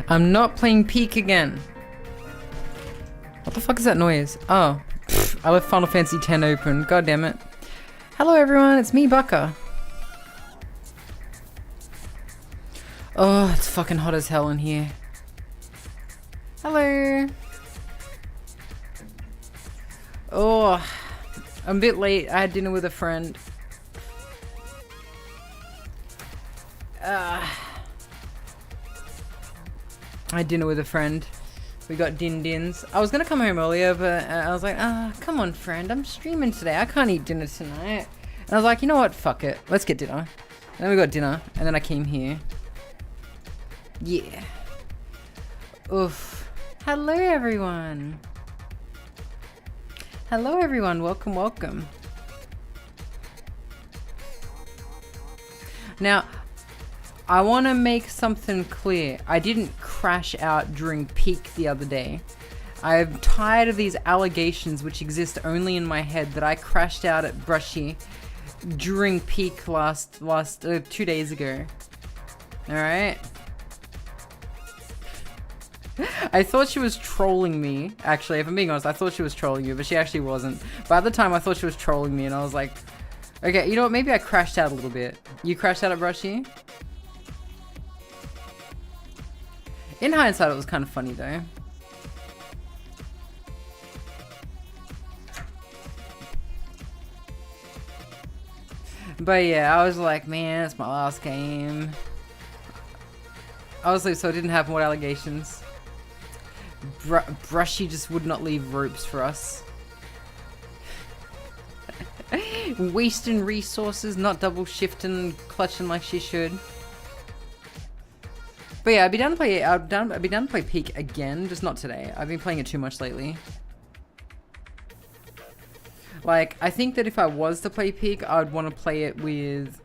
I'm not playing Peak again. What the fuck is that noise? Oh, I left Final Fantasy X open. God damn it. Hello everyone, it's me, Bucka. Oh, it's fucking hot as hell in here. Hello. Oh, I'm a bit late. I had dinner with a friend. I had dinner with a friend. We got din-dins. I was gonna come home earlier, but I was like, come on friend, I'm streaming today. I can't eat dinner tonight. And I was like, you know what? Fuck it. Let's get dinner. And then we got dinner, and then I came here. Yeah. Oof. Hello everyone. Hello everyone. Welcome, welcome. Now, I want to make something clear. I didn't crash out during Peak the other day. I'm tired of these allegations which exist only in my head that I crashed out at Brushy during Peak last 2 days ago. Alright? I thought she was trolling me. Actually, if I'm being honest, I thought she was trolling you, but she actually wasn't. But at the time, I thought she was trolling me, and I was like, okay, you know what? Maybe I crashed out a little bit. You crashed out at Brushy? In hindsight, it was kind of funny though. But yeah, I was like, man, it's my last game. Honestly, so I didn't have more allegations. Brushy just would not leave ropes for us. Wasting resources, not double shifting, clutching like she should. But yeah, I'd be down to play Peak again, just not today. I've been playing it too much lately. Like, I think that if I was to play Peak, I'd want to play it with,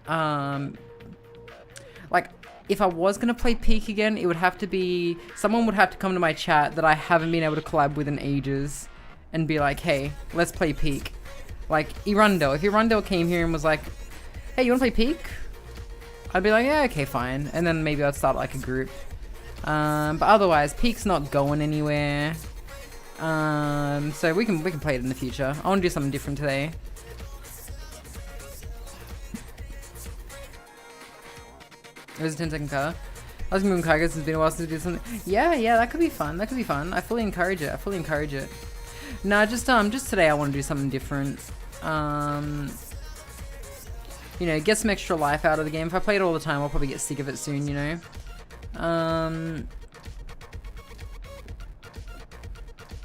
like, if I was going to play Peak again, it would have to be, someone would have to come to my chat that I haven't been able to collab with in ages and be like, hey, let's play Peak. Like, Irundel. If Irundel came here and was like, hey, you want to play Peak? I'd be like, yeah, okay, fine. And then maybe I'd start like a group. But otherwise, Peak's not going anywhere. So we can play it in the future. I want to do something different today. It was a 10-second car. I was moving cargoes. It's been a while since we did something. Yeah, that could be fun. That could be fun. I fully encourage it. No, just today I want to do something different. You know, get some extra life out of the game. If I play it all the time, I'll probably get sick of it soon, you know?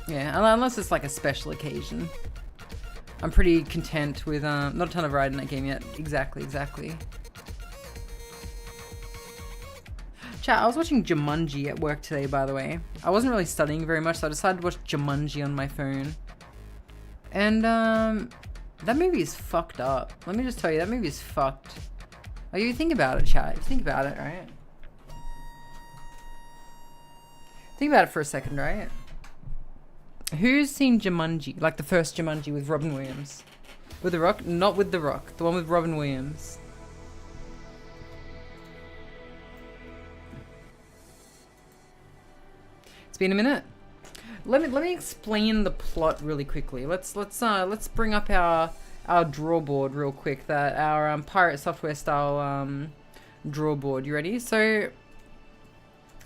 Yeah, unless it's like a special occasion. I'm pretty content with, not a ton of ride in that game yet. Exactly. Chat, I was watching Jumanji at work today, by the way. I wasn't really studying very much, so I decided to watch Jumanji on my phone. And, that movie is fucked up. Let me just tell you, that movie is fucked. Like, you think about it, chat. You think about it, right? Think about it for a second, right? Who's seen Jumanji? Like the first Jumanji with Robin Williams? With The Rock? Not with The Rock. The one with Robin Williams. It's been a minute. Let me explain the plot really quickly. Let's bring up our draw board real quick. That our pirate software style draw board. You ready? So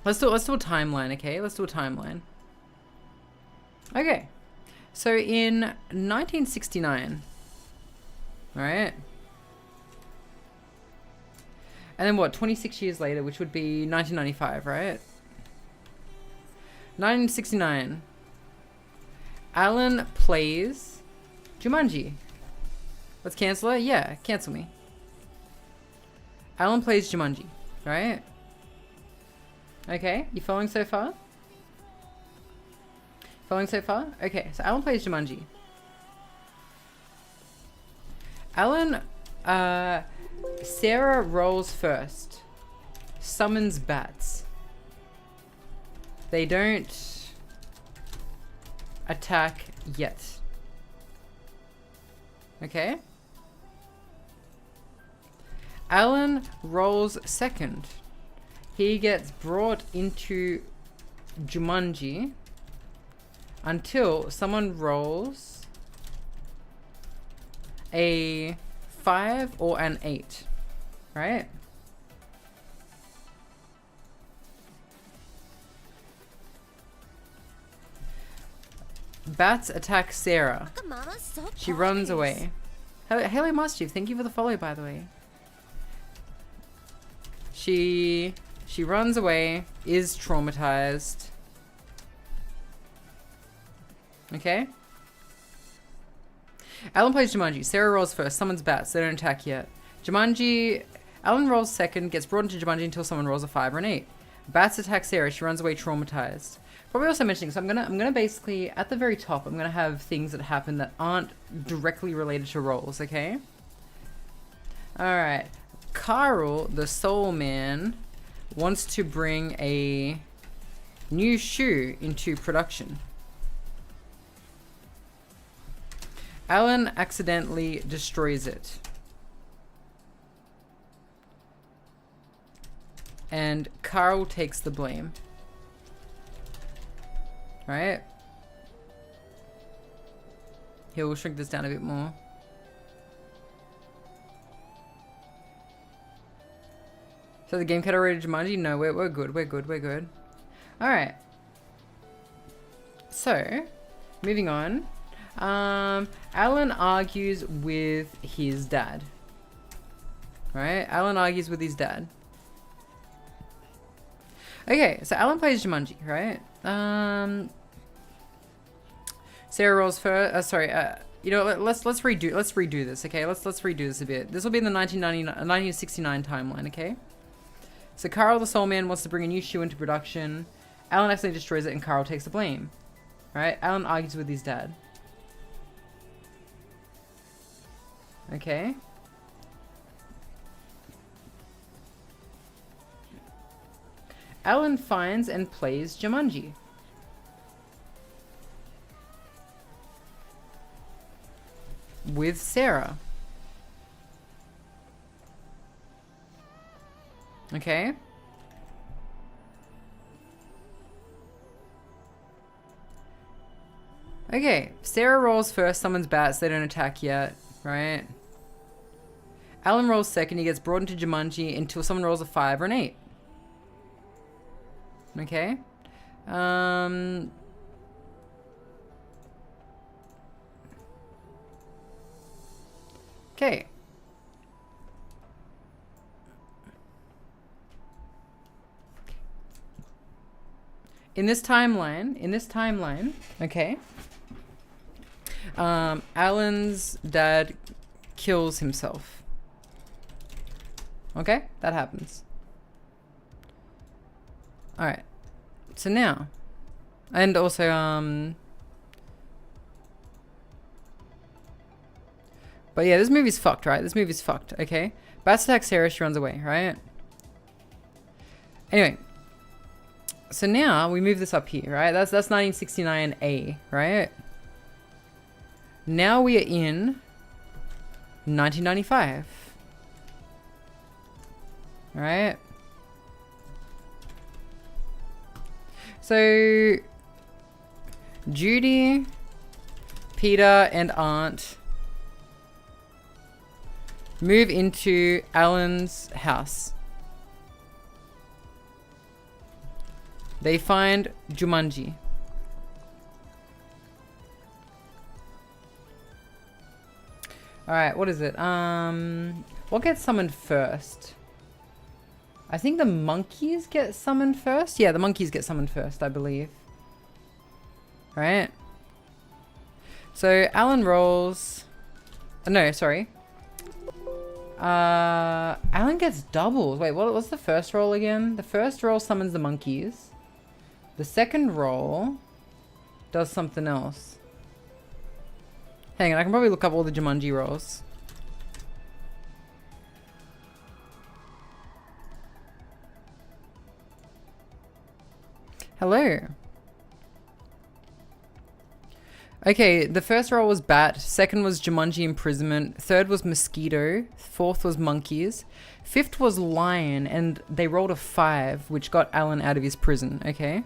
let's do a timeline, okay? Let's do a timeline. Okay. So in 1969, all right. And then what? 26 years later, which would be 1995, right? 1969. Alan plays Jumanji. Let's cancel it? Yeah, cancel me. Alan plays Jumanji, right? Okay, you following so far? Following so far? Okay, so Alan plays Jumanji. Alan, Sarah rolls first. Summons bats. They don't attack yet. Okay? Alan rolls second. he gets brought into Jumanji until someone rolls a 5 or an 8, right? Bats attack Sarah. She runs away. Hello Mischief, thank you for the follow, by the way. She runs away, is traumatized. Okay? Alan plays Jumanji. Sarah rolls first, summons bats. They don't attack yet. Jumanji... Alan rolls second, gets brought into Jumanji until someone rolls a 5 or an 8. Bats attack Sarah. She runs away traumatized. Probably also mentioning, so I'm gonna basically, at the very top, I'm gonna have things that happen that aren't directly related to rolls, okay? Alright. Carl, the soul man, wants to bring a new shoe into production. Alan accidentally destroys it. And Carl takes the blame. Right? Here, we'll shrink this down a bit more. So the game cat already Jumanji? No, we're good, we're good, we're good. Alright. So, moving on. Alan argues with his dad. Right? Alan argues with his dad. Okay, so Alan plays Jumanji, right? Sarah rolls first. You know, let's redo this, okay? Let's redo this a bit. This will be in the 1969 timeline, okay? So Carl the Soul Man wants to bring a new shoe into production. Alan accidentally destroys it, and Carl takes the blame. Right? Alan argues with his dad. Okay. Alan finds and plays Jumanji. With Sarah. Okay. Okay, Sarah rolls first, summons bats, they don't attack yet, right? Alan rolls second, he gets brought into Jumanji until someone rolls a 5 or an 8. Okay. Okay. In this timeline, okay. Alan's dad kills himself. Okay, that happens. Alright. So now. And also, but yeah, this movie's fucked, right? This movie's fucked, okay? Bats attack Sarah, she runs away, right? Anyway. So now, we move this up here, right? That's 1969A, right? Now we are in 1995. Right? So, Judy, Peter, and Aunt move into Alan's house. They find Jumanji. Alright, what is it? What gets summoned first? I think the monkeys get summoned first? Yeah, the monkeys get summoned first, I believe. Right? So, Alan rolls... no, sorry. Alan gets doubles. Wait, what's the first roll again? The first roll summons the monkeys. The second roll does something else. Hang on, I can probably look up all the Jumanji rolls. Hello. Okay, the first role was bat, second was Jumanji imprisonment, third was mosquito, fourth was monkeys, fifth was lion, and they rolled a 5, which got Alan out of his prison. Okay.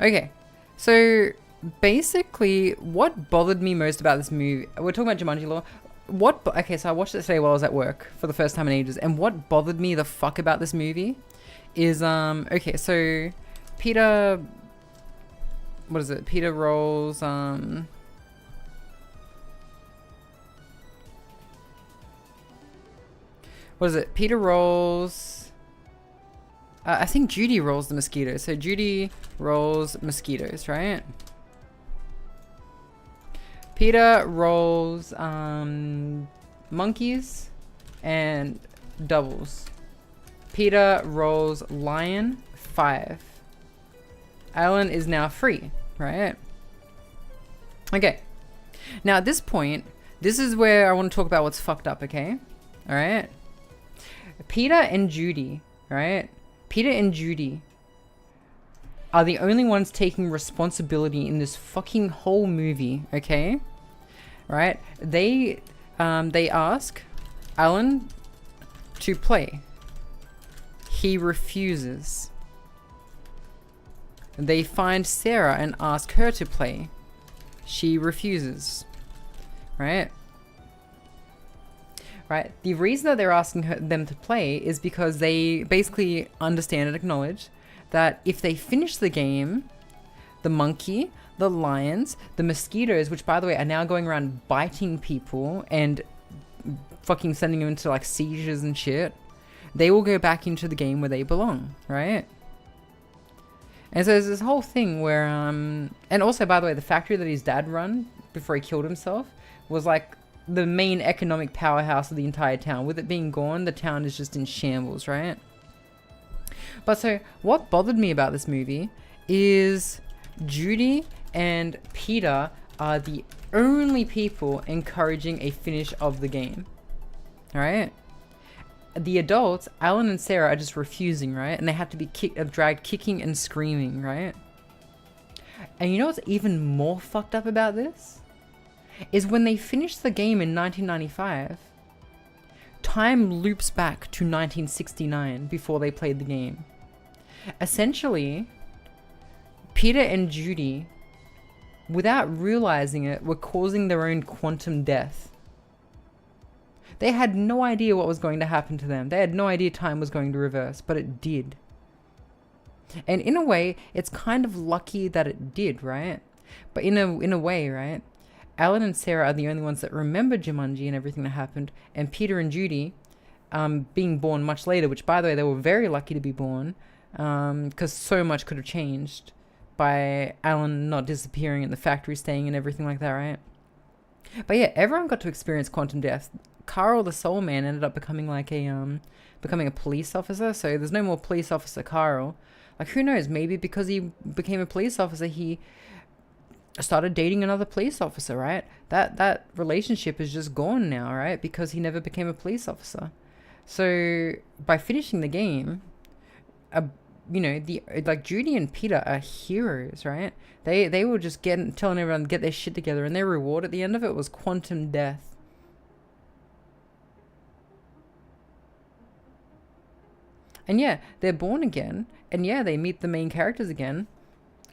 Okay, so basically, what bothered me most about this movie? We're talking about Jumanji law. Okay, so I watched it today while I was at work for the first time in ages, and what bothered me the fuck about this movie is okay, so Peter, what is it? Peter rolls what is it? Peter rolls I think Judy rolls the mosquito. So Judy rolls mosquitoes, right? Peter rolls monkeys and doubles. Peter rolls lion, 5. Alan is now free, right? Okay. Now at this point, this is where I want to talk about what's fucked up, okay? Alright? Peter and Judy, right? Peter and Judy are the only ones taking responsibility in this fucking whole movie, okay? Right? They ask Alan to play. He refuses. They find Sarah and ask her to play. She refuses. Right? Right? The reason that they're asking them to play is because they basically understand and acknowledge that if they finish the game, the monkey, the lions, the mosquitoes, which by the way are now going around biting people and fucking sending them into like seizures and shit, they will go back into the game where they belong, right? And so there's this whole thing where, and also by the way, the factory that his dad run before he killed himself was like the main economic powerhouse of the entire town. With it being gone, the town is just in shambles, right? But so what bothered me about this movie is Judy and Peter are the only people encouraging a finish of the game, right? The adults, Alan and Sarah, are just refusing, right? And they have to be dragged kicking and screaming, right? And you know what's even more fucked up about this? Is when they finish the game in 1995, time loops back to 1969 before they played the game. Essentially, Peter and Judy, without realizing it, were causing their own quantum death. They had no idea what was going to happen to them. They had no idea time was going to reverse, but it did. And in a way, it's kind of lucky that it did, right? But in a way, right? Alan and Sarah are the only ones that remember Jumanji and everything that happened, and Peter and Judy, being born much later, which by the way, they were very lucky to be born, because so much could have changed by Alan not disappearing and the factory staying and everything like that, right? But yeah, everyone got to experience quantum death. Carl, the soul man, ended up becoming like becoming a police officer, so there's no more police officer Carl. Like, who knows, maybe because he became a police officer, he started dating another police officer, right? That relationship is just gone now, right? Because he never became a police officer. So by finishing the game, you know, like Judy and Peter are heroes, right? They were just telling everyone to get their shit together, and their reward at the end of it was quantum death. And yeah, they're born again, and yeah, they meet the main characters again.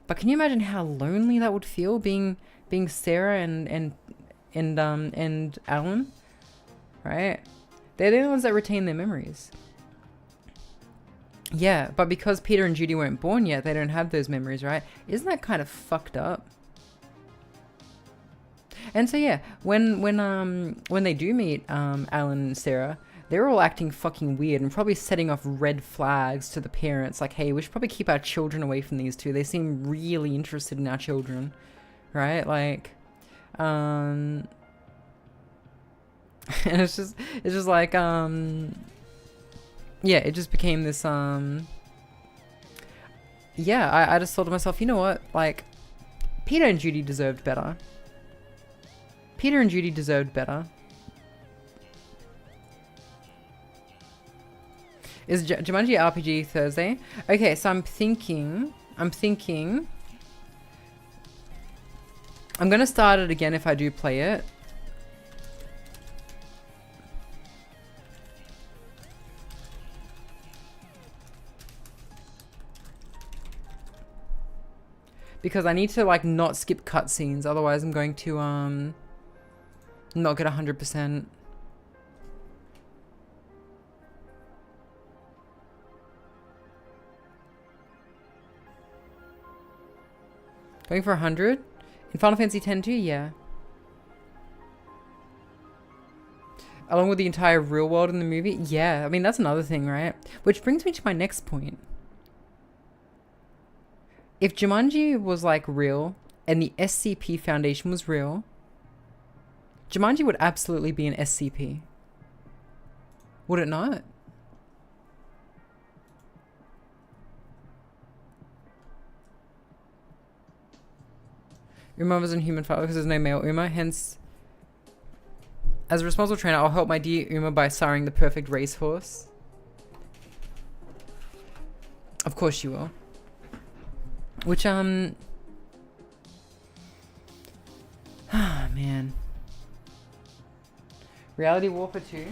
But can you imagine how lonely that would feel, being Sarah and Alan, right? They're the only ones that retain their memories. Yeah, but because Peter and Judy weren't born yet, they don't have those memories, right? Isn't that kind of fucked up? And so yeah, when they do meet Alan and Sarah, they're all acting fucking weird and probably setting off red flags to the parents, like, hey, we should probably keep our children away from these two. They seem really interested in our children, right? Like, and it's just like, yeah, it just became this, yeah, I just thought to myself, you know what, like, Peter and Judy deserved better. Peter and Judy deserved better. Is Jumanji RPG Thursday? Okay, so I'm thinking, I'm thinking I'm gonna start it again if I do play it. Because I need to like not skip cutscenes, otherwise I'm going to not get 100%. Going for 100? In Final Fantasy X too? Yeah. Along with the entire real world in the movie? Yeah, I mean that's another thing, right? Which brings me to my next point. If Jumanji was like real and the SCP Foundation was real, Jumanji would absolutely be an SCP. Would it not? Uma was in human file because there's no male Uma, hence, as a responsible trainer, I'll help my dear Uma by siring the perfect racehorse. Of course you will. Which, ah, man. Reality Warfare 2?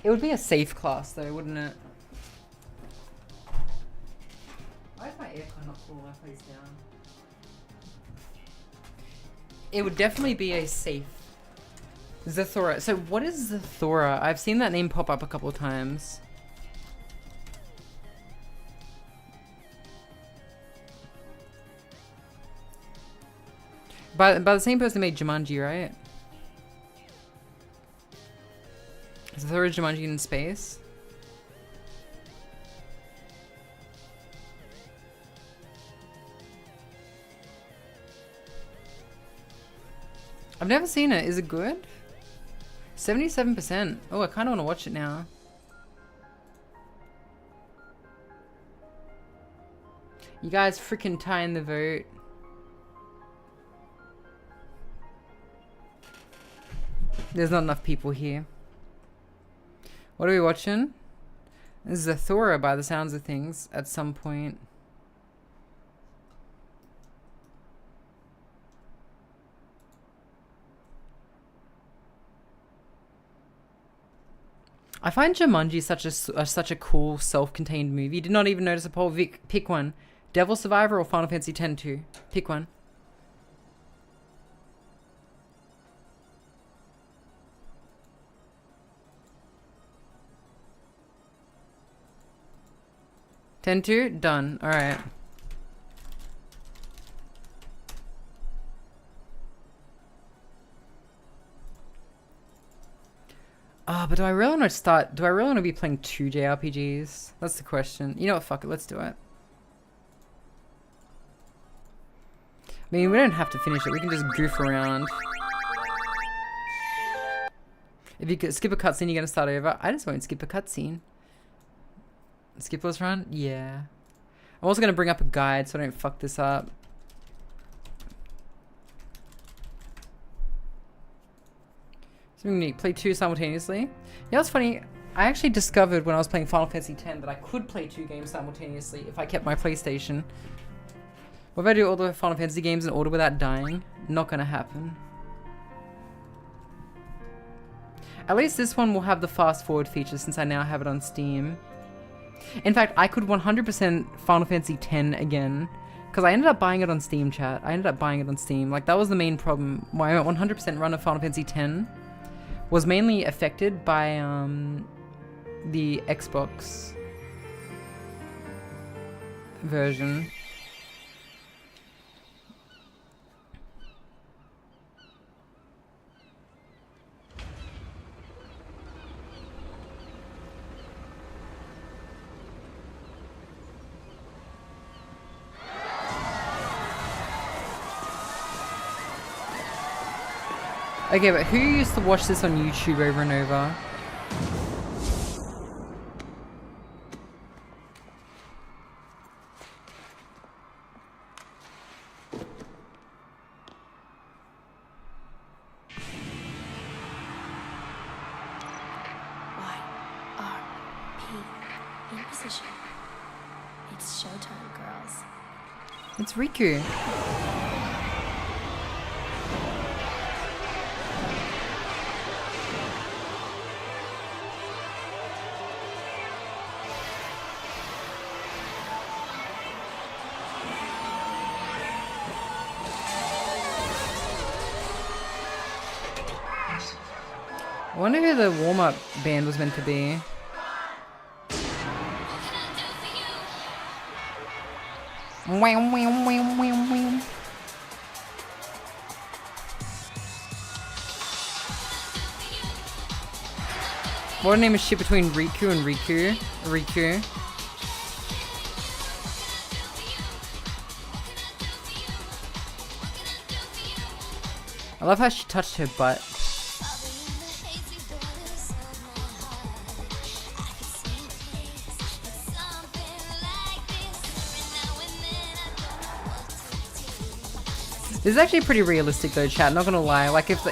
It would be a safe class though, wouldn't it? Why is my aircon not cool? I place down. It would definitely be a safe. 𝓢𝓞𝓒. So what is 𝓢𝓞𝓒? I've seen that name pop up a couple of times. By the same person who made Jumanji, right? Is 𝓢𝓞𝓒 Jumanji in space? I've never seen it. Is it good? 77%. Oh, I kind of want to watch it now. You guys freaking tie in the vote. There's not enough people here. What are we watching? This is 𝓢𝓞𝓒 by the sounds of things at some point. I find Jumanji such a cool self-contained movie. Did not even notice a poll. Vic, pick one. Devil Survivor or Final Fantasy X 2? Pick one. X 2? Done. Alright. But do I really want to start? Do I really want to be playing 2 JRPGs? That's the question. You know what? Fuck it. Let's do it. I mean, we don't have to finish it. We can just goof around. If you could skip a cutscene, you're gonna start over. I just won't skip a cutscene. Skip this run? Yeah. I'm also gonna bring up a guide so I don't fuck this up. So we need play 2 simultaneously. Yeah, that's funny. I actually discovered when I was playing Final Fantasy X that I could play 2 games simultaneously if I kept my PlayStation. What if I do all the Final Fantasy games in order without dying? Not gonna happen. At least this one will have the fast forward feature since I now have it on Steam. In fact, I could 100% Final Fantasy X again. Because I ended up buying it on Steam, chat. I ended up buying it on Steam. Like, that was the main problem. My 100% run of Final Fantasy X was mainly affected by the Xbox version. Okay, but who used to watch this on YouTube over and over? It's Riku. I wonder who the warm-up band was meant to be. What a name is shit between Riku and Riku. I love how she touched her butt. This is actually pretty realistic though, chat, not gonna lie. Like if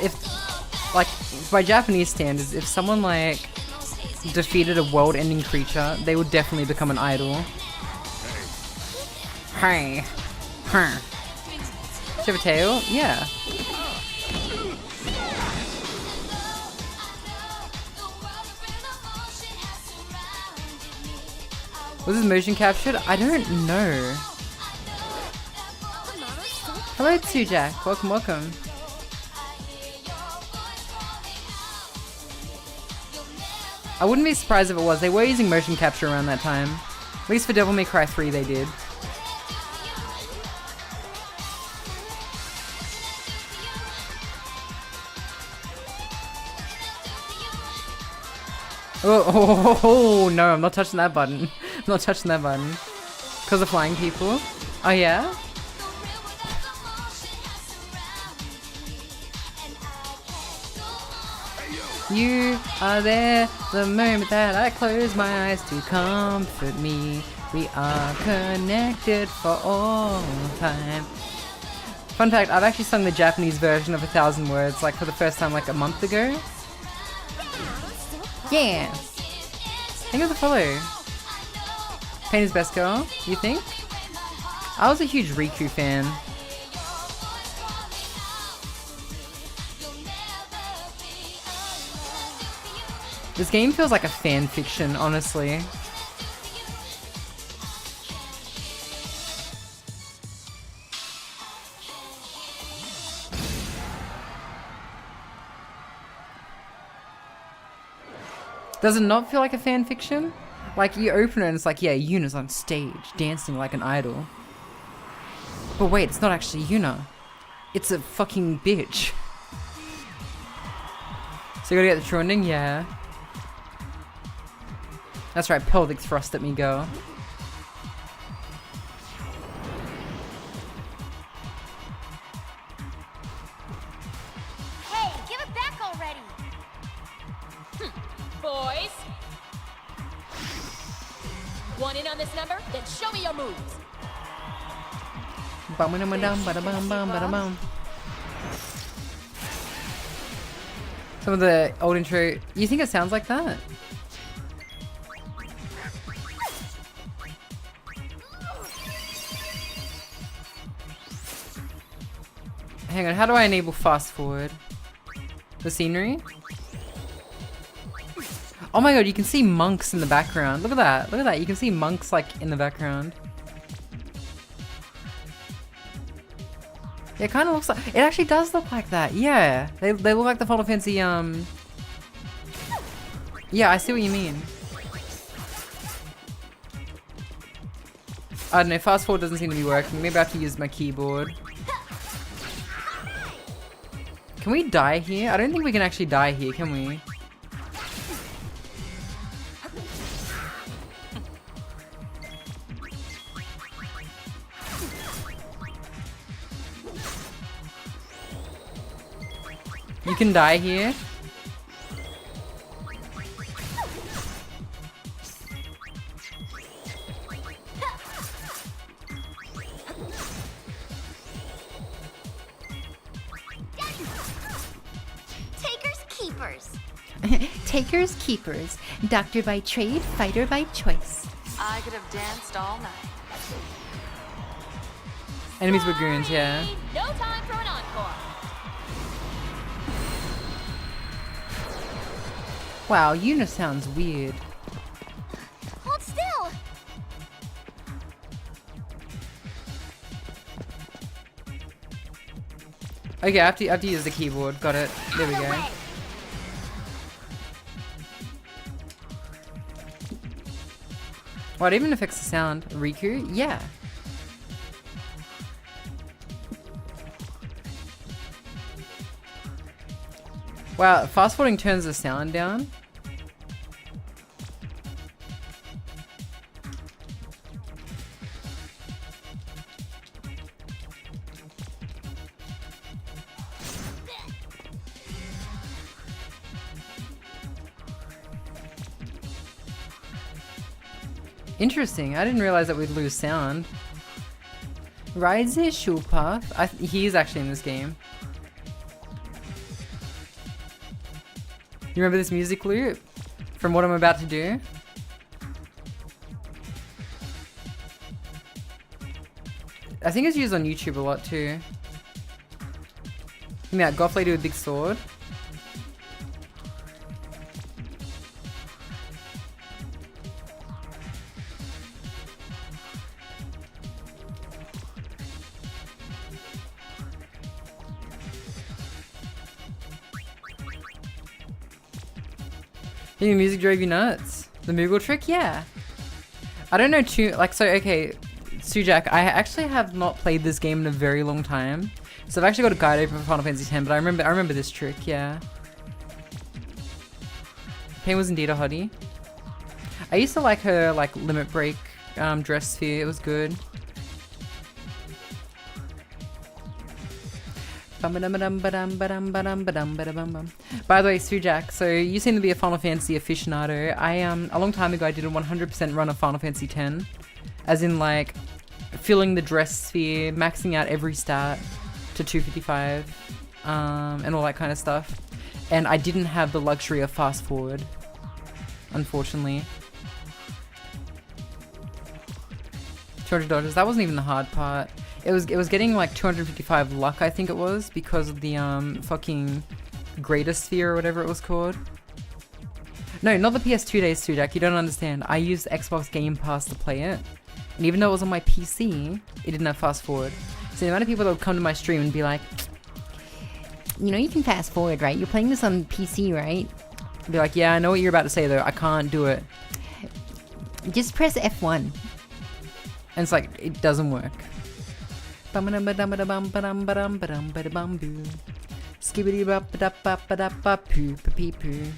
like by Japanese standards, if someone like defeated a world-ending creature, they would definitely become an idol. Hey. Huh. Does she have a tail? Yeah. Was this motion captured? I don't know. Hello, Jack. Welcome, welcome. I wouldn't be surprised if it was. They were using motion capture around that time. At least for Devil May Cry 3 they did. Oh, no, I'm not touching that button. I'm not touching that button. Because of flying people? Oh yeah? You are there the moment that I close my eyes to comfort me. We are connected for all time. Fun fact, I've actually sung the Japanese version of 1,000 Words like for the first time like a month ago. Yeah! Thank you for the follow. Pain is best girl, you think? I was a huge Riku fan. This game feels like a fan fiction, honestly. Does it not feel like a fan fiction? Like you open it and it's like, yeah, Yuna's on stage dancing like an idol. But wait, it's not actually Yuna. It's a fucking bitch. So you gotta get the true ending? Yeah. That's right, pelvic thrust at me, girl. Hey, give it back already! Boys! Want in on this number? Then show me your moves! Some of the old intro, you think it sounds like that? Hang on, how do I enable fast forward? The scenery? Oh my god, you can see monks in the background. Look at that, look at that. You can see monks like in the background. It kind of looks like, it actually does look like that, yeah. They look like the Final Fantasy, yeah, I see what you mean. I don't know, fast forward doesn't seem to be working. Maybe I have to use my keyboard. Can we die here? I don't think we can actually die here, can we? You can die here. Takers, keepers. Doctor by trade, fighter by choice. I could have danced all night. Enemies were goons, yeah. No time for an encore. Wow, Yuna sounds weird. Hold still. Okay, I have to use the keyboard. Got it. There we go. What even affects the sound? Riku? Yeah. Wow, fast forwarding turns the sound down. Interesting. I didn't realize that we'd lose sound. Rise Shulpath. He's actually in this game. You remember this music loop from what I'm about to do? I think it's used on YouTube a lot too. You mean that goth lady with a big sword? The music drove you nuts? The Moogle trick? Yeah. I don't know too, like, so, okay, Sujak, I actually have not played this game in a very long time. So I've actually got a guide open for Final Fantasy X, but I remember this trick, yeah. Pain was indeed a hottie. I used to like her, like, limit break dress sphere, it was good. By the way, Sujak, so you seem to be a Final Fantasy aficionado. A long time ago I did a 100% run of Final Fantasy X. As in, like, filling the dress sphere, maxing out every stat to 255, and all that kind of stuff. And I didn't have the luxury of fast forward, unfortunately. $200, that wasn't even the hard part. It was getting like 255 luck, I think it was, because of the fucking Greater Sphere or whatever it was called. No, not the PS2 days, Sujak, you don't understand. I used Xbox Game Pass to play it. And even though it was on my PC, it didn't have fast forward. So the amount of people that would come to my stream and be like, you know you can fast forward, right? You're playing this on PC, right? I'd be like, yeah, I know what you're about to say though. I can't do it. Just press F1. And it's like, it doesn't work. Skibbity bop da bop da bop poo pee poo.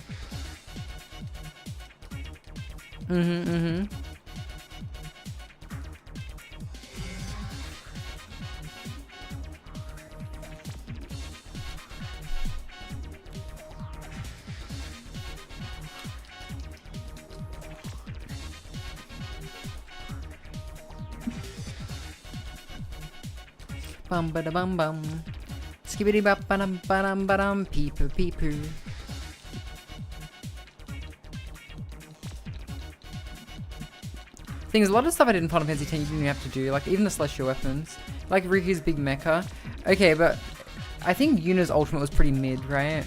Bum ba da bum bum. Skibbity bop ba dum ba dum pee poo pee poo. Thing is, a lot of stuff I did in Final Fantasy X you didn't have to do, like even the celestial weapons. Like Riku's big mecha. Okay, but I think Yuna's ultimate was pretty mid, right?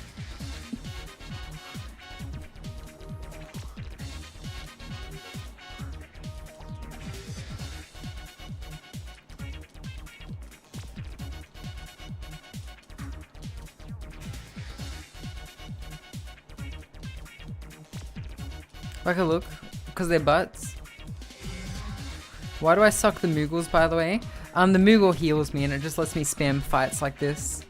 Like a look, because they're butts. Why do I suck the Moogles, by the way? The Moogle heals me and it just lets me spam fights like this.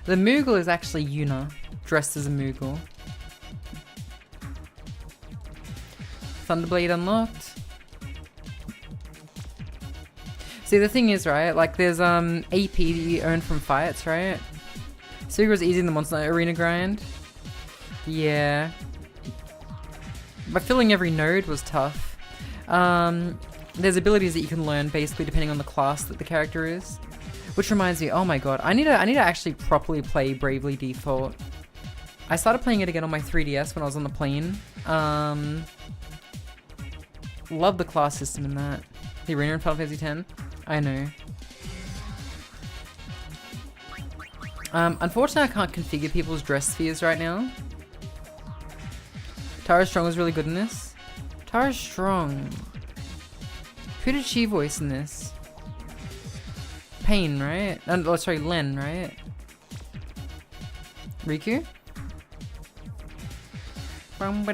The Moogle is actually Yuna, dressed as a Moogle. Thunderblade unlocked. See, the thing is, right, like there's AP that you earn from fights, right? Super was easy in the Monster Arena grind. Yeah. But filling every node was tough. There's abilities that you can learn basically depending on the class that the character is. Which reminds me, oh my god, I need to actually properly play Bravely Default. I started playing it again on my 3DS when I was on the plane. Love the class system in that. The arena in Final Fantasy X. I know. Unfortunately, I can't configure people's dress spheres right now. Tara Strong was really good in this. Tara Strong. Who did she voice in this? Pain, right? Oh, sorry, Len, right? Riku? One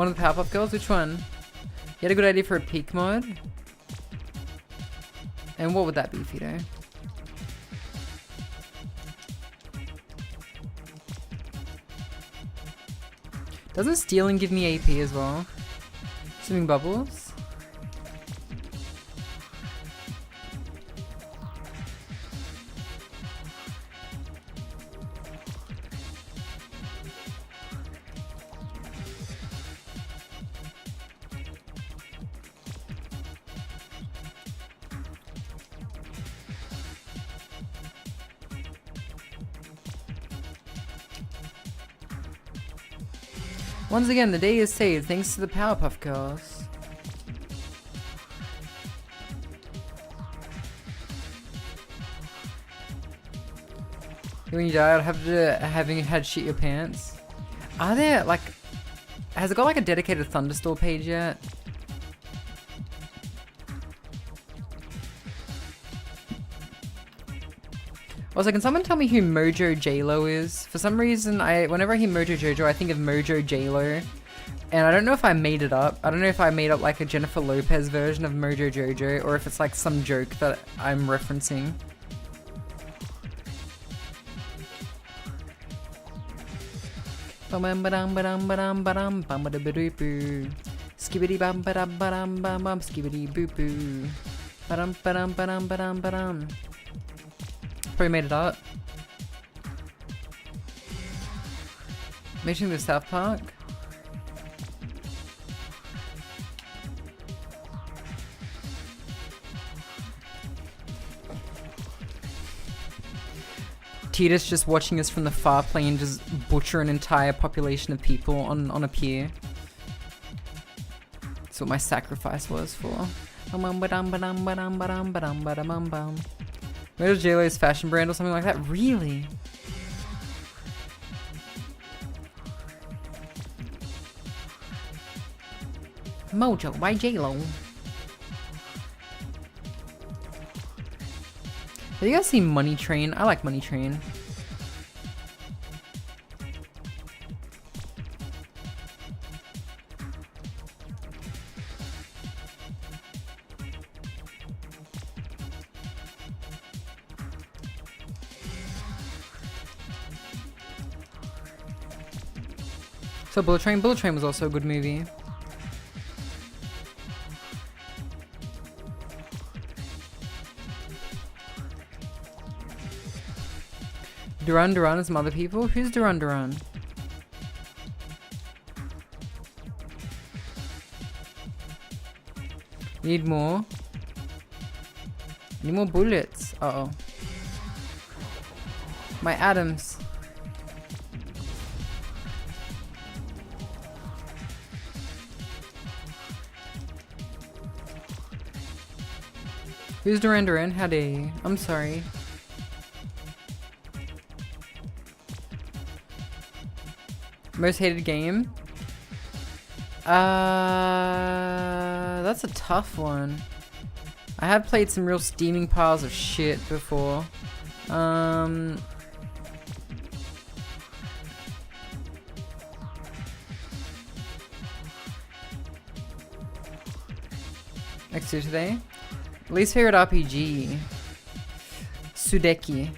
of the Powerpuff Girls? Which one? You had a good idea for a peak mode? And what would that be, Fido? Doesn't stealing give me AP as well? Swimming bubbles? Once again, the day is saved thanks to the Powerpuff Girls. When you die, I'd have to having had shit your pants. Are there like, has it got like a dedicated Thunderstore page yet? Also, can someone tell me who Mojo J-Lo is? For some reason, whenever I hear Mojo Jojo, I think of Mojo J-Lo. And I don't know if I made it up. I don't know if I made up like a Jennifer Lopez version of Mojo Jojo, or if it's like some joke that I'm referencing. Skibbity bum ba dum ba dum bum bum skibbity boo boo. Ba dum ba dum ba dum ba dum ba dum. Probably made it up. Mentioning the South Park. Titus just watching us from the far plane just butcher an entire population of people on a pier. That's what my sacrifice was for. Where's J-Lo's fashion brand or something like that? Really? Mojo, why J-Lo? Have you guys seen Money Train? I like Money Train. So Bullet Train was also a good movie. Duran Duran and some other people? Who's Duran Duran? Need more? Need more bullets. Uh-oh. My Adams. Who's Duran Duran? Howdy. I'm sorry. Most hated game? That's a tough one. I have played some real steaming piles of shit before. Next to today? Least favorite RPG? Sudeki.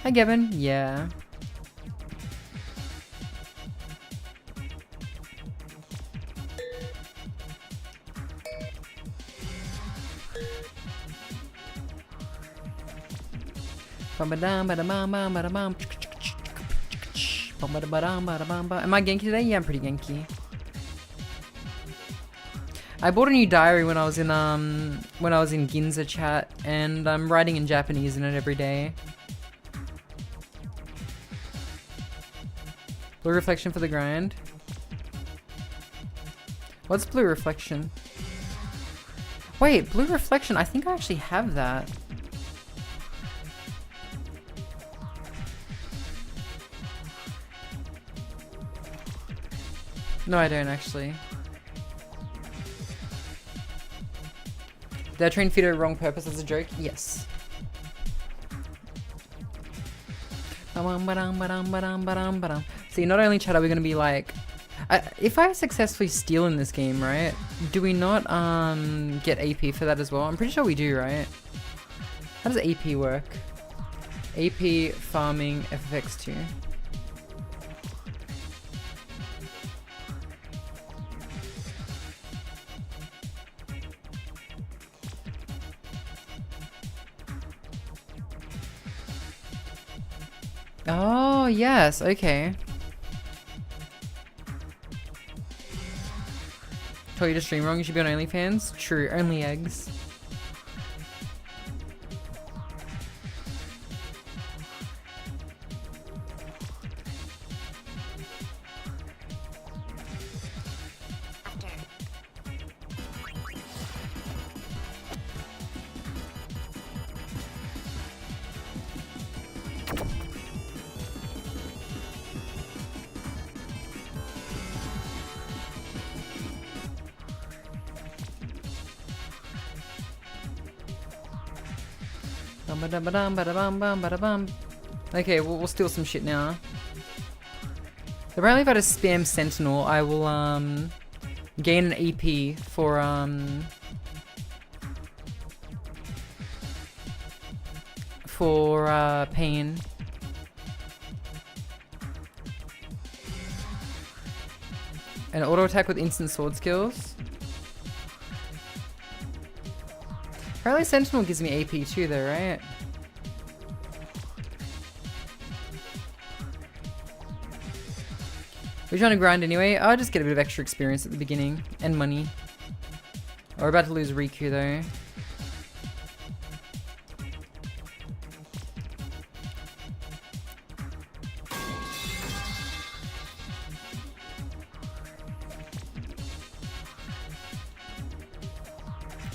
Hi, Gavin. Yeah. Am I Genki today? Yeah, I'm pretty Genki. I bought a new diary when I was in Ginza chat, and I'm writing in Japanese in it every day. Blue reflection for the grind. What's blue reflection? Wait, blue reflection. I think I actually have that. No, I don't actually. Did I train Fido wrong purpose as a joke? Yes. See, not only chat are we gonna be like, if I successfully steal in this game, right? Do we not get AP for that as well? I'm pretty sure we do, right? How does AP work? AP farming FFX2. Oh, yes, okay. Told you to stream wrong, you should be on OnlyFans? True, only eggs. Okay, we'll steal some shit now. Apparently if I just spam Sentinel, I will gain an AP for pain. An auto attack with instant sword skills. Apparently Sentinel gives me AP too though, right? We're trying to grind anyway. I'll just get a bit of extra experience at the beginning. And money. We're about to lose Riku though.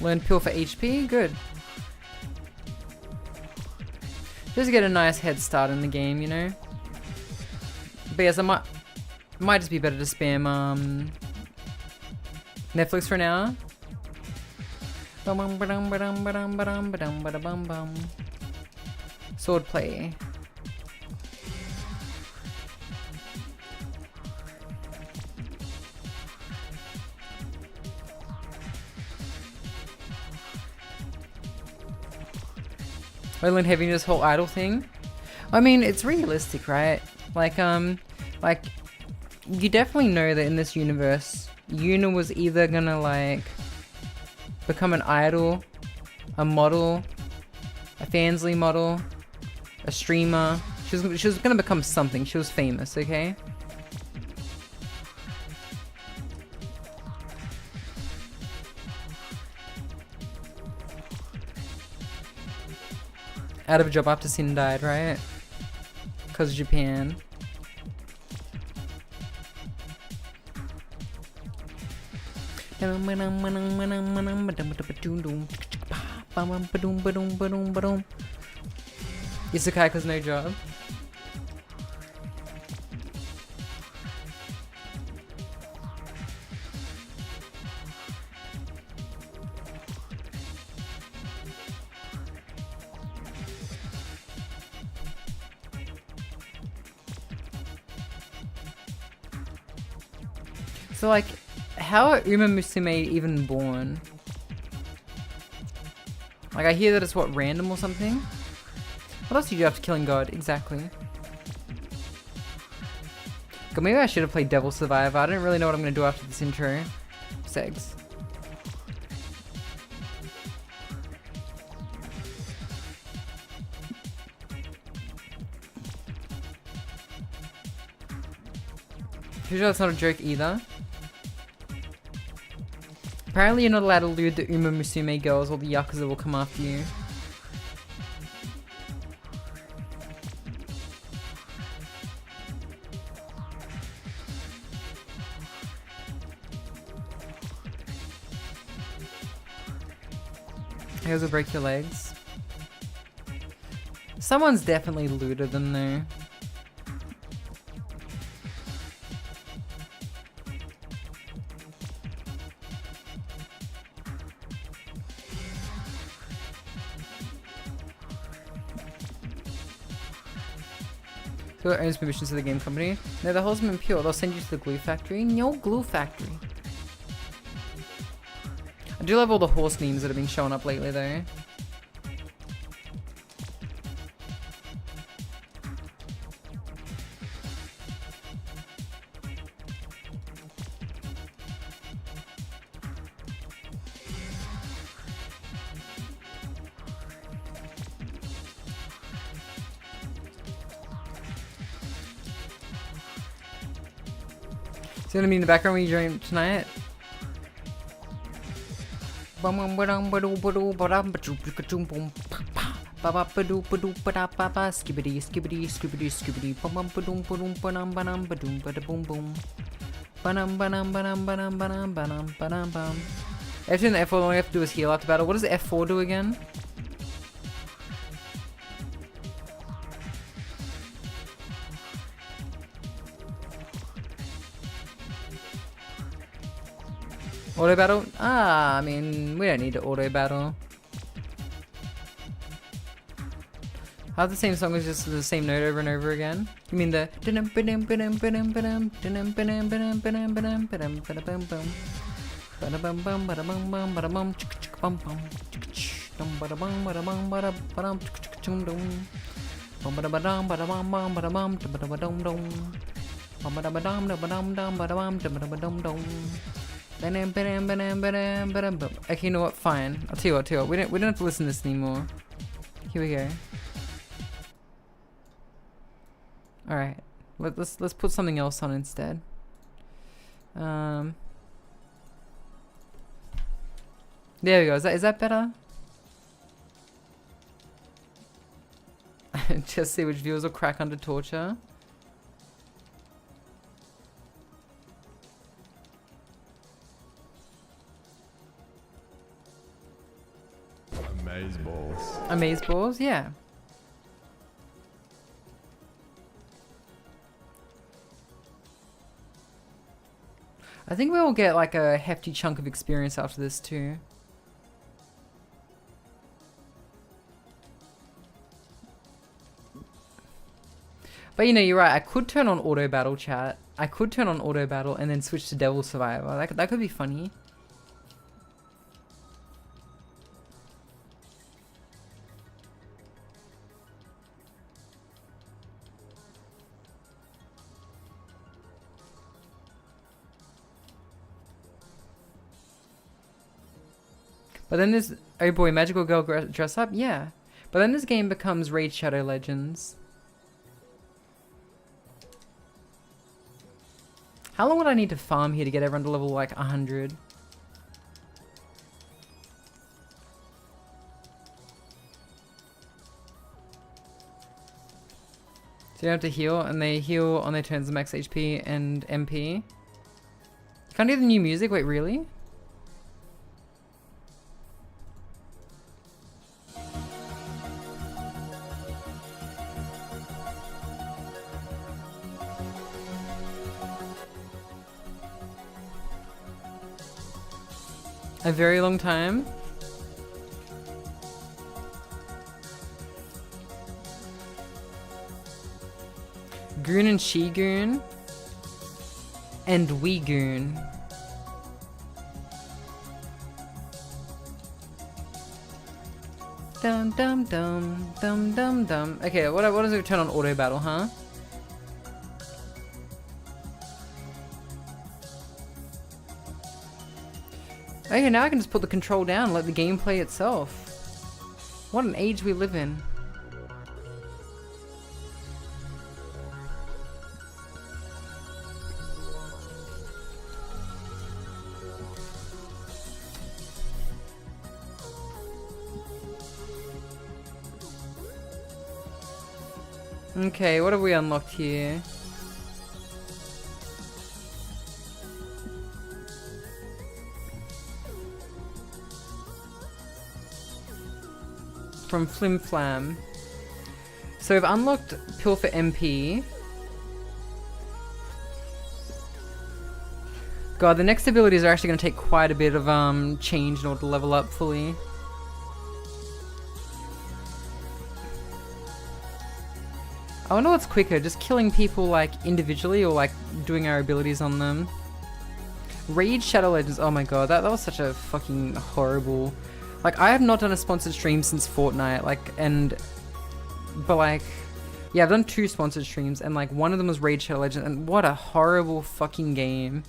Learn pill for HP, good. Just get a nice head start in the game, you know? But yes, I might just be better to spam Netflix for an hour. Sword play. I learned having this whole idol thing. I mean, it's realistic, right? Like you definitely know that in this universe, Yuna was either gonna like become an idol, a model, a fansly model, a streamer. She was gonna become something. She was famous, okay? Out of a job after Sin died, right? Because of Japan. Isekai cause no job. So like, how are Uma Musume even born? Like I hear that it's what, random or something? What else do you do after killing God? Exactly. God, maybe I should have played Devil Survivor. I don't really know what I'm gonna do after this intro. Segs. Pretty sure that's not a joke either. Apparently you're not allowed to lure the Uma Musume girls or the Yakuza will come after you. Here's will break your legs. Someone's definitely looted them though. Who owns permissions to the game company? No, the hole's been pure. They'll send you to the glue factory. No glue factory. I do love all the horse memes that have been showing up lately though. It's gonna be in the background when you join tonight. Skibbity skibbity skibbity skibbity bum bum ba-dum ba-dum ba-dum ba-dum ba-dum ba-da-boom boom. Ba-dum ba-dum ba-dum ba-dum ba-dum ba-dum ba-dum bum. Everything in the F4 all you have to do is heal after battle. What does the F4 do again? Auto battle? Ah, I mean, we don't need to auto battle. How the same song is just the same note over and over again? You mean the okay, you know what? Fine. I'll tell you what. We don't have to listen to this anymore. Here we go. All right. Let's put something else on instead. There we go. Is that better? Just see which viewers will crack under torture. Amazeballs. Amazeballs, yeah. I think we'll get like a hefty chunk of experience after this too. But you know, you're right. I could turn on auto battle chat. I could turn on auto battle and then switch to Devil Survivor. That could be funny. But then this, oh boy, magical girl dress up? Yeah. But then this game becomes Raid Shadow Legends. How long would I need to farm here to get everyone to level like 100? So you have to heal, and they heal on their turns max HP and MP. You can't hear the new music? Wait, really? A very long time. Goon and She-Goon. And We-Goon. Dum dum dum dum dum dum. Okay, what does it turn on auto battle, huh? Okay, now I can just put the control down and let the game play itself. What an age we live in. Okay, what have we unlocked here? From Flim-Flam. So we've unlocked Pill for MP. God, the next abilities are actually going to take quite a bit of change in order to level up fully. I wonder what's quicker, just killing people like individually or like doing our abilities on them. Raid Shadow Legends, oh my god, that was such a fucking horrible... Like, I have not done a sponsored stream since Fortnite, but like, yeah, I've done 2 sponsored streams, and like, one of them was Raid Shadow Legends, and what a horrible fucking game.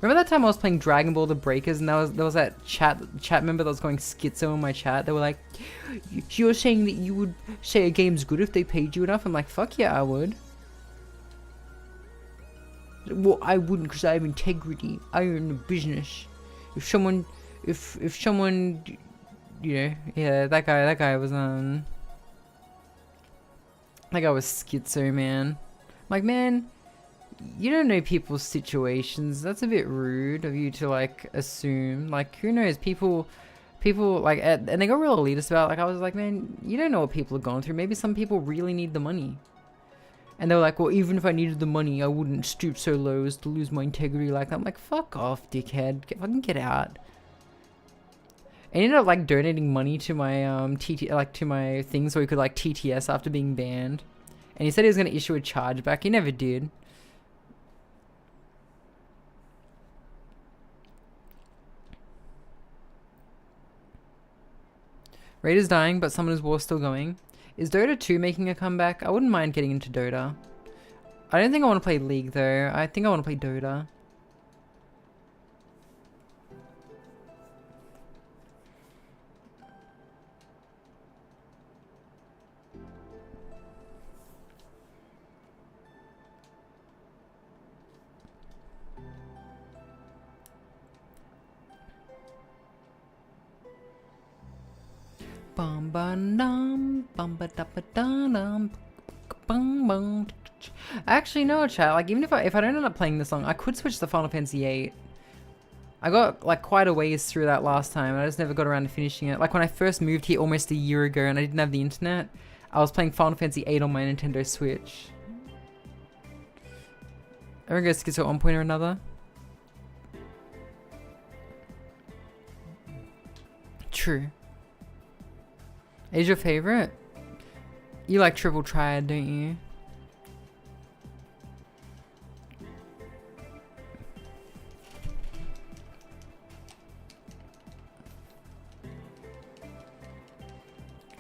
Remember that time I was playing Dragon Ball The Breakers, and there was that chat member that was going schizo in my chat. They were like, "You're saying that you would say a game's good if they paid you enough?" I'm like, "Fuck yeah, I would." Well, I wouldn't because I have integrity. I own a business. If someone, you know, yeah, that guy was that guy was schizo, man. I'm like, man, you don't know people's situations. That's a bit rude of you to like assume. Like, who knows? People like, and they got real elitist about it. Like, I was like, man, you don't know what people are going through. Maybe some people really need the money. And they were like, well, even if I needed the money, I wouldn't stoop so low as to lose my integrity like that. I'm like, fuck off, dickhead. Fucking get out. And he ended up like donating money to my to my thing so he could like TTS after being banned. And he said he was gonna issue a charge back. He never did. Raid is dying, but Summoner's War still going. Is Dota 2 making a comeback? I wouldn't mind getting into Dota. I don't think I want to play League though. I think I want to play Dota. Bum ba dum bum ba da ba da dum bum bum. Actually, no, chat. Like, even if I don't end up playing this song, I could switch to Final Fantasy VIII. I got like quite a ways through that last time, and I just never got around to finishing it. Like when I first moved here almost a year ago, and I didn't have the internet, I was playing Final Fantasy VIII on my Nintendo Switch. Everyone goes schizo at one point or another. True. Is your favorite? You like Triple Triad, don't you?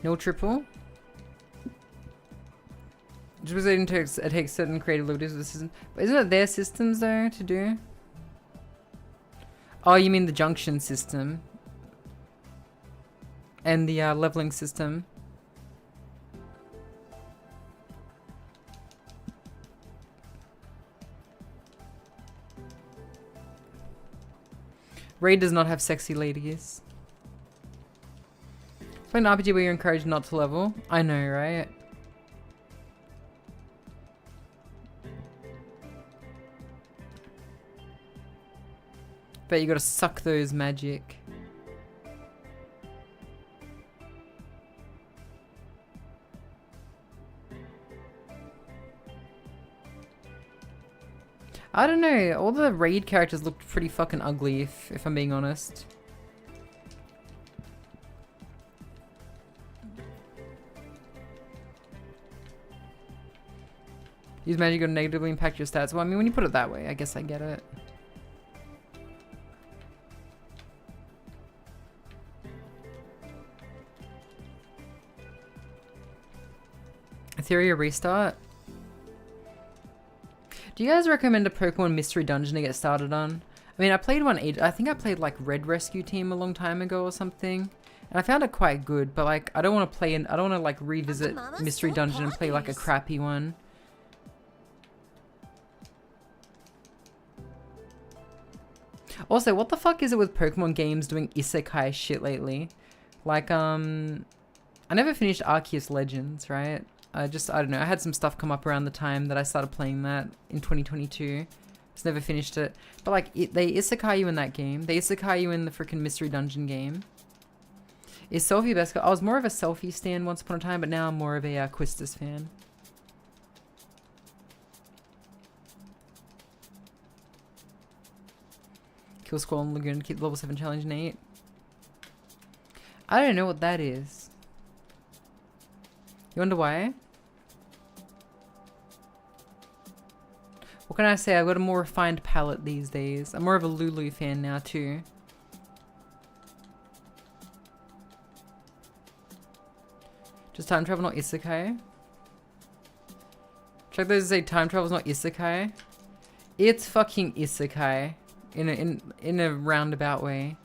No triple? Just because it takes certain creative liberties with the system. But isn't it their systems though to do? Oh, you mean the junction system? And the leveling system. Raid does not have sexy ladies. Play an RPG where you're encouraged not to level. I know, right? Bet you gotta suck those magic. I don't know, all the raid characters looked pretty fucking ugly if I'm being honest. Use magic to negatively impact your stats. Well, I mean, when you put it that way, I guess I get it. Etheria restart? Do you guys recommend a Pokemon Mystery Dungeon to get started on? I mean, I played one I think I played like Red Rescue Team a long time ago or something. And I found it quite good, but like, I don't want to like revisit Mystery Dungeon and play like a crappy one. Also, what the fuck is it with Pokemon games doing isekai shit lately? Like, I I never finished Arceus Legends, right? I don't know. I had some stuff come up around the time that I started playing that in 2022. Just never finished it. But like, they isekai you in that game. They isekai you in the freaking Mystery Dungeon game. Is Selfie best? I was more of a Selfie stan once upon a time, but now I'm more of a Quistis fan. Kill Squall and Lagoon, keep the level 7 challenge in 8. I don't know what that is. You wonder why? What can I say? I've got a more refined palette these days. I'm more of a Lulu fan now too. Just time travel, not isekai. Check those say time travel's not isekai. It's fucking isekai in a roundabout way.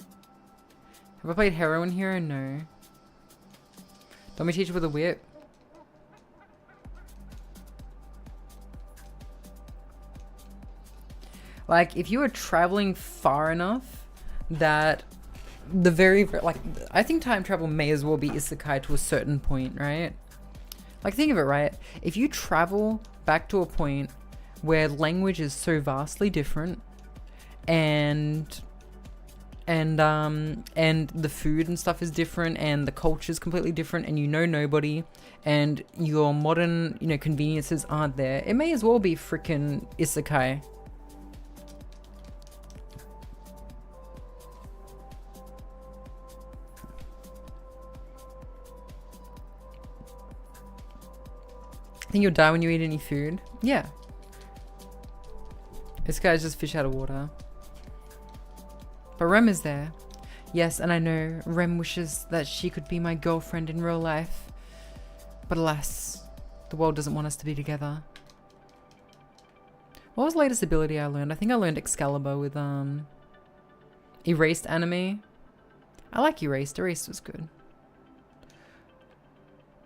Have I played Heroine Hero? No. Don't we teach with a whip? Like, if you were traveling far enough that the like, I think time travel may as well be isekai to a certain point, right? Like, think of it, right? If you travel back to a point where language is so vastly different and the food and stuff is different and the culture is completely different and you know nobody and your modern, you know, conveniences aren't there, it may as well be freaking isekai. Think you'll die when you eat any food? Yeah. This guy's just fish out of water. But Rem is there. Yes, and I know Rem wishes that she could be my girlfriend in real life. But alas, the world doesn't want us to be together. What was the latest ability I learned? I think I learned Excalibur with Erased anime. I like Erased. Erased was good.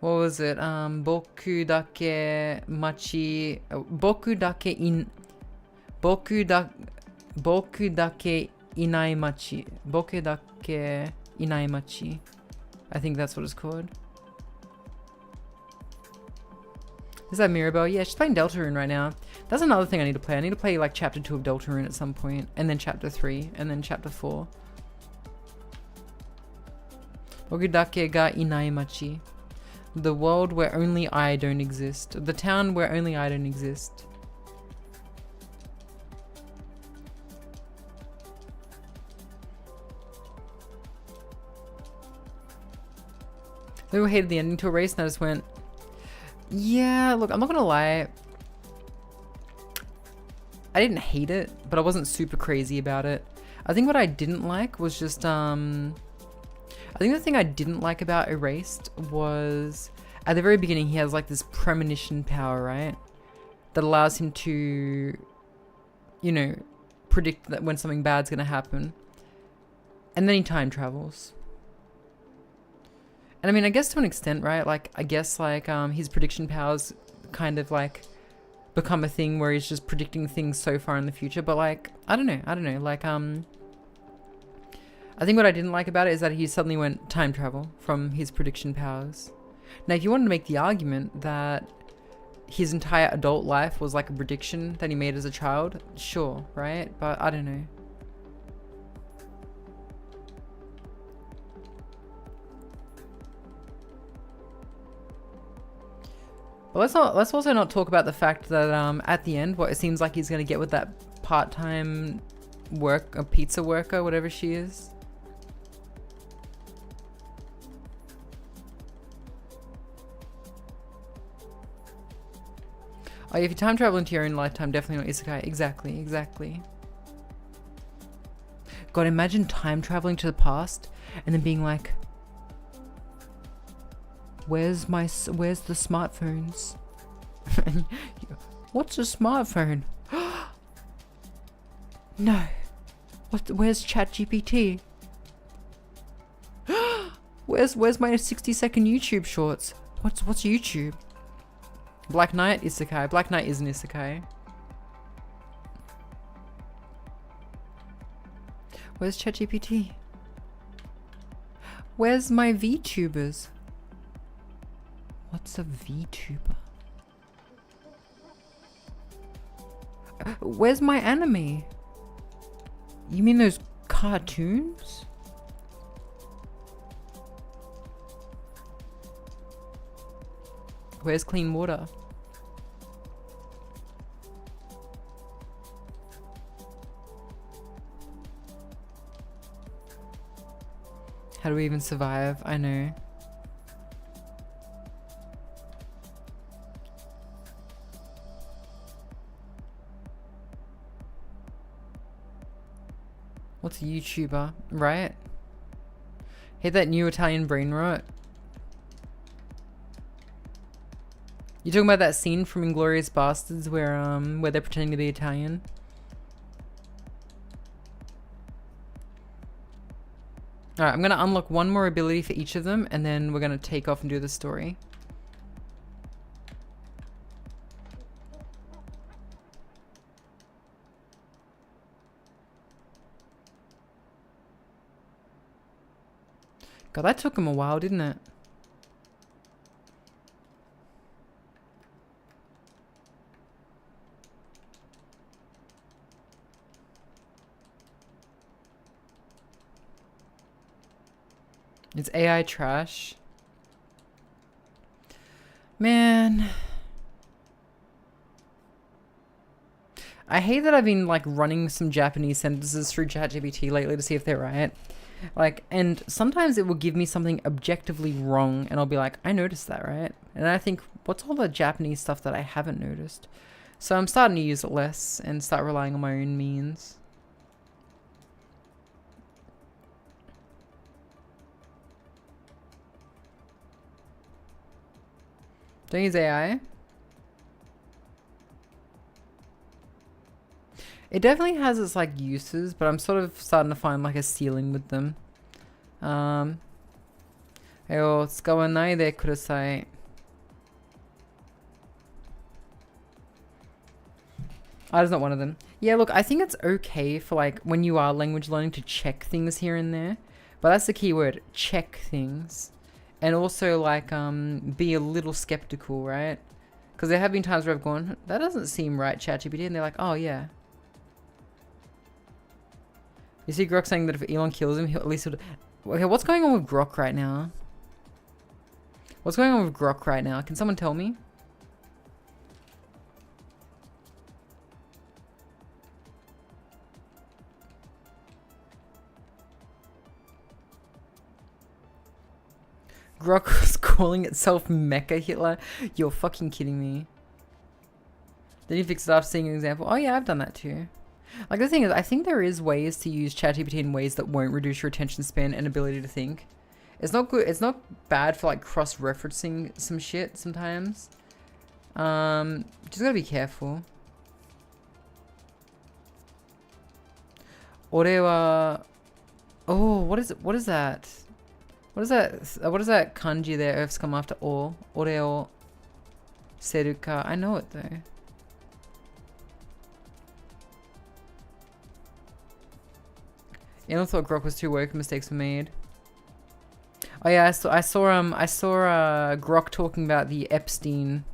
What was it? Boku dake machi. Boku dake inai machi. Boku dake inai machi. I think that's what it's called. Is that Mirabelle? Yeah, she's playing Deltarune right now. That's another thing I need to play. I need to play like chapter 2 of Deltarune at some point, and then chapter 3, and then chapter 4. Boku dake ga inai machi. The world where only I don't exist. The town where only I don't exist. They all hated the ending to Erase and I just went, yeah, look, I'm not gonna lie. I didn't hate it, but I wasn't super crazy about it. I think what I didn't like was just, I think the thing I didn't like about Erased was at the very beginning he has like this premonition power, right? That allows him to, you know, predict that when something bad's gonna happen. And then he time travels. And I mean, I guess to an extent, right? Like, I guess like his prediction powers kind of like become a thing where he's just predicting things so far in the future. But like, I don't know. Like, I think what I didn't like about it is that he suddenly went time travel from his prediction powers. Now, if you wanted to make the argument that his entire adult life was like a prediction that he made as a child, sure, right? But I don't know. But let's also not talk about the fact that at the end, what it seems like he's gonna get with that part-time a pizza worker, whatever she is. Oh, if you time travel into your own lifetime, definitely not isekai. Exactly. God, imagine time traveling to the past and then being like, where's the smartphones? What's a smartphone? No. Where's ChatGPT? Where's my 60-second YouTube shorts? What's YouTube? Black Knight, isekai. Black Knight is an isekai. Where's ChatGPT? Where's my VTubers? What's a VTuber? Where's my anime? You mean those cartoons? Where's clean water? How do we even survive? I know. What's a YouTuber? Right? Hate that new Italian brain rot. You talking about that scene from Inglourious Bastards where they're pretending to be Italian? Alright, I'm gonna unlock one more ability for each of them, and then we're gonna take off and do the story. God, that took him a while, didn't it? It's AI trash. Man. I hate that I've been like running some Japanese sentences through ChatGPT lately to see if they're right. Like, and sometimes it will give me something objectively wrong and I'll be like, I noticed that, right? And I think, what's all the Japanese stuff that I haven't noticed? So I'm starting to use it less and start relying on my own means. Don't use AI. It definitely has its like uses, but I'm sort of starting to find like a ceiling with them. Hey, 𝓢𝓞𝓒𝓘𝓐𝓛𝓢. I was not one of them. Yeah, look, I think it's okay for like when you are language learning to check things here and there, but that's the key word, check things. And also, like, be a little skeptical, right? Because there have been times where I've gone, that doesn't seem right, ChatGPT, and they're like, oh, yeah. You see Grok saying that if Elon kills him, he'll at least... Okay, what's going on with Grok right now? What's going on with Grok right now? Can someone tell me? Grok was calling itself Mecha Hitler? You're fucking kidding me. Then you fix it after seeing an example. Oh yeah, I've done that too. Like the thing is, I think there is ways to use ChatGPT in ways that won't reduce your attention span and ability to think. It's not good. It's not bad for like cross-referencing some shit sometimes. Just gotta be careful. Ore oh, what is it? What is that? What is that? What is that kanji there? Earths come after all. Ore seruka. I know it though. Elon thought Grok was too woke. Mistakes were made. Oh yeah, I saw Grok talking about the Epstein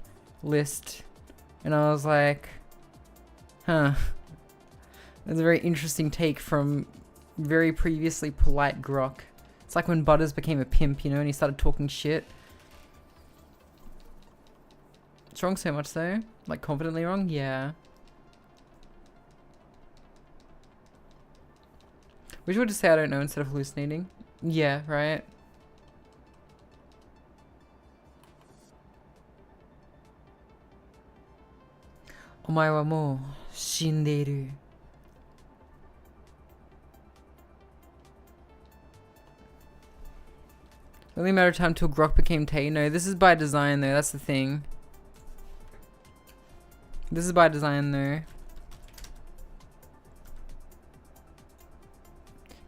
list, and I was like, huh. That's a very interesting take from very previously polite Grok. It's like when Butters became a pimp, you know, and he started talking shit. It's wrong so much though? Like confidently wrong? Yeah. Wish you would just say I don't know instead of hallucinating. Yeah, right? Omae wa mou shindeiru. Only a matter of time till Grok became Tay. No, this is by design though, that's the thing. This is by design though.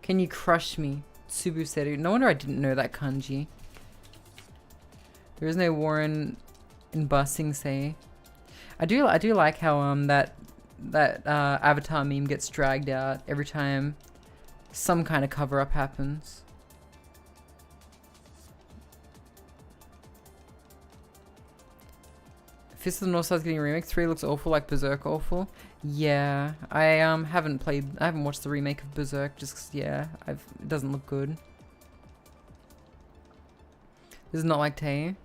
Can you crush me? Tsubuseru. No wonder I didn't know that kanji. There is no Warren in Busing say. I do like how that Avatar meme gets dragged out every time some kind of cover up happens. Fist of the North Star's getting a remake. 3 looks awful, like Berserk awful. Yeah, I haven't watched the remake of Berserk just 'cause, yeah, it doesn't look good. This is not like Tay.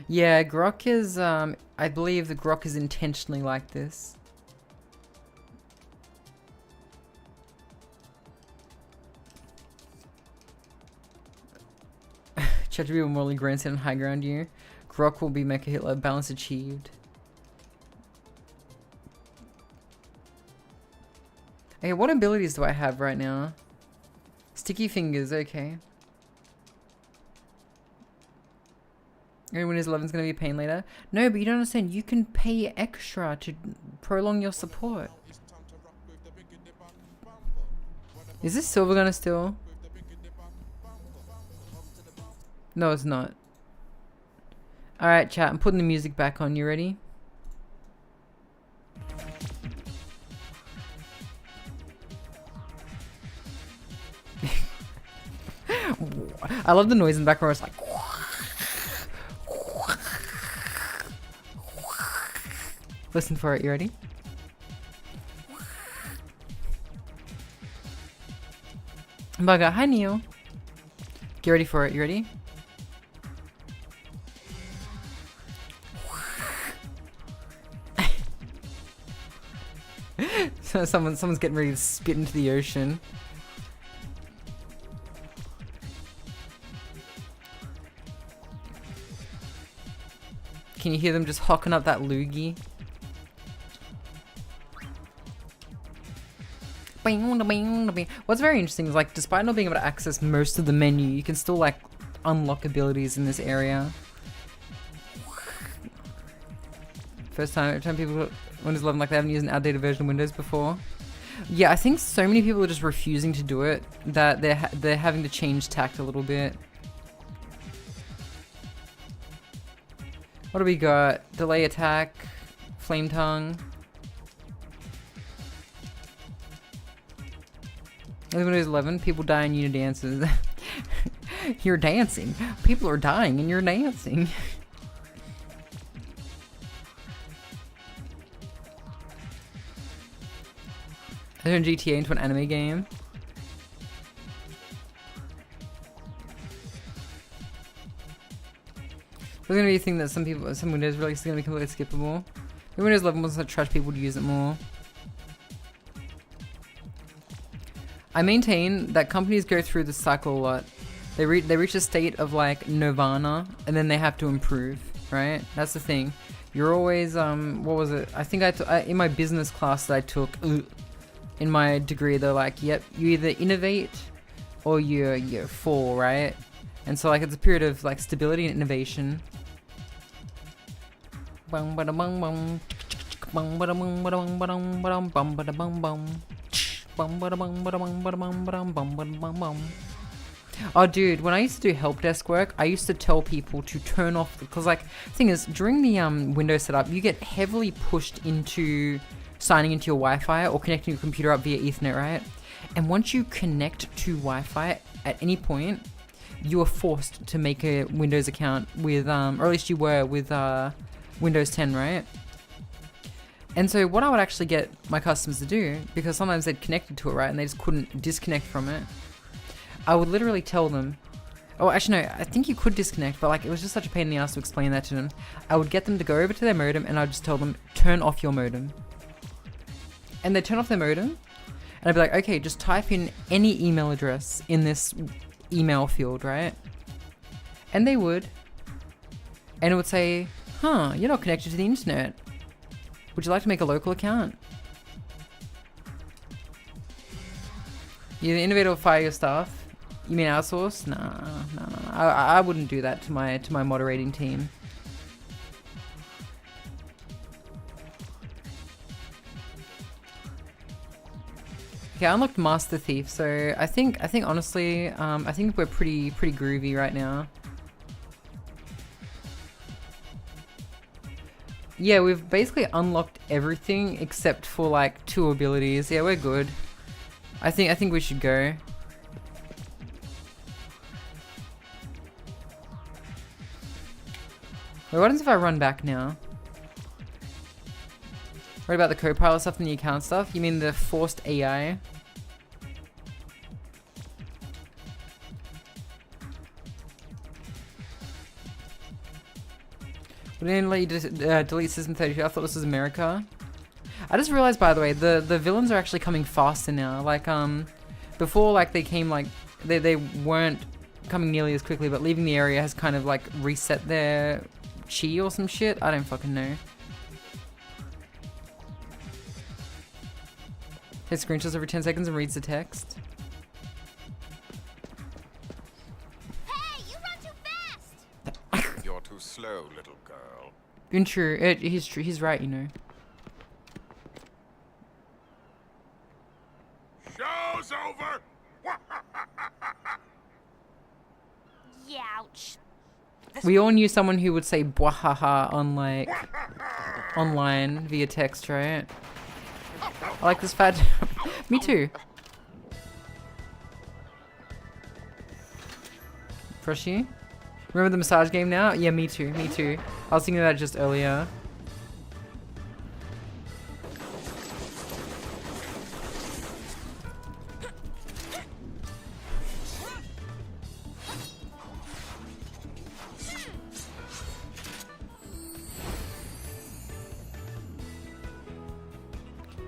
Yeah, Grok is, I believe the Grok is intentionally like this. Chat to be a morally grandstand and high ground you. Grok will be Mecha Hitler, balance achieved. Okay, what abilities do I have right now? Sticky fingers, okay. Windows 11 is going to be a pain later. No, but you don't understand. You can pay extra to prolong your support. Is this silver gonna still? No, it's not. Alright, chat. I'm putting the music back on. You ready? I love the noise in the background. It's like... Listen for it. You ready? Bugger. Hi, Neil. Get ready for it. You ready? So someone's getting ready to spit into the ocean. Can you hear them just hocking up that loogie? What's very interesting is, like, despite not being able to access most of the menu, you can still, like, unlock abilities in this area. Every time people Windows 11 like they haven't used an outdated version of Windows before. Yeah, I think so many people are just refusing to do it that they're having to change tact a little bit. What do we got? Delay attack, flame tongue. Windows 11, people die in unit dances. You're dancing. People are dying and you're dancing. I turned GTA into an anime game. There's gonna be a thing that some Windows release is gonna be completely skippable. The Windows 11 wants to trash people to use it more. I maintain that companies go through this cycle a lot. They reach a state of like nirvana, and then they have to improve, right? That's the thing. You're always what was it? I think in my business class that I took in my degree, they're like, yep, you either innovate or you fall, right? And so like it's a period of like stability and innovation. Oh dude, when I used to do help desk work, I used to tell people to turn off, because like the thing is, during the Windows setup, you get heavily pushed into signing into your Wi-Fi or connecting your computer up via Ethernet, right? And once you connect to Wi-Fi at any point, you are forced to make a Windows account with, or at least you were with Windows 10, right? And so what I would actually get my customers to do, because sometimes they'd connected to it, right, and they just couldn't disconnect from it, I would literally tell them, oh, actually no, I think you could disconnect, but like it was just such a pain in the ass to explain that to them. I would get them to go over to their modem and I'd just tell them, turn off your modem. And they'd turn off their modem, and I'd be like, okay, just type in any email address in this email field, right? And they would. And it would say, huh, you're not connected to the internet. Would you like to make a local account? You either innovate or fire your staff. You mean outsource? Nah. I wouldn't do that to my moderating team. Okay, I unlocked Master Thief, so I think honestly, I think we're pretty groovy right now. Yeah, we've basically unlocked everything except for like 2 abilities. Yeah, we're good. I think we should go. Wait, what happens if I run back now? What about the co-pilot stuff and the account stuff? You mean the forced AI? We didn't let you delete System 32. I thought this was America. I just realized, by the way, the villains are actually coming faster now. Like, before, like, they came, like, they weren't coming nearly as quickly, but leaving the area has kind of, like, reset their chi or some shit. I don't fucking know. Hit screenshots every 10 seconds and reads the text. Hey, you run too fast! You're too slow, little girl. True. He's right, you know. Show's over! Youch. We all knew someone who would say bwahaha on, like, online via text, right? I like this fat. Me too. Froshy? Remember the massage game now? Yeah, me too. Me too. I was thinking about it just earlier.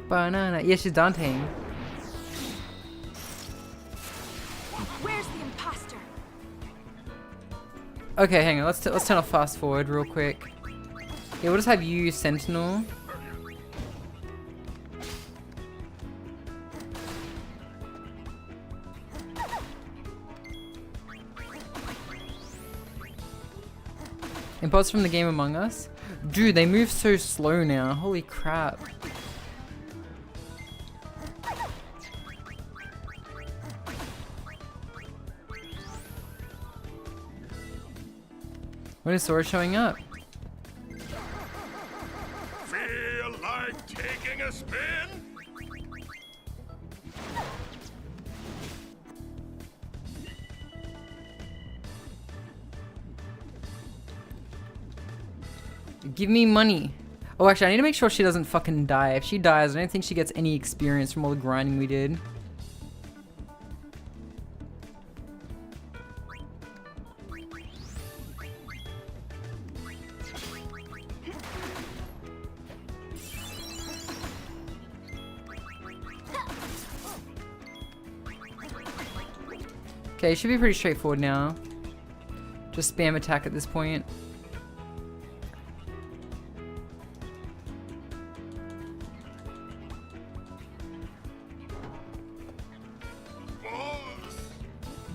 Banana. Yeah, she's Dante. Where's the imposter? Okay, hang on. Let's turn off fast forward real quick. Yeah, we'll just have you Sentinel. Imposter from the game Among Us. Dude, they move so slow now. Holy crap. When is Sora showing up? Feel like taking a spin? Give me money. Oh, actually, I need to make sure she doesn't fucking die. If she dies, I don't think she gets any experience from all the grinding we did. Okay, it should be pretty straightforward now. Just spam attack at this point.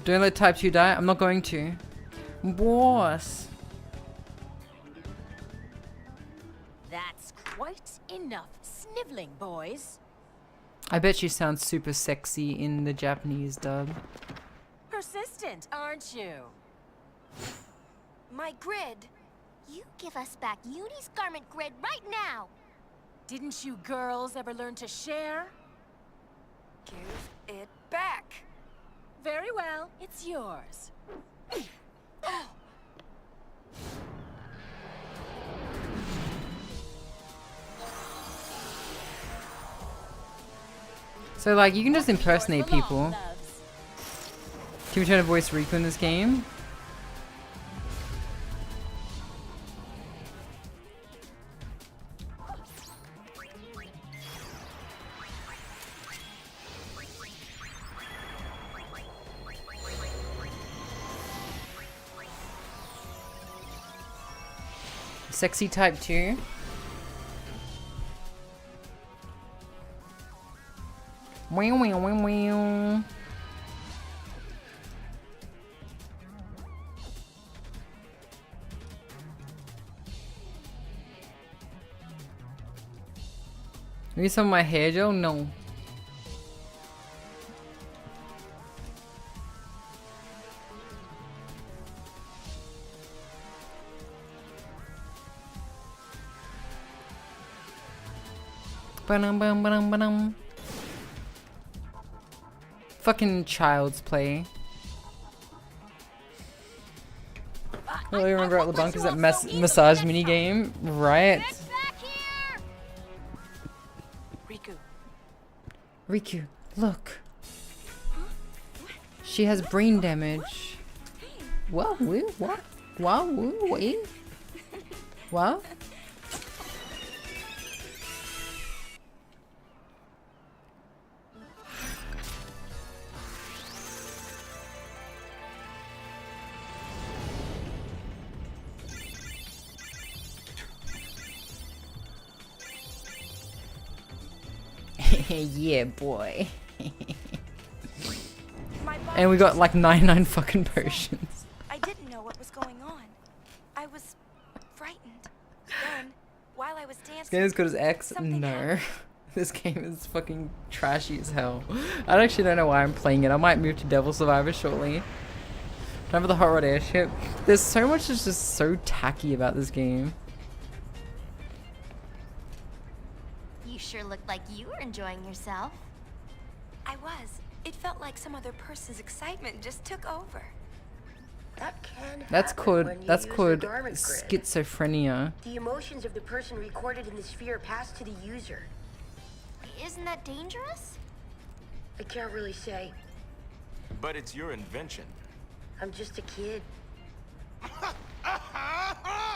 Don't let type 2 die. I'm not going to. Boss. That's quite enough sniveling, boys. I bet she sounds super sexy in the Japanese dub. Persistent, aren't you? My grid. You give us back Uni's garment grid right now. Didn't you girls ever learn to share? Give it back. Very well, it's yours. So, like, you can just impersonate Yours belong, people. loves. Can we try to voice Riku in this game? Sexy type 2. Wow, wow, wow, wow. Need some of my hair gel? No. Ba-dum, ba-dum, ba-dum, ba-dum. Fucking child's play. All I remember at LeBlanc is that massage mini game, right? Get back here! Riku, Riku, look. She has brain damage. What? What? What? Wait. What? Yeah, boy. And we got like 99 fucking potions. I didn't know what was going on. I was frightened. Then, while I was This dancing, game is good as X? something No. happened. This game is fucking trashy as hell. I actually don't know why I'm playing it. I might move to Devil Survivor shortly. Time for the Hot Rod Airship. There's so much that's just so tacky about this game. You sure looked like you were enjoying yourself. I was. It felt like some other person's excitement just took over. That can That's happen called when you that's use the called garment grid. schizophrenia. The emotions of the person recorded in the sphere pass to the user. Isn't that dangerous? I can't really say. But it's your invention. I'm just a kid.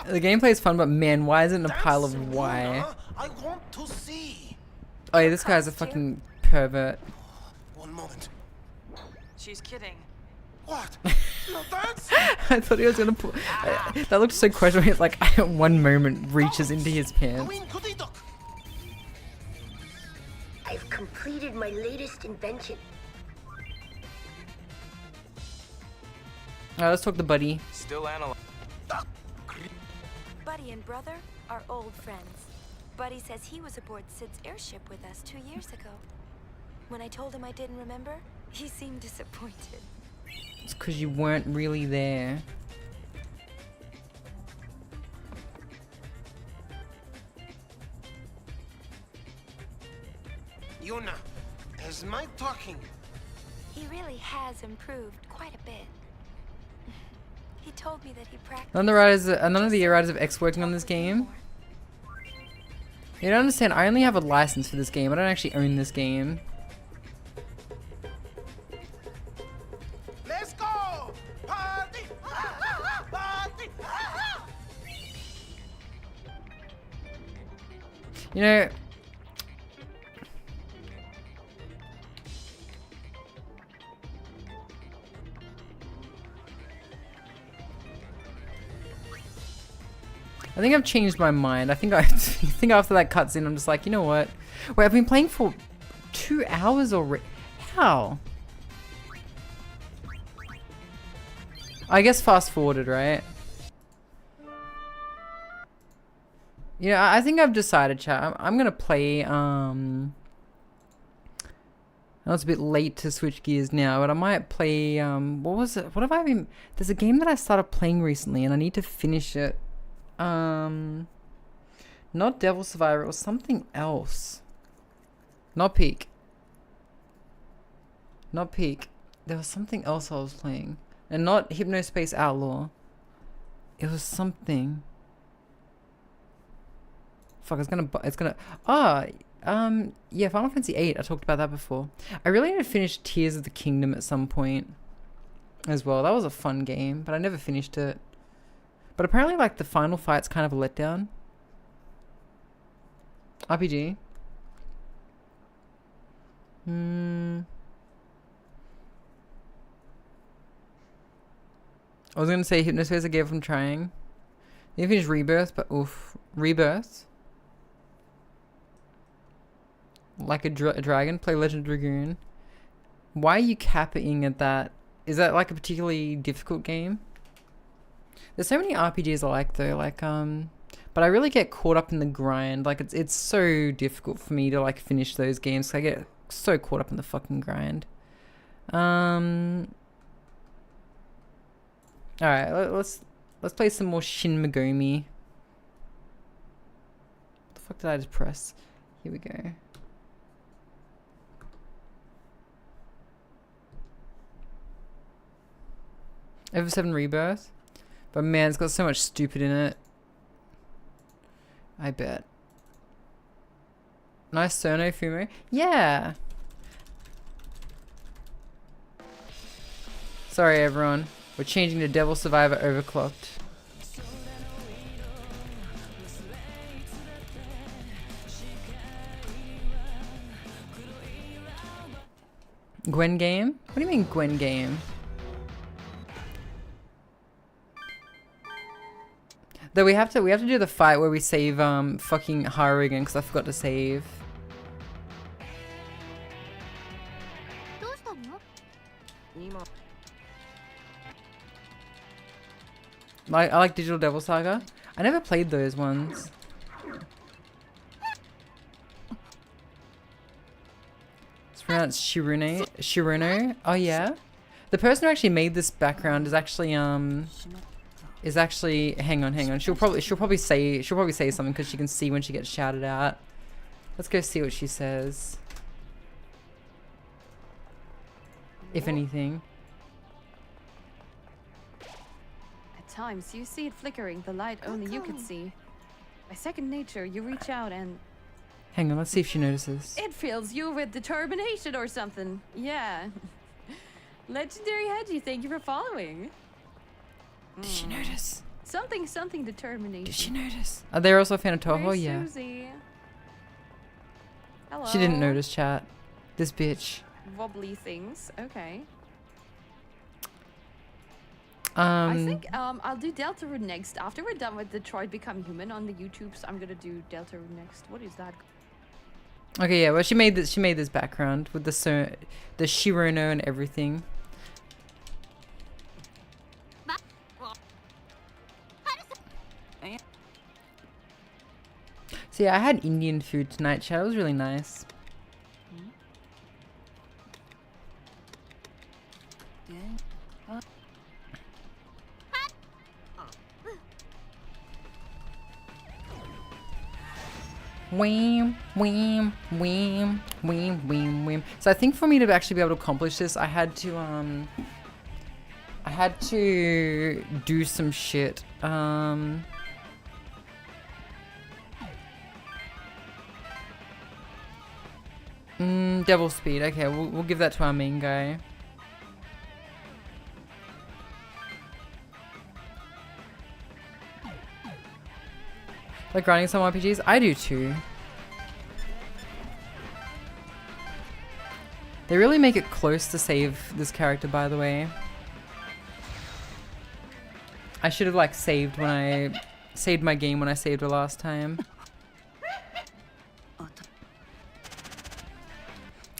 The gameplay is fun, but man, why is it in a pile of why? I want to see. Oh yeah, this guy's a fucking pervert. One moment. she's kidding. What? No, that's. I thought he was gonna put. That looked so questionable. It's like at one moment reaches into his pants. I've completed my latest invention. Alright, let's talk to Buddy. Still analyzing. Buddy and brother are old friends. Buddy says he was aboard Sid's airship with us 2 years ago. When I told him I didn't remember, he seemed disappointed. It's because you weren't really there. Yuna, is my talking. He really has improved quite a bit. He told me that he practiced. None of the writers of X working on this game. You don't understand. I only have a license for this game. I don't actually own this game. Let's go! Party! Party! You know. I think I've changed my mind. I think after that cutscene, I'm just like, you know what? Wait, I've been playing for 2 hours already. How? I guess fast forwarded, right? Yeah, I think I've decided, chat. I'm gonna play. I know it's a bit late to switch gears now, but I might play. What was it? What have I been? There's a game that I started playing recently, and I need to finish it. Not Devil Survivor, it was something else. Not Peak. Not Peak. There was something else I was playing. And not Hypnospace Outlaw. It was something. Fuck, yeah, Final Fantasy VIII, I talked about that before. I really need to finish Tears of the Kingdom at some point as well. That was a fun game, but I never finished it. But apparently, like, the final fight's kind of a letdown. RPG. I was gonna say Hypnosphere I gave from trying. You finished Rebirth, but oof. Rebirth? Like a dragon? Play Legend of Dragoon. Why are you capping at that? Is that like a particularly difficult game? There's so many RPGs I like though, like but I really get caught up in the grind. Like it's so difficult for me to like finish those games. I get so caught up in the fucking grind. Alright, let's play some more Shin Megami. What the fuck did I just press? Here we go. Ever 7 Rebirth. But man, it's got so much stupid in it. I bet. Nice Sono Fumo. Yeah. Sorry everyone. We're changing to Devil Survivor Overclocked. Gwen game? What do you mean Gwen game? Though we have to do the fight where we save fucking Haru again because I forgot to save. どうしたの？ I like Digital Devil Saga. I never played those ones. It's pronounced 𝓢𝓞𝓒. Oh yeah. The person who actually made this background is actually hang on. She'll probably say something because she can see when she gets shouted out. Let's go see what she says. If anything. At times, you see it flickering, the light only you can see. By second nature, you reach out and... Hang on, let's see if she notices. It fills you with determination or something. Yeah. Legendary Hedgie, thank you for following. Did she notice? Something determination. Did she notice? Are they also a fan of Toho? Where's Yeah. Susie? Hello. She didn't notice, chat. This bitch. Wobbly things. Okay. I think I'll do Deltarune next. After we're done with Detroit Become Human on the YouTubes, I'm gonna do Deltarune next. What is that? Okay, yeah. Well, she made this background with the 𝓢𝓞𝓒 and everything. So yeah, I had Indian food tonight, chat. It was really nice. Wham, wham, wham, wham, wham, wham. So I think for me to actually be able to accomplish this, I had to do some shit. Devil speed. Okay, we'll give that to our main guy. Like grinding some RPGs? I do too. They really make it close to save this character, by the way. I should have like saved my game when I saved her last time.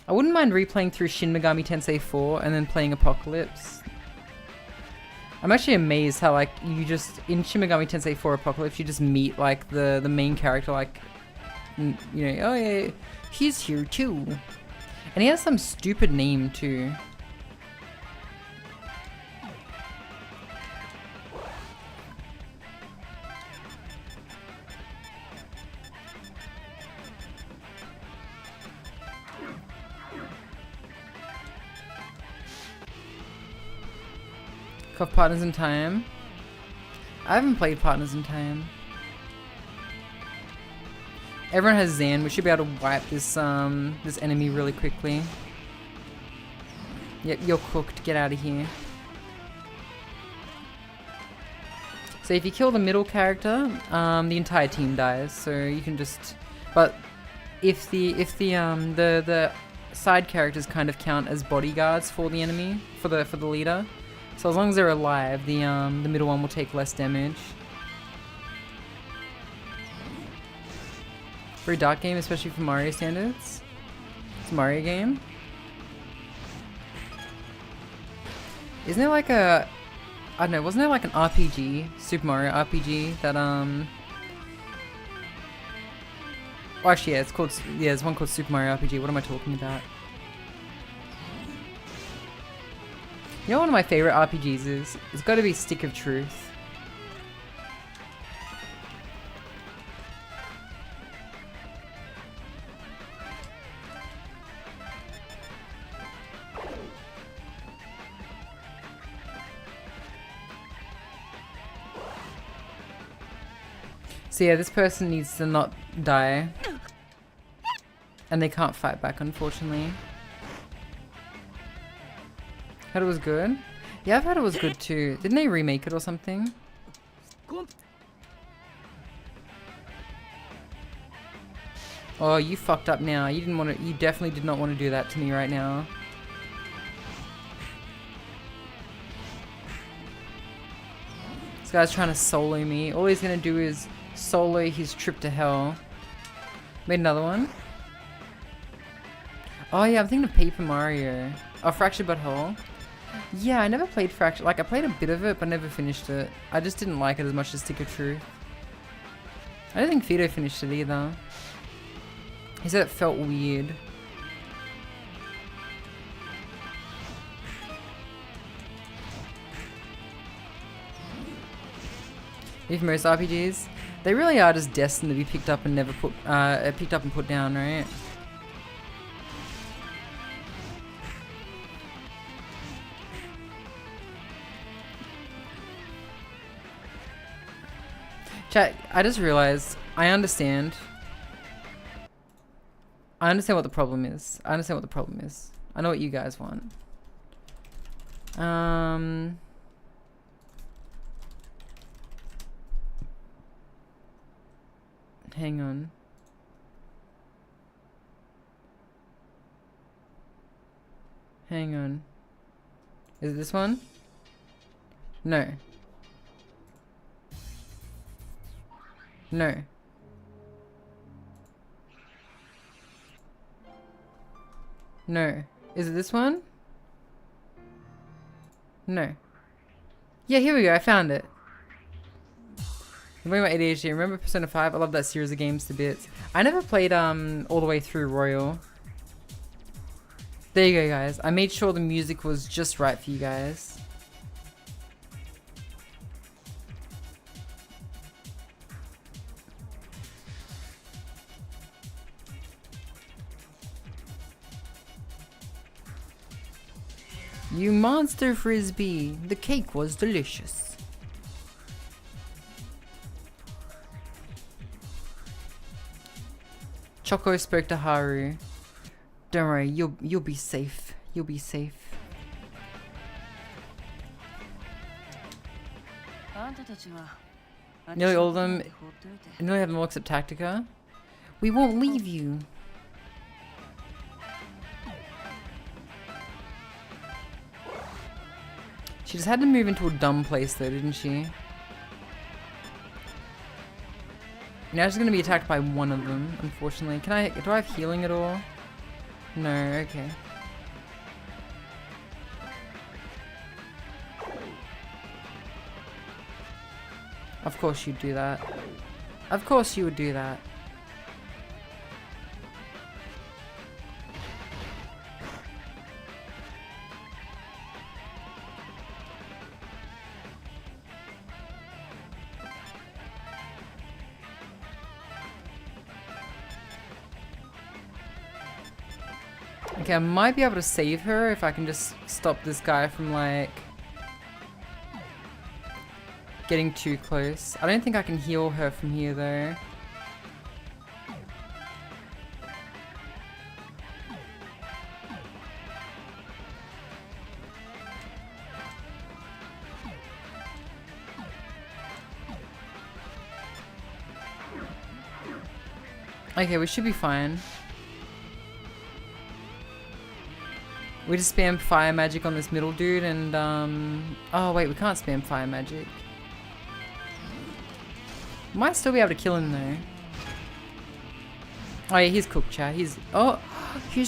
I wouldn't mind replaying through Shin Megami Tensei 4 and then playing Apocalypse. I'm actually amazed how like you just in Shin Megami Tensei 4 Apocalypse you just meet like the main character like you know, oh yeah, he's here too. And he has some stupid name too. Of Partners in Time. I haven't played Partners in Time. Everyone has Zan. We should be able to wipe this this enemy really quickly. Yep, you're cooked. Get out of here. So if you kill the middle character, the entire team dies. So you can just. But if the side characters kind of count as bodyguards for the enemy, for the leader. So as long as they're alive, the middle one will take less damage. Very dark game, especially for Mario standards. It's a Mario game. Isn't there like a... I don't know, wasn't there like an RPG, Super Mario RPG that Well actually yeah, it's called... Yeah, there's one called Super Mario RPG. What am I talking about? You know what one of my favorite RPGs is? It's got to be Stick of Truth. So yeah, this person needs to not die. And they can't fight back, unfortunately. Heard it was good? Yeah, I've heard it was good too. Didn't they remake it or something? Oh, you fucked up now. You didn't want to. You definitely did not want to do that to me right now. This guy's trying to solo me. All he's gonna do is solo his trip to hell. Made another one. Oh yeah, I'm thinking of Paper Mario. Oh, Fractured But Whole. Yeah, I never played Fractured. Like, I played a bit of it, but never finished it. I just didn't like it as much as Stick of Truth. I don't think Fido finished it either. He said it felt weird. If most RPGs, they really are just destined to be picked up and never put, picked up and put down, right? Chat, I just realized, I understand what the problem is. I understand what the problem is. I know what you guys want. Hang on. Hang on. Is it this one? No. No. No. Is it this one? No. Yeah, here we go. I found it. I'm talking about ADHD. Remember Persona 5? I love that series of games to bits. I never played all the way through Royal. There you go, guys. I made sure the music was just right for you guys. You monster frisbee. The cake was delicious. Choco spoke to Haru. Don't worry, you'll be safe. You'll be safe. Nearly all of them. Nearly have them all except Tactica. We won't leave you. She just had to move into a dumb place though, didn't she? Now she's gonna be attacked by one of them, unfortunately. Do I have healing at all? No, okay. Of course you'd do that. Of course you would do that. Okay, I might be able to save her if I can just stop this guy from, like, getting too close. I don't think I can heal her from here, though. Okay, we should be fine. We just spam fire magic on this middle dude and, oh wait, we can't spam fire magic. Might still be able to kill him though. Oh yeah, he's cooked, chat. He's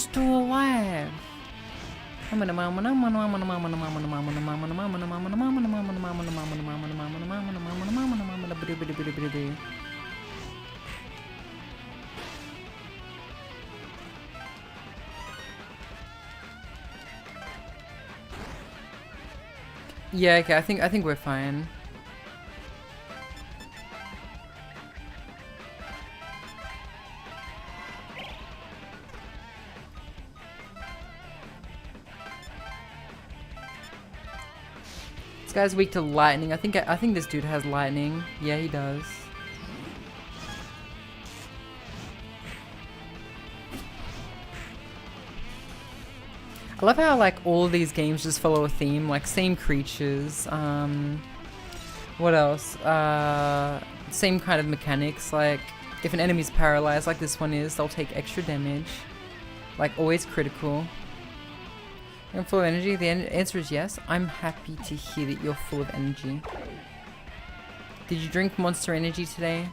still alive. Yeah, okay, I think we're fine. This guy's weak to lightning. I think this dude has lightning. Yeah, he does. I love how like all of these games just follow a theme, like same creatures, what else? Same kind of mechanics, like if an enemy's paralyzed like this one is, they'll take extra damage. Like always critical. You're full of energy? The answer is yes. I'm happy to hear that you're full of energy. Did you drink Monster Energy today?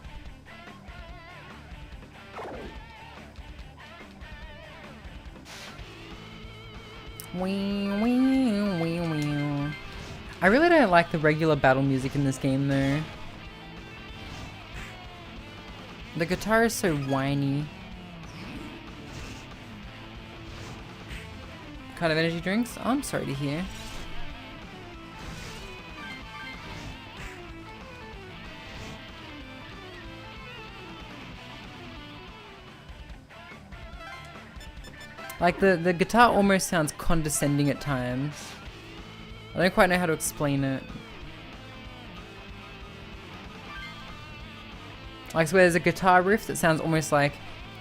Wee, wee, wee, wee. I really don't like the regular battle music in this game though. The guitar is so whiny. Kind of energy drinks? Oh, I'm sorry to hear. Like the guitar almost sounds condescending at times. I don't quite know how to explain it. Like, so there's a guitar riff that sounds almost like,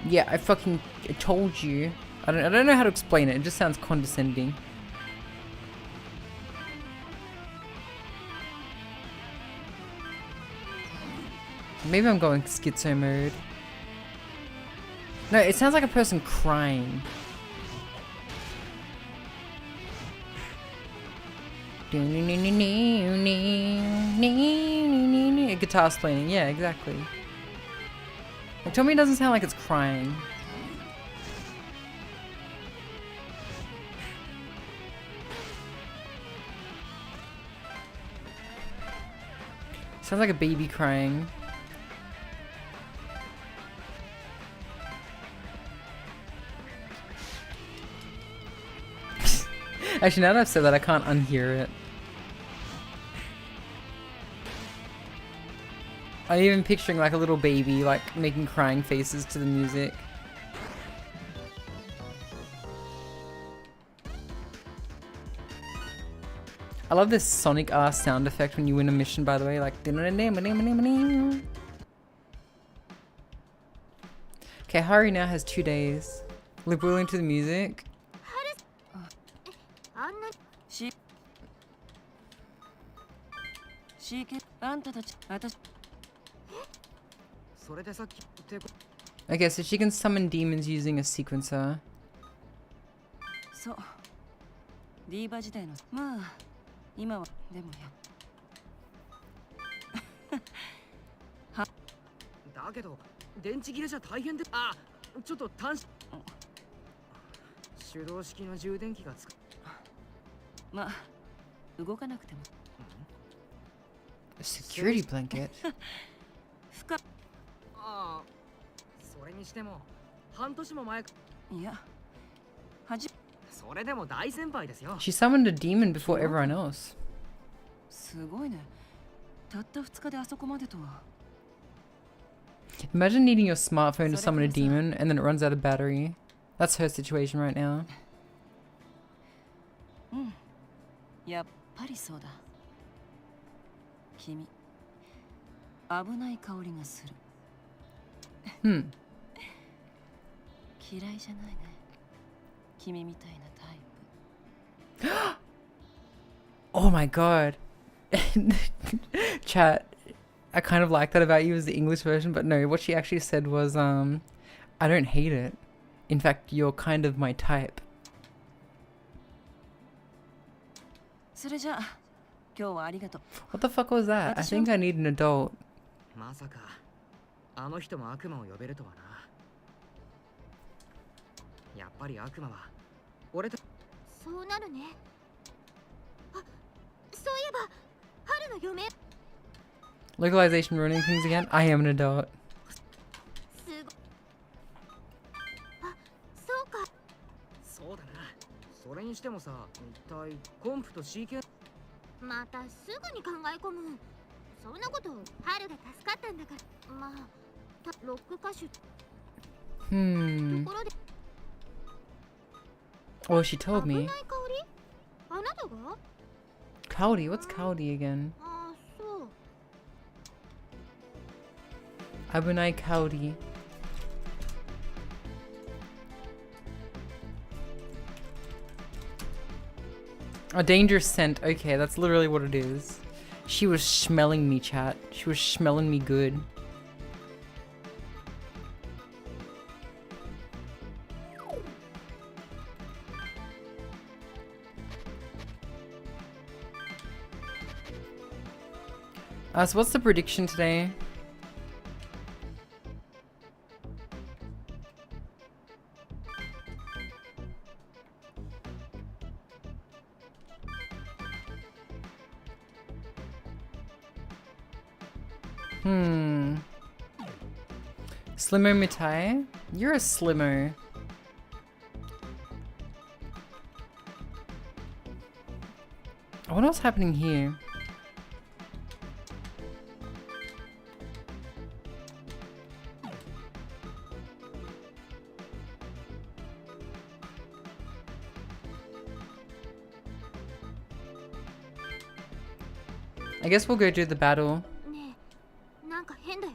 yeah, I fucking told you. I don't know how to explain it. It just sounds condescending. Maybe I'm going schizo mode. No, it sounds like a person crying. A guitar's playing. Yeah, exactly. Like, tell me it doesn't sound like it's crying. Sounds like a baby crying. Actually, now that I've said that, I can't unhear it. I'm even picturing like a little baby, like making crying faces to the music. I love this Sonic ass sound effect when you win a mission, by the way, like. Okay, Hari now has 2 days. Liberal into the music. Okay, so she can summon demons using a sequencer. A security blanket? She summoned a demon before everyone else. Imagine needing your smartphone to summon a demon and then it runs out of battery. That's her situation right now. Oh my god. Chat, I kind of like that about you as the English version, but no, what she actually said was, I don't hate it. In fact, you're kind of my type. What the fuck was that? I think I need an adult. Localization ruining things again? I am an adult. Oh, she told me. Cowdy? What's Cowdy again? Abunai Cowdy. A dangerous scent. Okay, that's literally what it is. She was smelling me, chat. She was smelling me good. So what's the prediction today? 𝓢𝓞𝓒𝓘𝓐𝓛𝓢? You're a Slimmo. I wonder what's happening here. I guess we'll go do the battle. ねえ、なんか変だよ。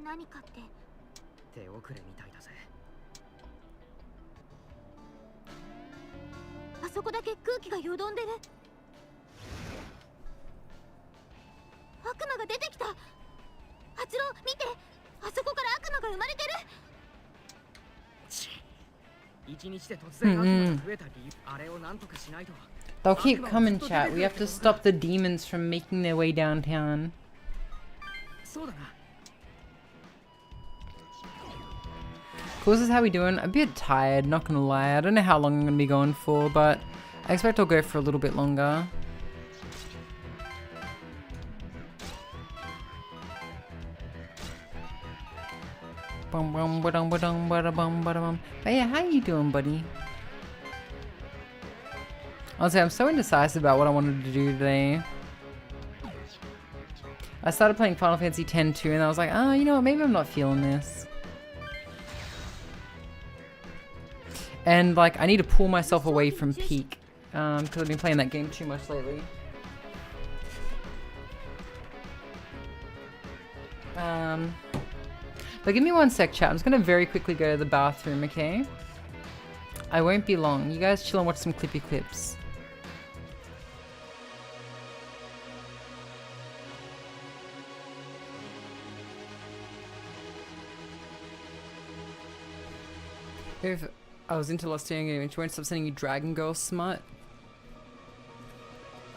何かって。手遅れみたいだぜ。あそこだけ空気がよどんでる。悪魔が出てきた。ハチロー、見て。あそこから悪魔が生まれてる。一日で突然悪魔が増えた理由、あれをなんとかしないと。 They'll keep coming, chat. We have to stop the demons from making their way downtown. Cool, this is how we doing. A bit tired, not gonna lie. I don't know how long I'm gonna be going for, but I expect I'll go for a little bit longer. But yeah, how you doing, buddy? Honestly, I'm so indecisive about what I wanted to do today. I started playing Final Fantasy X too, and I was like, oh, you know what, maybe I'm not feeling this. And like, I need to pull myself away from Peak, because I've been playing that game too much lately. But give me one sec, chat. I'm just gonna very quickly go to the bathroom, okay? I won't be long. You guys chill and watch some clippy clips. If I was into Lost Game and she won't stop sending you Dragon Girl smut.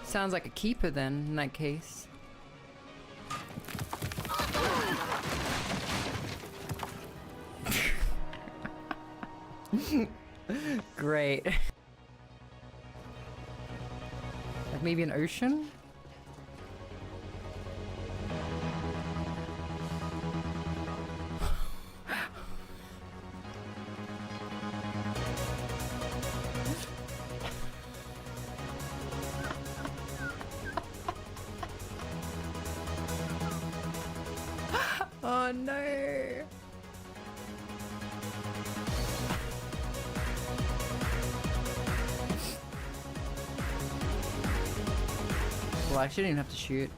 Sounds like a keeper then, in that case. Great. Like maybe an ocean? Oh no! Well, I shouldn't even have to shoot.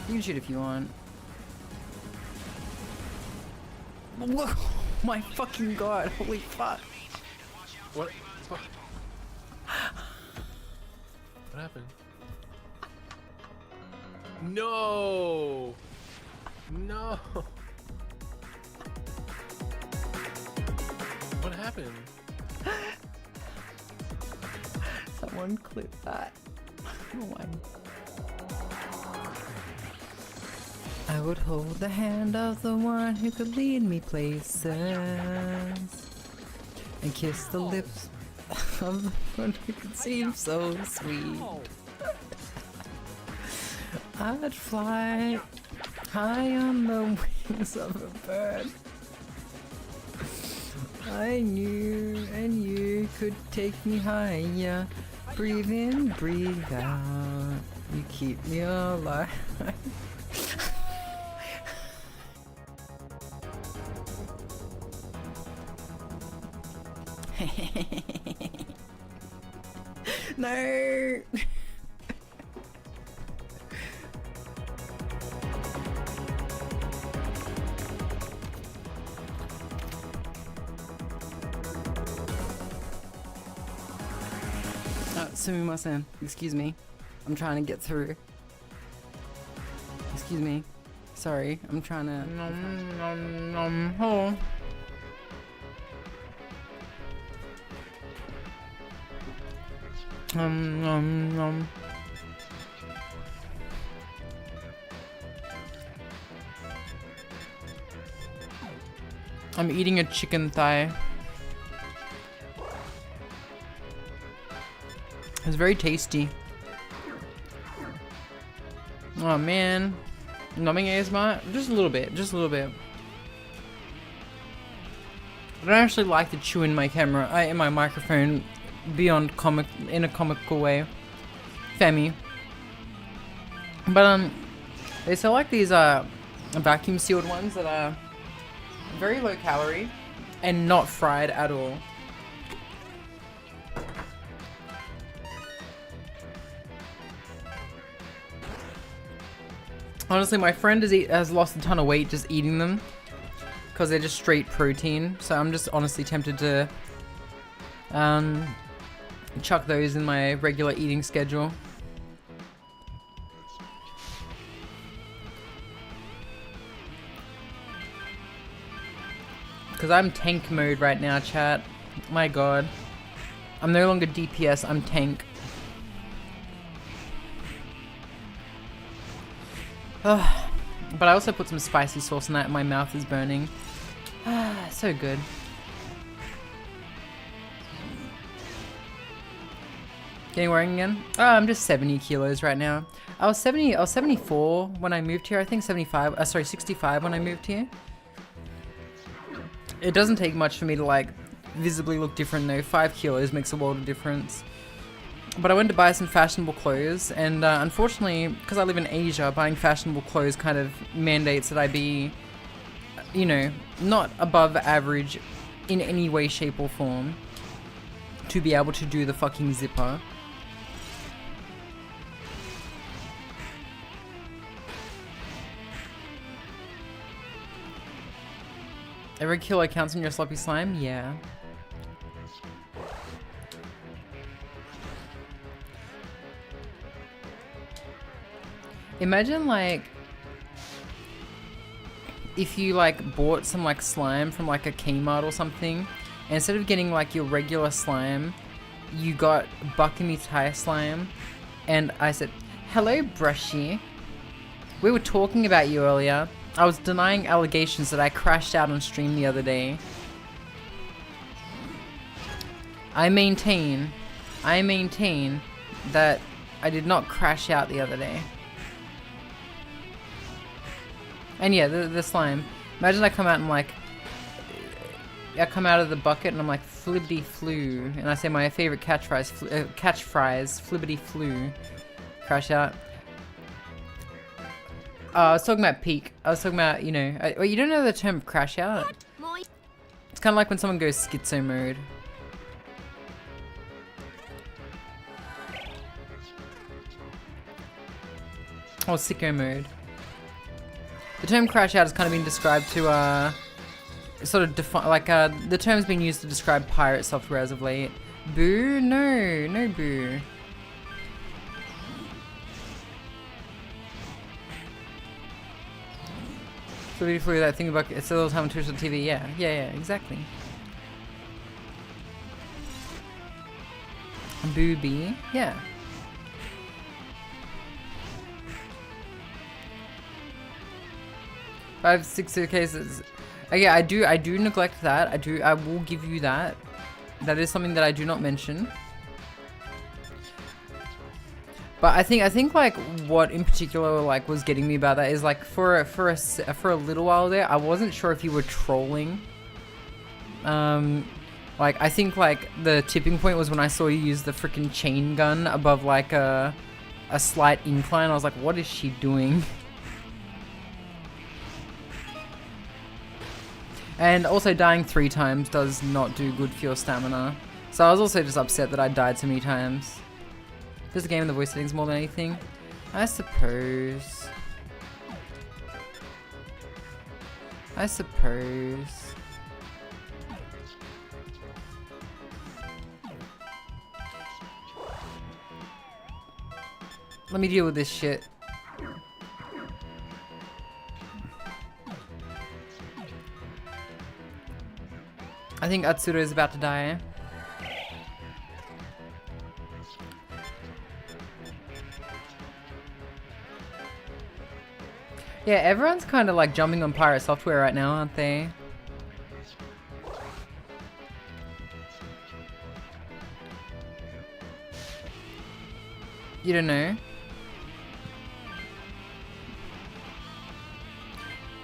You can shoot if you want. Whoa! My fucking god! Holy fuck! What? What happened? No! No! What happened? Someone clip that. One. I would hold the hand of the one who could lead me places and kiss the lips of the one who could seem so sweet. I'd fly high on the wings of a bird. I knew and you could take me higher. Breathe in, breathe out. You keep me alive. No. Sumimasen. Excuse me. I'm trying to get through. Excuse me. Sorry, I'm trying to. Hold on. I'm eating a chicken thigh. It's very tasty. Oh man. Numbing ASMR? Just a little bit, just a little bit. I don't actually like to chew in my camera, in my microphone beyond comic, in a comical way. Femi. But they sell like these vacuum sealed ones that are very low calorie and not fried at all. Honestly, my friend has lost a ton of weight just eating them because they're just straight protein. So I'm just honestly tempted to chuck those in my regular eating schedule. Because I'm tank mode right now, chat. My god. I'm no longer DPS, I'm tank. But I also put some spicy sauce in that and my mouth is burning. So good. Getting worrying again? Oh, I'm just 70 kilos right now. I was 74 when I moved here, I think 65 when I moved here. It doesn't take much for me to like visibly look different though. 5 kilos makes a world of difference. But I went to buy some fashionable clothes and unfortunately, because I live in Asia, buying fashionable clothes kind of mandates that I be, you know, not above average in any way, shape or form to be able to do the fucking zipper. Every kilo counts in your sloppy slime? Yeah. Imagine like if you like bought some like slime from like a Kmart or something, and instead of getting like your regular slime, you got Bakumi Thai slime, and I said, "Hello, Brushy. We were talking about you earlier. I was denying allegations that I crashed out on stream the other day. I maintain that I did not crash out the other day." And yeah, the slime. Imagine I come out and like, I come out of the bucket and I'm like, flibbity flu. And I say my favorite catchphrase, flibbity flu. Crash out. I was talking about peak. I was talking about, you know, you don't know the term crash out? It's kind of like when someone goes schizo mode. Or sicko mode. The term crash out has kind of been described to, sort of define, like, the term's been used to describe pirate software as of late. Boo? No, no boo. So beautifully that thing about it's all the time on Twitch or TV. Yeah, exactly. Booby, yeah. Five, 6 cases. Yeah, I do neglect that. I will give you that. That is something that I do not mention. But I think like what in particular like was getting me about that is like for a little while there, I wasn't sure if you were trolling. Like I think like the tipping point was when I saw you use the freaking chain gun above like a slight incline. I was like, what is she doing? And also dying 3 times does not do good for your stamina. So I was also just upset that I died so many times. Does the game in the voice settings more than anything? I suppose. Let me deal with this shit. I think 𝓢𝓤𝓛𝓢 is about to die. Yeah, everyone's kind of like jumping on pirate software right now, aren't they? You don't know?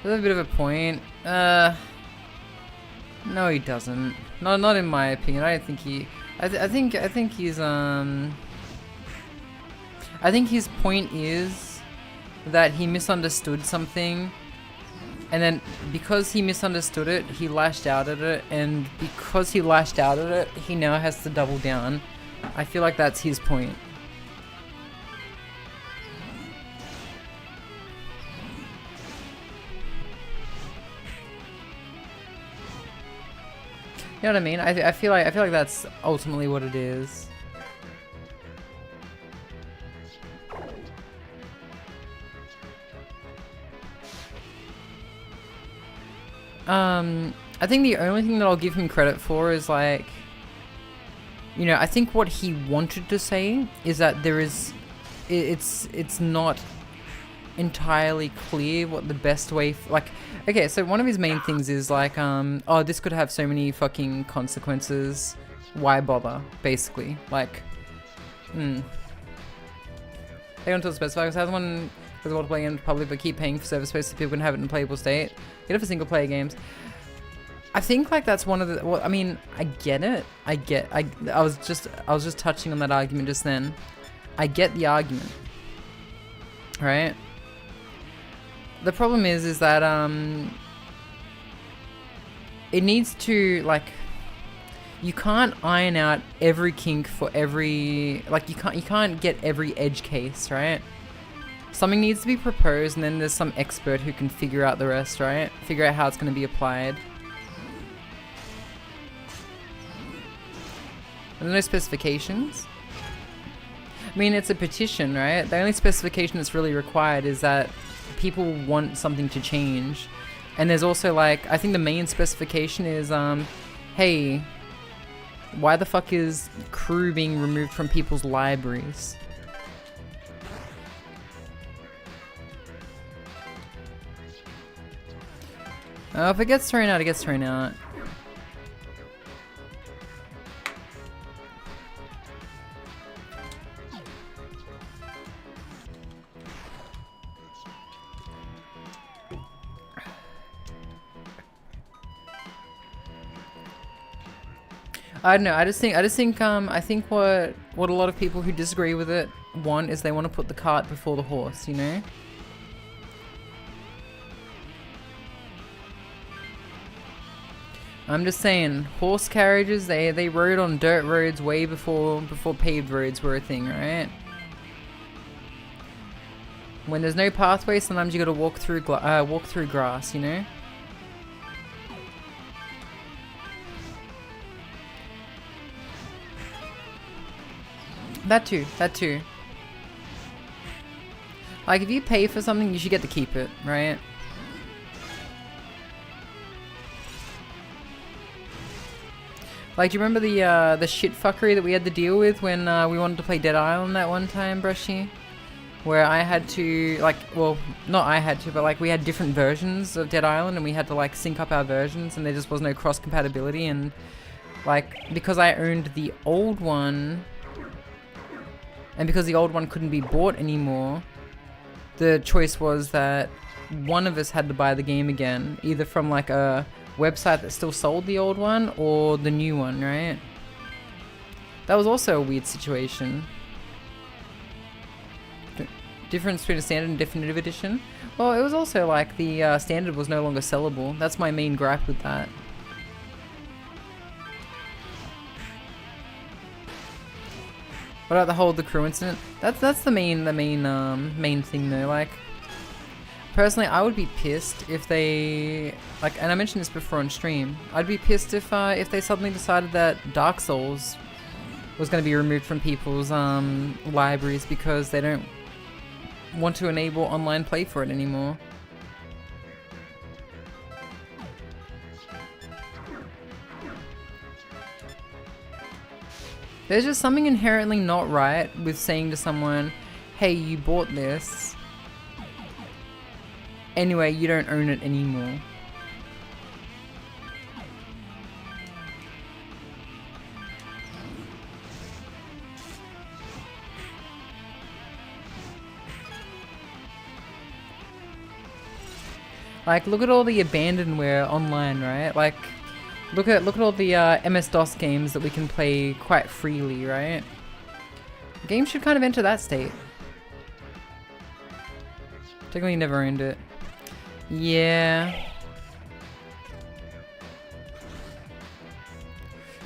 There's a bit of a point. No, he doesn't. Not in my opinion. I don't think he. I think he's I think his point is that he misunderstood something, and then because he misunderstood it, he lashed out at it, and because he lashed out at it, he now has to double down. I feel like that's his point. You know what I mean? I feel like that's ultimately what it is. I think the only thing that I'll give him credit for is like, you know, I think what he wanted to say is that there is, it's not entirely clear what the best way, like, okay, so one of his main things is like, oh, this could have so many fucking consequences, why bother, basically, like, They don't tell specify, because someone does want to play in public but keep paying for server space so people can have it in a playable state. Get it for single player games. I think like that's one of the, well, I mean, I get it. I was just touching on that argument just then. I get the argument. Right? The problem is that it needs to, like, you can't iron out every kink for every, like, you can't get every edge case, right? Something needs to be proposed, and then there's some expert who can figure out the rest, right? Figure out how it's going to be applied. There's no specifications. I mean, it's a petition, right? The only specification that's really required is that people want something to change. And there's also, like, I think the main specification is, hey, why the fuck is 𝓢 being removed from people's libraries? If it gets thrown out, it gets thrown out. I don't know. I think what a lot of people who disagree with it want is they want to put the cart before the horse, you know? I'm just saying, horse carriages, they rode on dirt roads way before paved roads were a thing, right? When there's no pathway, sometimes you gotta walk through grass, you know? That too. Like, if you pay for something, you should get to keep it, right? Like, do you remember the shit fuckery that we had to deal with when we wanted to play Dead Island that one time, Brushy? Where I had to, like, well, not I had to, but like we had different versions of Dead Island and we had to like sync up our versions and there just was no cross compatibility, and like, because I owned the old one and because the old one couldn't be bought anymore, the choice was that one of us had to buy the game again, either from like a website that still sold the old one or the new one, right? That was also a weird situation. Difference between a standard and definitive edition? Well, it was also like the standard was no longer sellable. That's my main gripe with that. What about the whole 𝓢𝓚𝓛𝓢 incident? That's the main thing though. Like, personally, I would be pissed if they, like, and I mentioned this before on stream, I'd be pissed if they suddenly decided that Dark Souls was going to be removed from people's libraries because they don't want to enable online play for it anymore. There's just something inherently not right with saying to someone, hey, you bought this. Anyway, you don't own it anymore. Like, look at all the abandonware online, right? Like, look at all the MS-DOS games that we can play quite freely, right? Games should kind of enter that state. Technically never owned it. Yeah.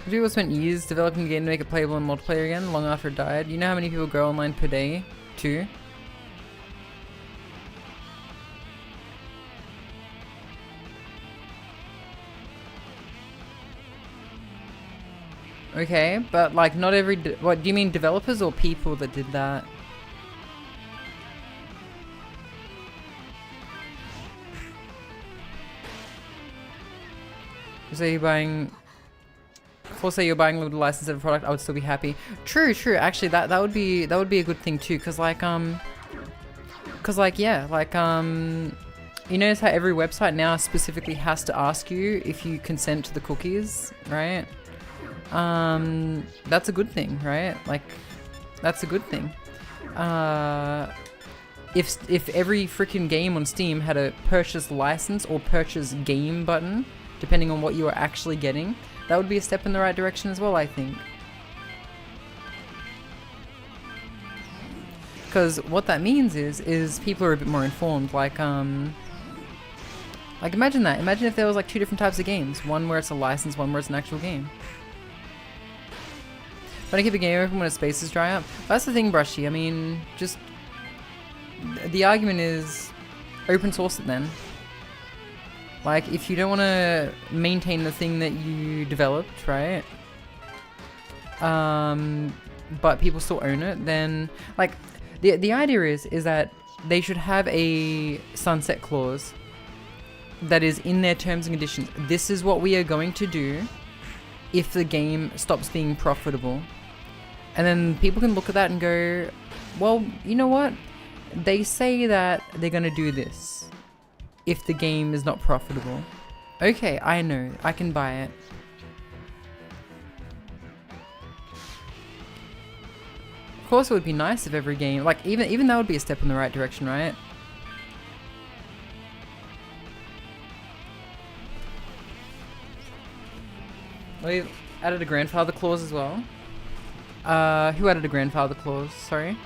People spent years developing a game to make it playable in multiplayer again, long after it died. You know how many people go online per day, too? Okay, but like not every... What, do you mean developers or people that did that? So you're buying... say you're buying a little license of a product, I would still be happy. True, true. Actually, that would be a good thing too, cause like yeah, like you notice how every website now specifically has to ask you if you consent to the cookies, right? That's a good thing, right? Like, that's a good thing. If every freaking game on Steam had a purchase license or purchase game button, depending on what you are actually getting, that would be a step in the right direction as well, I think. Because what that means is people are a bit more informed. Like imagine that. Imagine if there was like two different types of games. One where it's a license, one where it's an actual game. But I keep a game open when its spaces dry up. That's the thing, Brushy. I mean, just... The argument is open source it then. Like, if you don't want to maintain the thing that you developed, right? But people still own it, then... Like, the idea is that they should have a sunset clause that is in their terms and conditions. This is what we are going to do if the game stops being profitable. And then people can look at that and go, well, you know what? They say that they're going to do this if the game is not profitable. Okay, I know. I can buy it. Of course it would be nice if every game... Like, even that would be a step in the right direction, right? We've added a grandfather clause as well. Who added a grandfather clause? Sorry.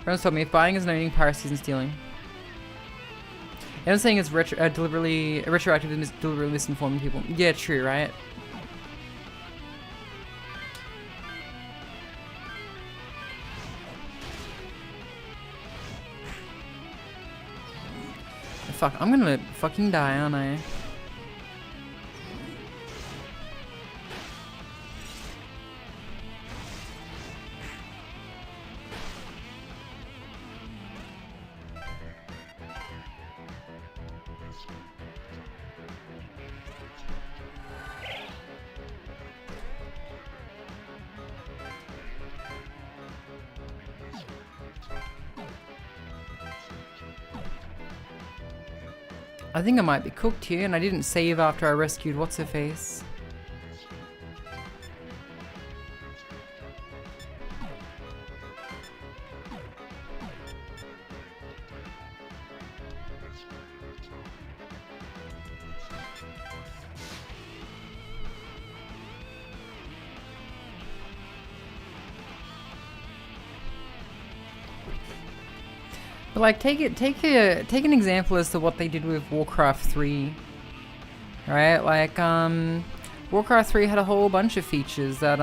Everyone's told me if buying is owning, piracy isn't stealing. And I'm saying it's retroactive and deliberately misinforming people. Yeah, true, right? Fuck, I'm gonna fucking die, aren't I? I think I might be cooked here, and I didn't save after I rescued what's-her-face. But like, take an example as to what they did with Warcraft 3, right? Like, Warcraft 3 had a whole bunch of features that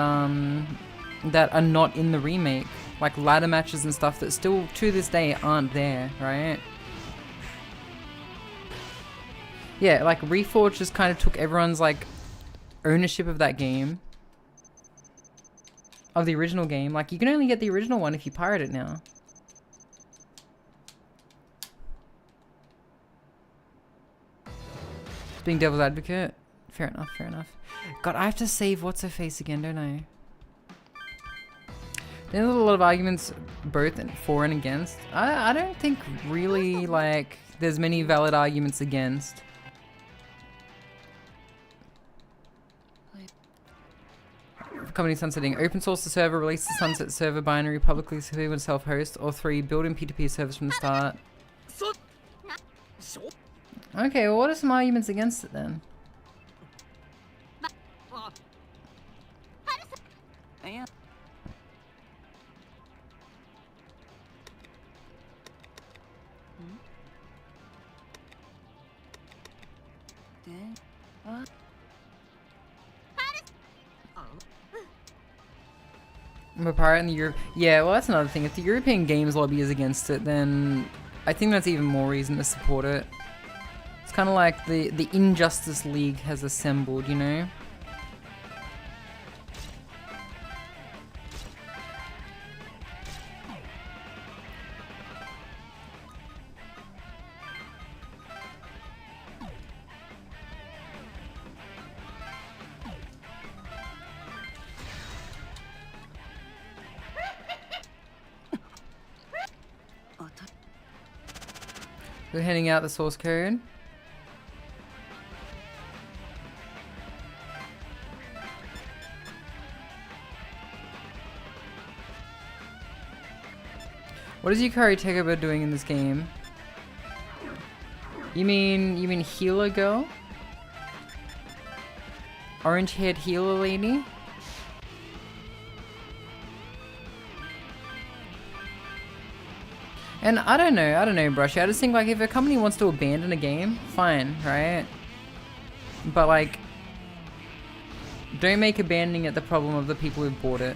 that are not in the remake, like ladder matches and stuff that still to this day aren't there, right? Yeah, like Reforged just kind of took everyone's like ownership of that game of the original game. Like, you can only get the original one if you pirate it now. Being devil's advocate. Fair enough, fair enough. God, I have to save what's-her-face again, don't I? There's a lot of arguments both for and against. I don't think really, like, there's many valid arguments against. Company sunsetting. Open source the server, release the sunset server binary publicly so people can self-host. Or 3, build in P2P servers from the start. Okay, well, what are some arguments against it then? I'm a pirate in the Europe. Yeah, well, that's another thing. If the European Games Lobby is against it, then I think that's even more reason to support it. It's kind of like the Injustice League has assembled, you know? We're handing out the source code. What is Yukari Tegaba doing in this game? You mean healer girl? Orange-haired healer lady? And I don't know, Brushy. I just think, like, if a company wants to abandon a game, fine, right? But, like, don't make abandoning it the problem of the people who bought it.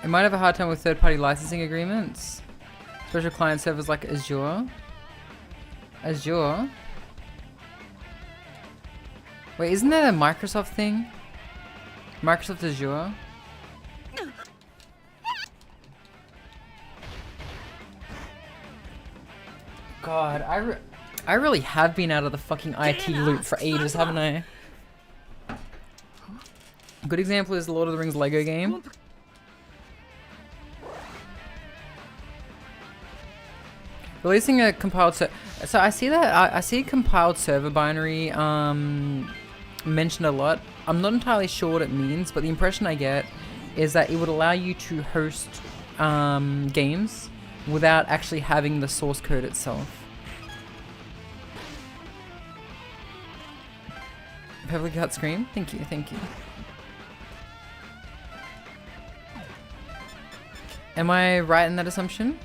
It might have a hard time with third-party licensing agreements. Special client servers like Azure. Azure? Wait, isn't that a Microsoft thing? Microsoft Azure? God, I really have been out of the fucking IT loop for ages, haven't I? A good example is the Lord of the Rings Lego game. Releasing a compiled so I see that I see compiled server binary mentioned a lot. I'm not entirely sure what it means, but the impression I get is that it would allow you to host games without actually having the source code itself. Perfectly cut screen. Thank you, thank you. Am I right in that assumption?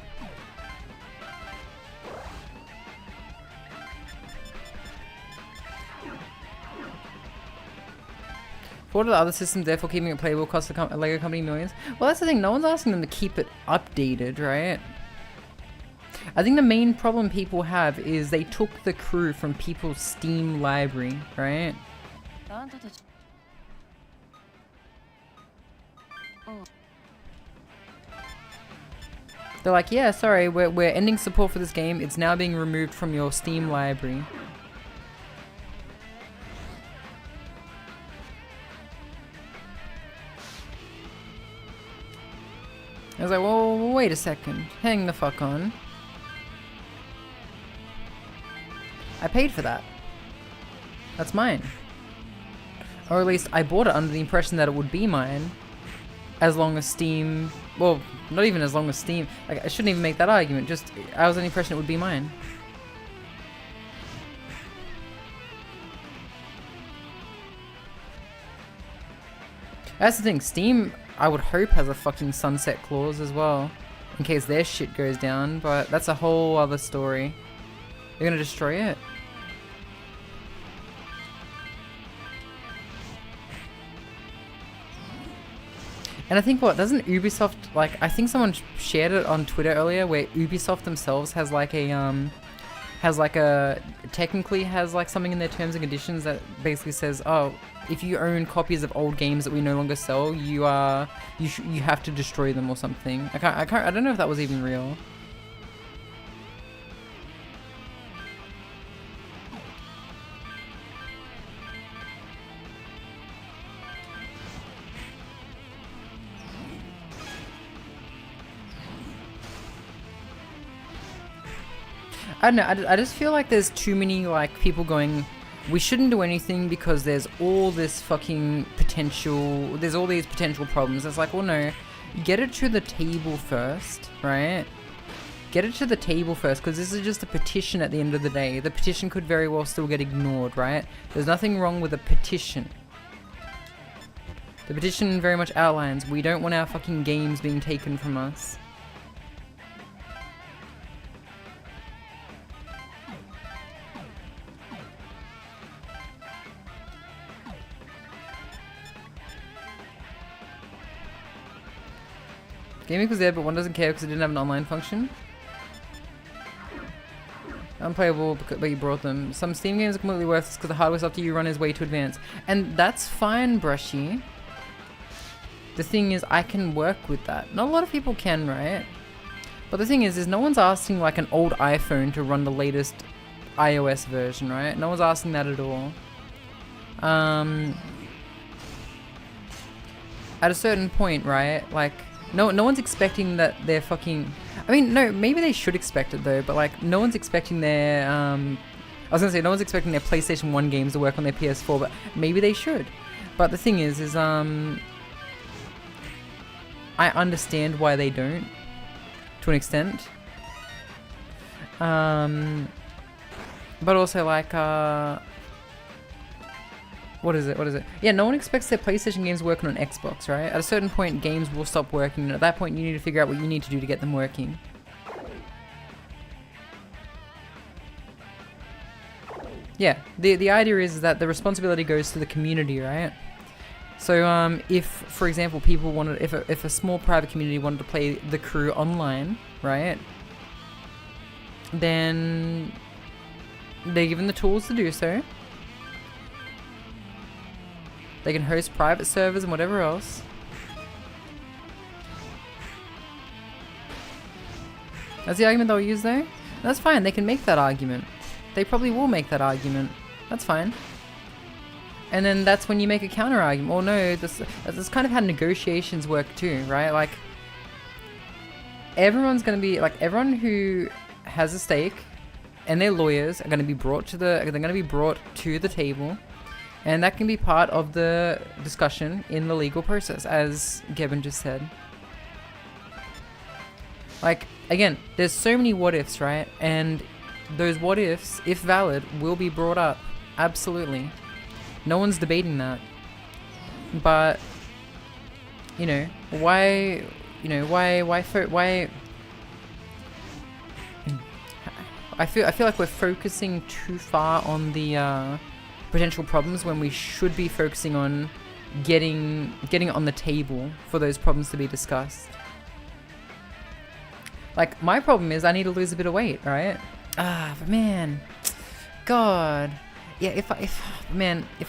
What are the other systems therefore keeping it playable cost the Lego company millions? Well, that's the thing, no one's asking them to keep it updated, right? I think the main problem people have is they took the crew from people's Steam library, right? They're like, yeah, sorry, we're ending support for this game. It's now being removed from your Steam library. I was like, well, wait a second. Hang the fuck on. I paid for that. That's mine. Or at least I bought it under the impression that it would be mine. As long as Steam... Well, not even as long as Steam... Like, I shouldn't even make that argument. Just, I was under the impression it would be mine. That's the thing. Steam... I would hope has a fucking sunset clause as well, in case their shit goes down, but that's a whole other story. They're gonna destroy it. And I think doesn't Ubisoft, like, I think someone shared it on Twitter earlier where Ubisoft themselves has like a technically has like something in their terms and conditions that basically says, oh, if you own copies of old games that we no longer sell, you have to destroy them or something. I don't know if that was even real. I don't know, I just feel like there's too many, like, people going, we shouldn't do anything because there's all this fucking potential, there's all these potential problems. It's like, well, no, get it to the table first, right? Get it to the table first, because this is just a petition at the end of the day. The petition could very well still get ignored, right? There's nothing wrong with a petition. The petition very much outlines, we don't want our fucking games being taken from us. Gaming was there, but one doesn't care because it didn't have an online function. Unplayable, but you brought them. Some Steam games are completely worthless because the hardware software you run is way too advanced. And that's fine, Brushy. The thing is, I can work with that. Not a lot of people can, right? But the thing is no one's asking like an old iPhone to run the latest iOS version, right? No one's asking that at all. At a certain point, right? Like, no one's expecting that they're fucking... I mean, no, maybe they should expect it though, but like, no one's expecting their... I was gonna say, no one's expecting their PlayStation 1 games to work on their PS4, but maybe they should. But the thing is I understand why they don't, to an extent. But also like, What is it? Yeah, no one expects their PlayStation games working on Xbox, right? At a certain point, games will stop working, and at that point, you need to figure out what you need to do to get them working. Yeah, the idea is that the responsibility goes to the community, right? So, if, for example, people wanted, if a small private community wanted to play The Crew online, right? Then they're given the tools to do so. They can host private servers and whatever else. That's the argument they'll use though? That's fine, they can make that argument. They probably will make that argument. That's fine. And then that's when you make a counter argument. Well, no, this kind of how negotiations work too, right? Like, everyone's gonna be, like, everyone who has a stake and their lawyers are gonna be brought to the table. And that can be part of the discussion in the legal process, as Gavin just said. Like, again, there's so many what ifs, right? And those what ifs, if valid, will be brought up. Absolutely. No one's debating that. But, why I feel like we're focusing too far on the potential problems when we should be focusing on getting it on the table for those problems to be discussed. Like, my problem is I need to lose a bit of weight, right? But man, God, yeah. If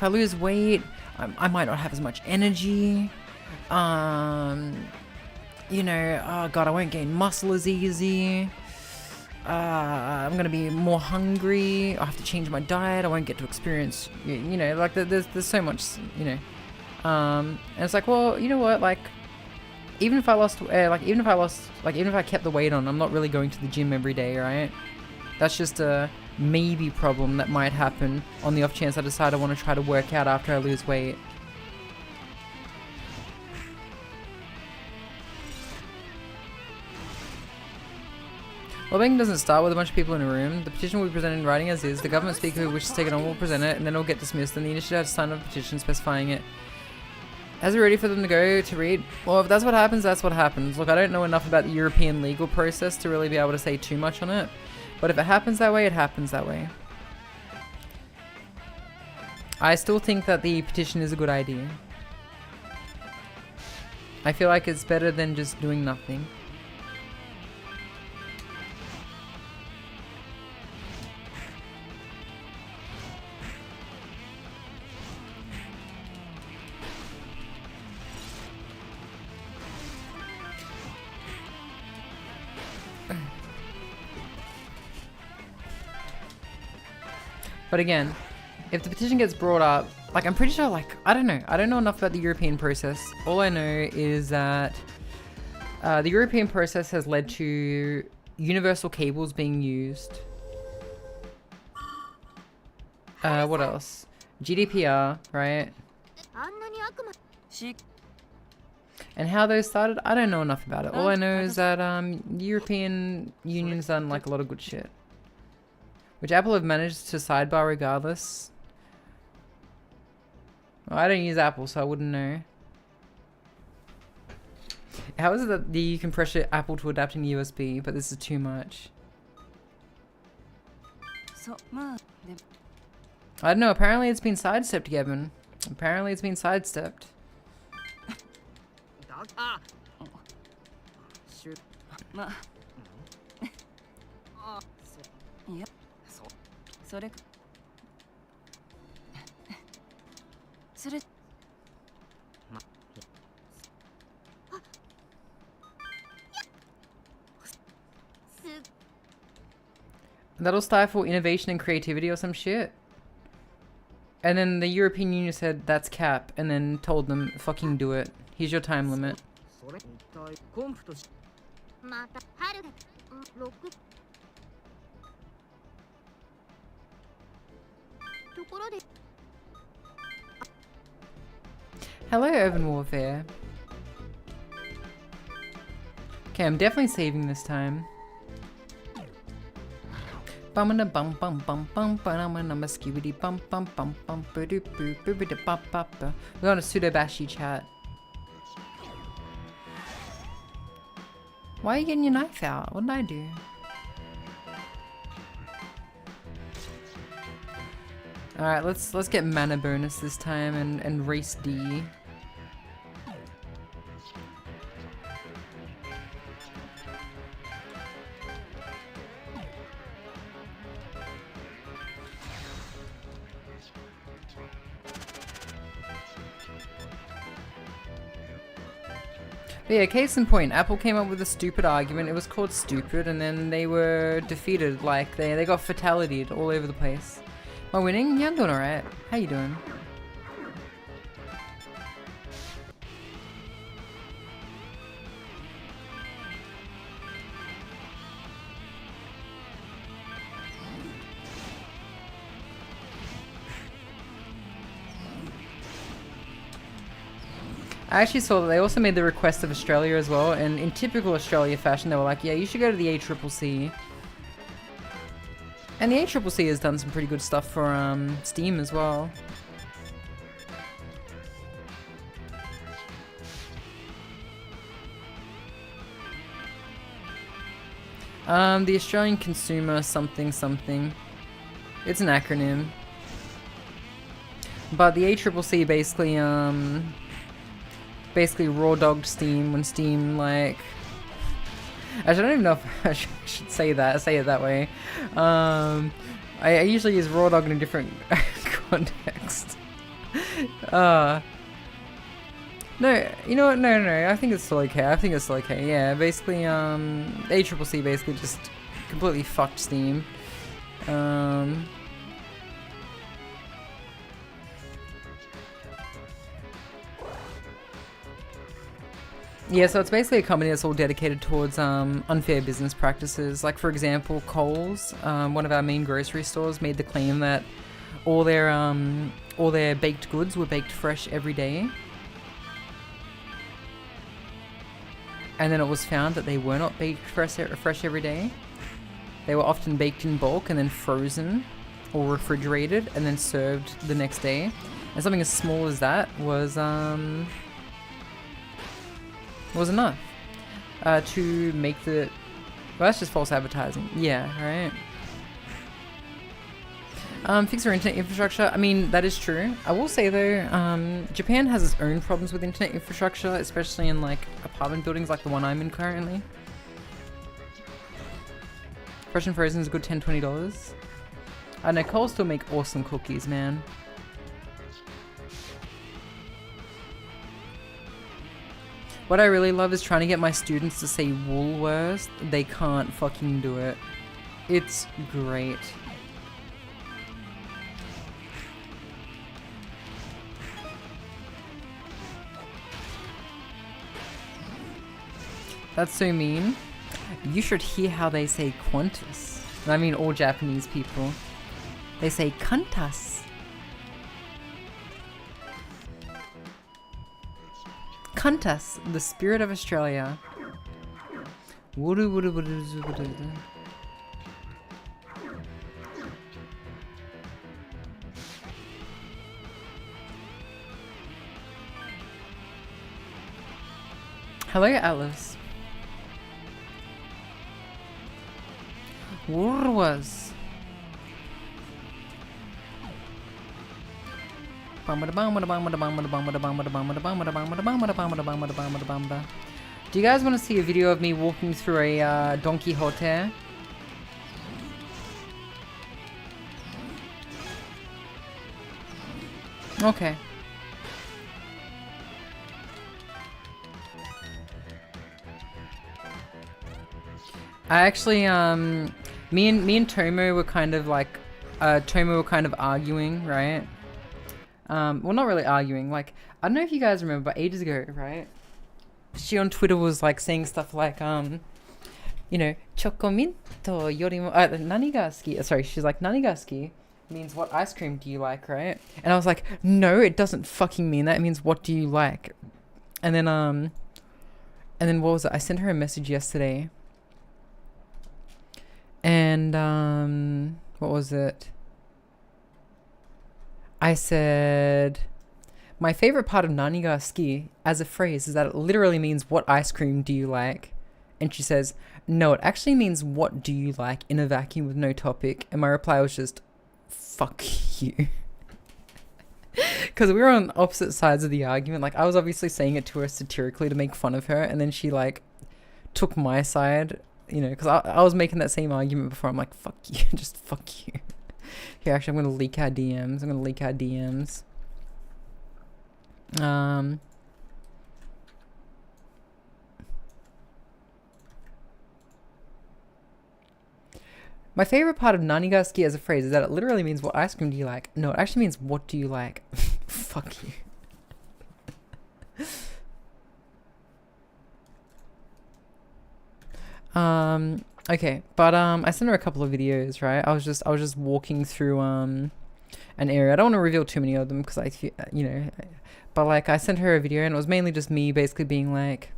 I lose weight, I might not have as much energy. Oh God, I won't gain muscle as easy. I'm gonna be more hungry. I have to change my diet. I won't get to experience, like there's so much, and it's like, well, you know what, like, even if I kept the weight on, I'm not really going to the gym every day, right? That's just a maybe problem that might happen on the off chance I decide I want to try to work out after I lose weight. Lobbying doesn't start with a bunch of people in a room. The petition will be presented in writing as is. The government speaker who wishes to take it on will present it, and then it will get dismissed, and the initiative has to sign a petition specifying it. Is it ready for them to go to read? Well, if that's what happens, that's what happens. Look, I don't know enough about the European legal process to really be able to say too much on it. But if it happens that way, it happens that way. I still think that the petition is a good idea. I feel like it's better than just doing nothing. But again, if the petition gets brought up, like I'm pretty sure, like, I don't know enough about the European process. All I know is that the European process has led to universal cables being used. What else? GDPR, right? And how those started, I don't know enough about it. All I know is that the European Union's done like a lot of good shit, which Apple have managed to sidebar regardless. Well, I don't use Apple, so I wouldn't know. How is it that you can pressure Apple to adapting USB, but this is too much? I don't know, apparently it's been sidestepped, Gavin. Apparently it's been sidestepped. That'll stifle innovation and creativity or some shit. And then the European Union said that's cap, and then told them fucking do it. Here's your time limit. Hello, Urban Warfare. Okay, I'm definitely saving this time. We're on a pseudo-bashy chat. Why are you getting your knife out? What did I do? Alright, let's get mana bonus this time and race D. But yeah, case in point, Apple came up with a stupid argument. It was called stupid, and then they were defeated. Like, they got fatality'd all over the place. Am I winning? Yeah, I'm doing alright. How you doing? I actually saw that they also made the request of Australia as well, and in typical Australia fashion, they were like, yeah, you should go to the ACCC. And the ACCC has done some pretty good stuff for Steam as well. The Australian Consumer something something. It's an acronym. But the ACCC basically raw dogged Steam when Steam, like, I don't even know if I should say it that way. I usually use raw dog in a different context. No, you know what? No. I think it's still okay. Yeah, basically, ACCC basically just completely fucked Steam. Yeah, so it's basically a company that's all dedicated towards unfair business practices. Like, for example, Coles, one of our main grocery stores, made the claim that all their baked goods were baked fresh every day. And then it was found that they were not baked fresh every day. They were often baked in bulk and then frozen or refrigerated and then served the next day. And something as small as that was enough to make the... Well, that's just false advertising. Yeah, right. Fix our internet infrastructure. I mean, that is true. I will say though, Japan has its own problems with internet infrastructure, especially in like apartment buildings like the one I'm in currently. Fresh and frozen is a good $10-$20. I know Cole still make awesome cookies, man. What I really love is trying to get my students to say Woolworths. They can't fucking do it. It's great. That's so mean. You should hear how they say Qantas. And I mean all Japanese people. They say Qantas. Qantas, the spirit of Australia. Wuru wuru wuru wuru. Hello, Alice. Woolworths. Do you guys want to see a video of me walking through a Don Quixote? Okay. I actually, me and Tomo were kind of like, arguing, right? Well, not really arguing, like, I don't know if you guys remember, but ages ago, right? She on Twitter was like saying stuff like, you know, chocominto yorimo, nani ga suki? Sorry, she's like, nani ga suki means what ice cream do you like, right? And I was like, no, it doesn't fucking mean that. It means what do you like? And then what was it? I sent her a message yesterday. And, what was it? I said, my favorite part of nani ga suki as a phrase is that it literally means what ice cream do you like? And she says, no, it actually means what do you like in a vacuum with no topic. And my reply was just, fuck you. Because we were on opposite sides of the argument. Like, I was obviously saying it to her satirically to make fun of her. And then she, like, took my side, you know, because I was making that same argument before. I'm like, fuck you. Just fuck you. Here, actually, I'm going to leak our DMs. My favorite part of nani ga suki as a phrase is that it literally means what ice cream do you like? No, it actually means what do you like? Fuck you. Okay, but I sent her a couple of videos, right? I was just walking through an area. I don't want to reveal too many of them because I feel, you know, but like I sent her a video and it was mainly just me basically being like,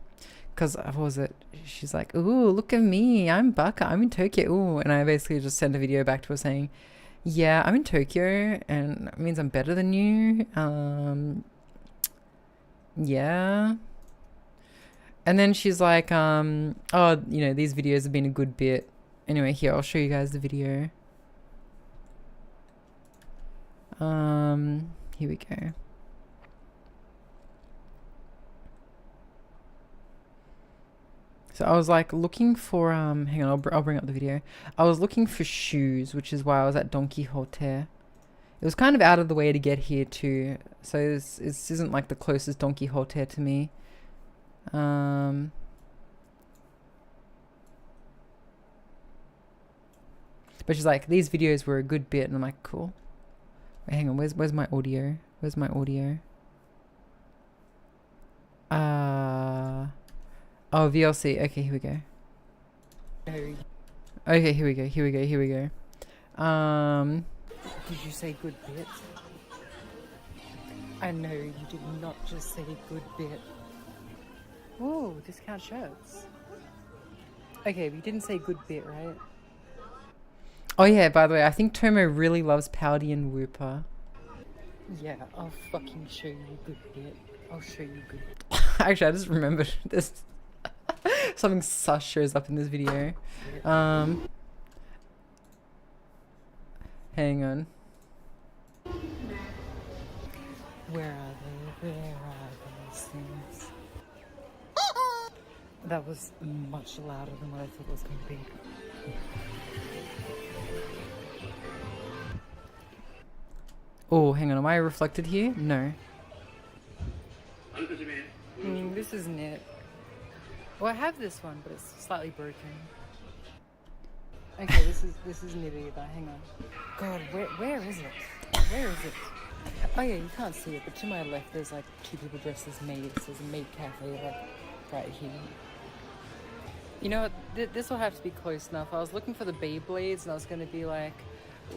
because what was it? She's like, ooh, look at me, I'm Baka, I'm in Tokyo. Ooh, and I basically just sent a video back to her saying, yeah, I'm in Tokyo and it means I'm better than you. Yeah. And then she's like, oh, you know, these videos have been a good bit. Anyway, here, I'll show you guys the video. Here we go. So I was like looking for, hang on, I'll bring up the video. I was looking for shoes, which is why I was at Don Quixote. It was kind of out of the way to get here too. So this isn't like the closest Don Quixote to me. But she's like, these videos were a good bit, and I'm like, cool. Wait, hang on, where's my audio? Where's my audio? Oh, VLC. Okay, here we go. Okay, here we go. Did you say good bit? I know you did not just say good bit. Whoa, discount shirts. Okay, we didn't say good bit, right? Oh yeah, by the way, I think Tomo really loves Powdy and Whooper. Yeah, I'll fucking show you good bit. I'll show you good bit. Actually, I just remembered this. Something sus shows up in this video. Hang on. Where are they? Where are those things? That was much louder than what I thought it was going to be. Oh, hang on. Am I reflected here? No. This isn't it. Well, I have this one, but it's slightly broken. Okay, this isn't it either. Hang on. God, where is it? Where is it? Oh yeah, you can't see it, but to my left there's like two people dressed as maids. There's a maid cafe like right here. You know what? This will have to be close enough. I was looking for the Beyblades and I was going to be like,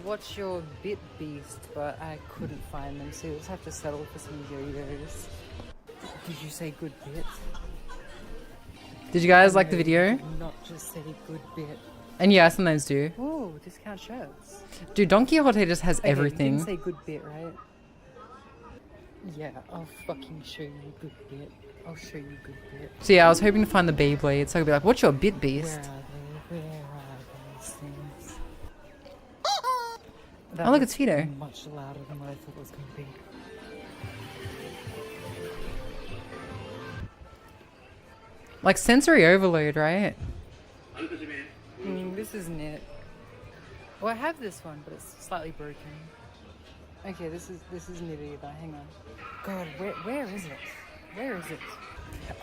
what's your bit beast? But I couldn't find them, so you'll just have to settle for some yo-yos. Did you say good bit? Did you guys like the video? Not just say good bit. And yeah, I sometimes do. Ooh, discount shirts. Dude, Don Quixote just has everything. You didn't say good bit, right? Yeah, I'll fucking show you a good bit. I'll show you a good bit. So yeah, I was hoping to find the Beyblade, so I could be like, what's your bit beast? Where are those things? Oh look, it's Tito. Much louder than what I thought it was going to be. Like sensory overload, right? This isn't it. Well, I have this one, but it's slightly broken. Okay, this isn't it either. Hang on. God, where is it? Where is it?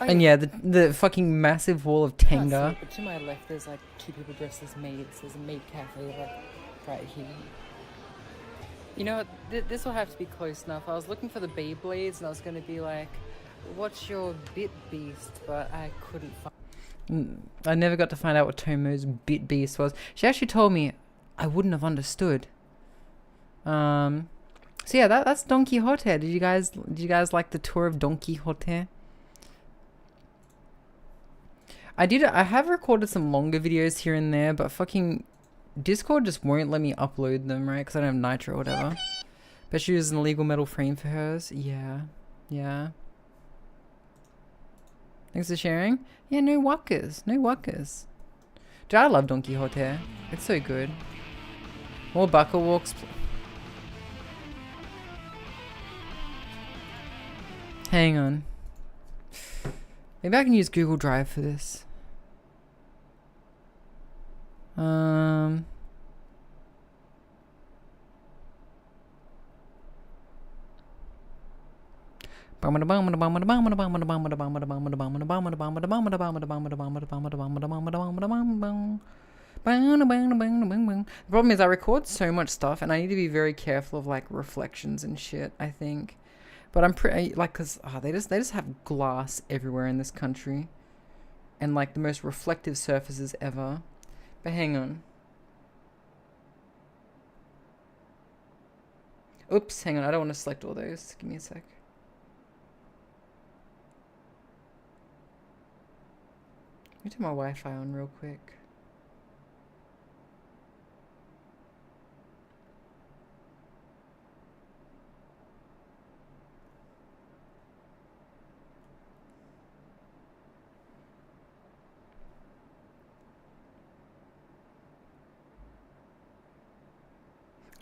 Oh, and yeah, the fucking massive wall of Tenga. But to my left, there's like two people dressed as maids. There's a maid cafe like right here. You know what? This will have to be close enough. I was looking for the Beyblades and I was going to be like, what's your bit beast? But I couldn't find. I never got to find out what Tomo's bit beast was. She actually told me. I wouldn't have understood. So yeah, that's Don Quixote. Did you guys like the tour of Don Quixote? I have recorded some longer videos here and there, but fucking Discord just won't let me upload them, right? Because I don't have Nitro or whatever. But she used an illegal metal frame for hers. Yeah. Yeah. Thanks for sharing. Yeah, no wuckers. No wuckers. Dude, I love Don Quixote. It's so good. More buckle walks. Hang on. Maybe I can use Google Drive for this. The problem is I record so much stuff and I need to be very careful of like reflections and shit, I think. But I'm pretty like, cause they just have glass everywhere in this country, and like the most reflective surfaces ever. But hang on. Oops, hang on. I don't want to select all those. Give me a sec. Let me turn my Wi-Fi on real quick.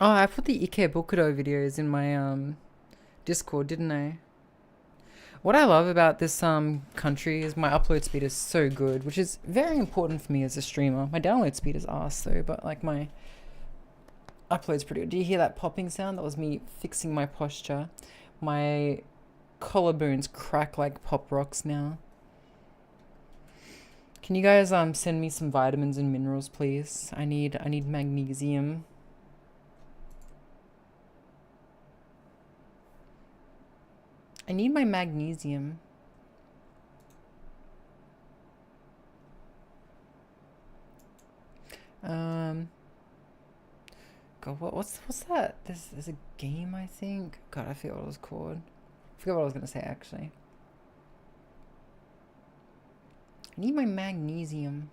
Oh, I put the Ikebukuro videos in my Discord, didn't I? What I love about this country is my upload speed is so good, which is very important for me as a streamer. My download speed is arse though, but like my upload's pretty good. Do you hear that popping sound? That was me fixing my posture. My collarbones crack like pop rocks now. Can you guys send me some vitamins and minerals, please? I need magnesium. I need my magnesium. God, what's that? There's a game, I think. God, I forget what it was called. I forgot what I was gonna say actually. I need my magnesium.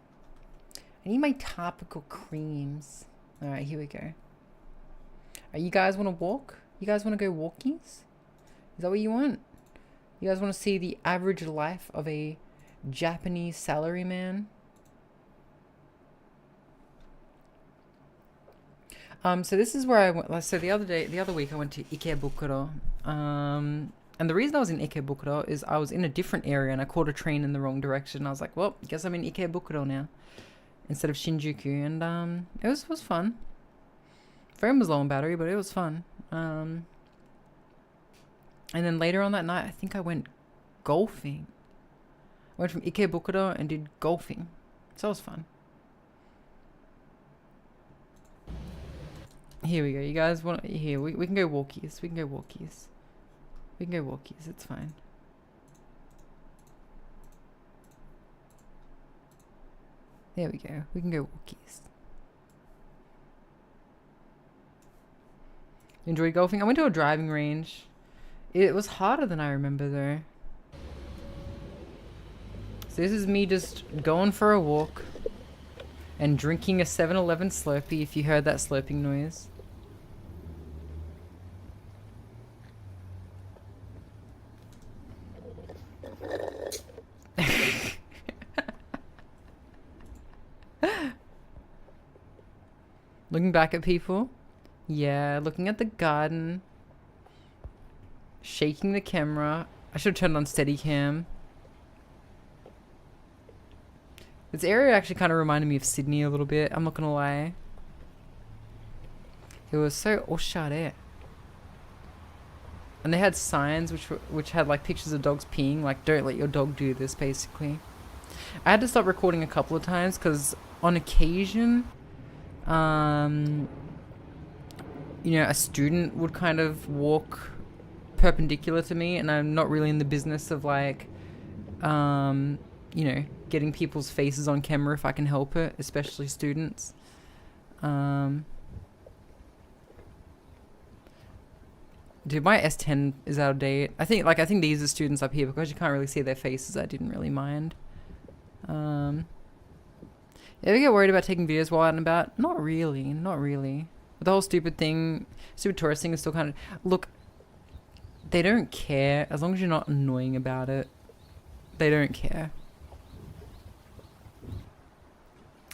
I need my topical creams. All right, here we go. You guys want to walk? You guys want to go walkies? Is that what you want? You guys want to see the average life of a Japanese salaryman? So this is where I went. So the other week, I went to Ikebukuro. And the reason I was in Ikebukuro is I was in a different area and I caught a train in the wrong direction. I was like, well, I guess I'm in Ikebukuro now instead of Shinjuku. And it was fun. Phone was low on battery, but it was fun. And then later on that night, I think I went golfing. I went from Ikebukuro and did golfing. So it was fun. Here we go. You guys want here? We can go walkies. We can go walkies. We can go walkies. It's fine. There we go. We can go walkies. You enjoyed golfing? I went to a driving range. It was harder than I remember though. So this is me just going for a walk and drinking a 7-Eleven Slurpee, if you heard that slurping noise. Looking back at people. Yeah, looking at the garden. Shaking the camera. I should have turned on Steadicam. This area actually kind of reminded me of Sydney a little bit, I'm not gonna lie. It was so oshare. And they had signs which had like pictures of dogs peeing, like don't let your dog do this basically. I had to stop recording a couple of times because on occasion you know, a student would kind of walk perpendicular to me, and I'm not really in the business of like you know, getting people's faces on camera if I can help it, especially students. Dude, my S10 is out of date. I think these are students up here because you can't really see their faces. I didn't really mind. Yeah, we get worried about taking videos while out and about. Not really, not really. But the whole stupid tourist thing is still kind of... Look, they don't care as long as you're not annoying about it. They don't care.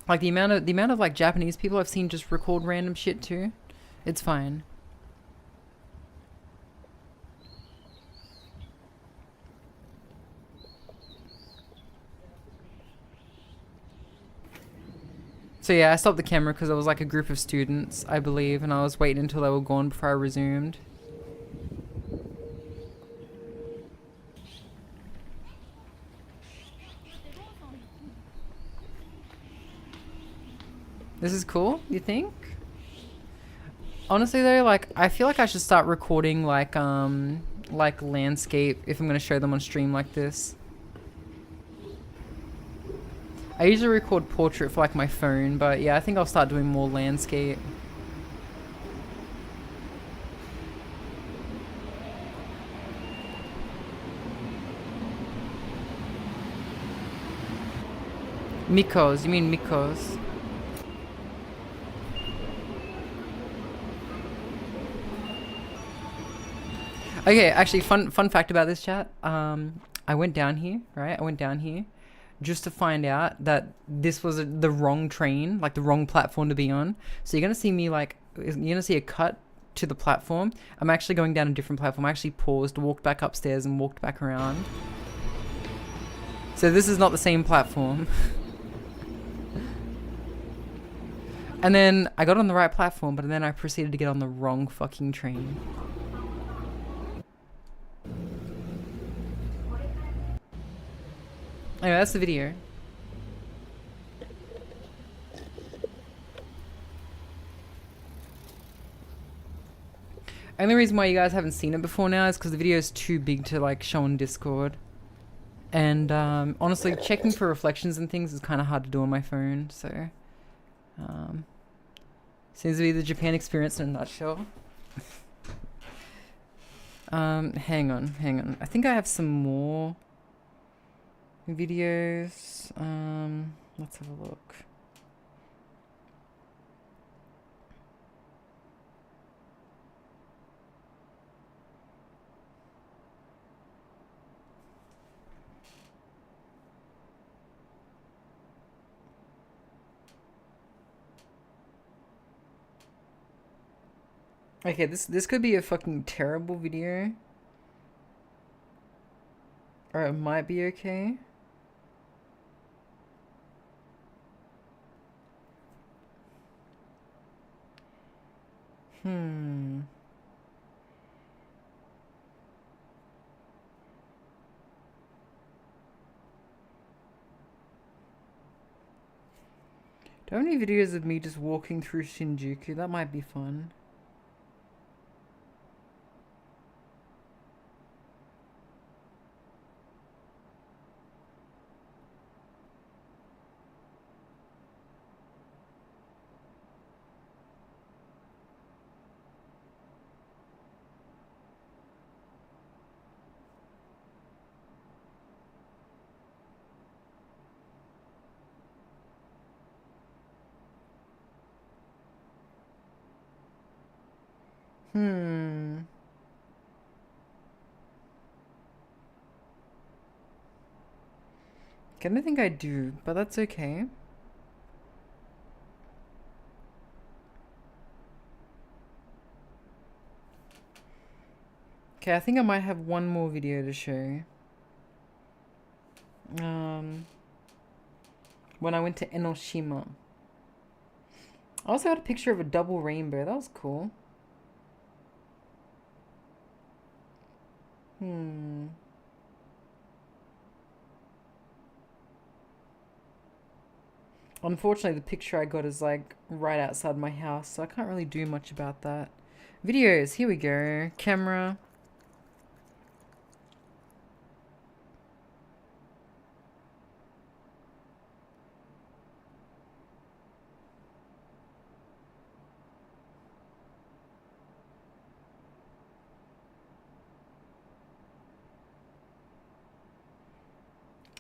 Like the amount of like Japanese people I've seen just record random shit too. It's fine. So yeah, I stopped the camera because there was like a group of students, I believe, and I was waiting until they were gone before I resumed. This is cool, you think? Honestly though, like, I feel like I should start recording like landscape if I'm gonna show them on stream like this. I usually record portrait for like my phone, but yeah, I think I'll start doing more landscape. Mikos, you mean Mikos? Okay, actually, fun fact about this chat. I went down here, right? I went down here just to find out that this was the wrong train, like the wrong platform to be on. So you're gonna see me like, you're gonna see a cut to the platform. I'm actually going down a different platform. I actually paused, walked back upstairs, and walked back around. So this is not the same platform. And then I got on the right platform, but then I proceeded to get on the wrong fucking train. Anyway, that's the video. Only reason why you guys haven't seen it before now is because the video is too big to like show on Discord. And honestly, checking for reflections and things is kind of hard to do on my phone, so... seems to be the Japan experience in a nutshell. Hang on. I think I have some more videos. Let's have a look. Okay, this could be a fucking terrible video. Or it might be okay. Do I have any videos of me just walking through Shinjuku? That might be fun. I don't think I do, but that's okay. Okay, I think I might have one more video to show. When I went to Enoshima. I also had a picture of a double rainbow. That was cool. Unfortunately, the picture I got is like right outside my house, so I can't really do much about that. Videos, here we go. Camera.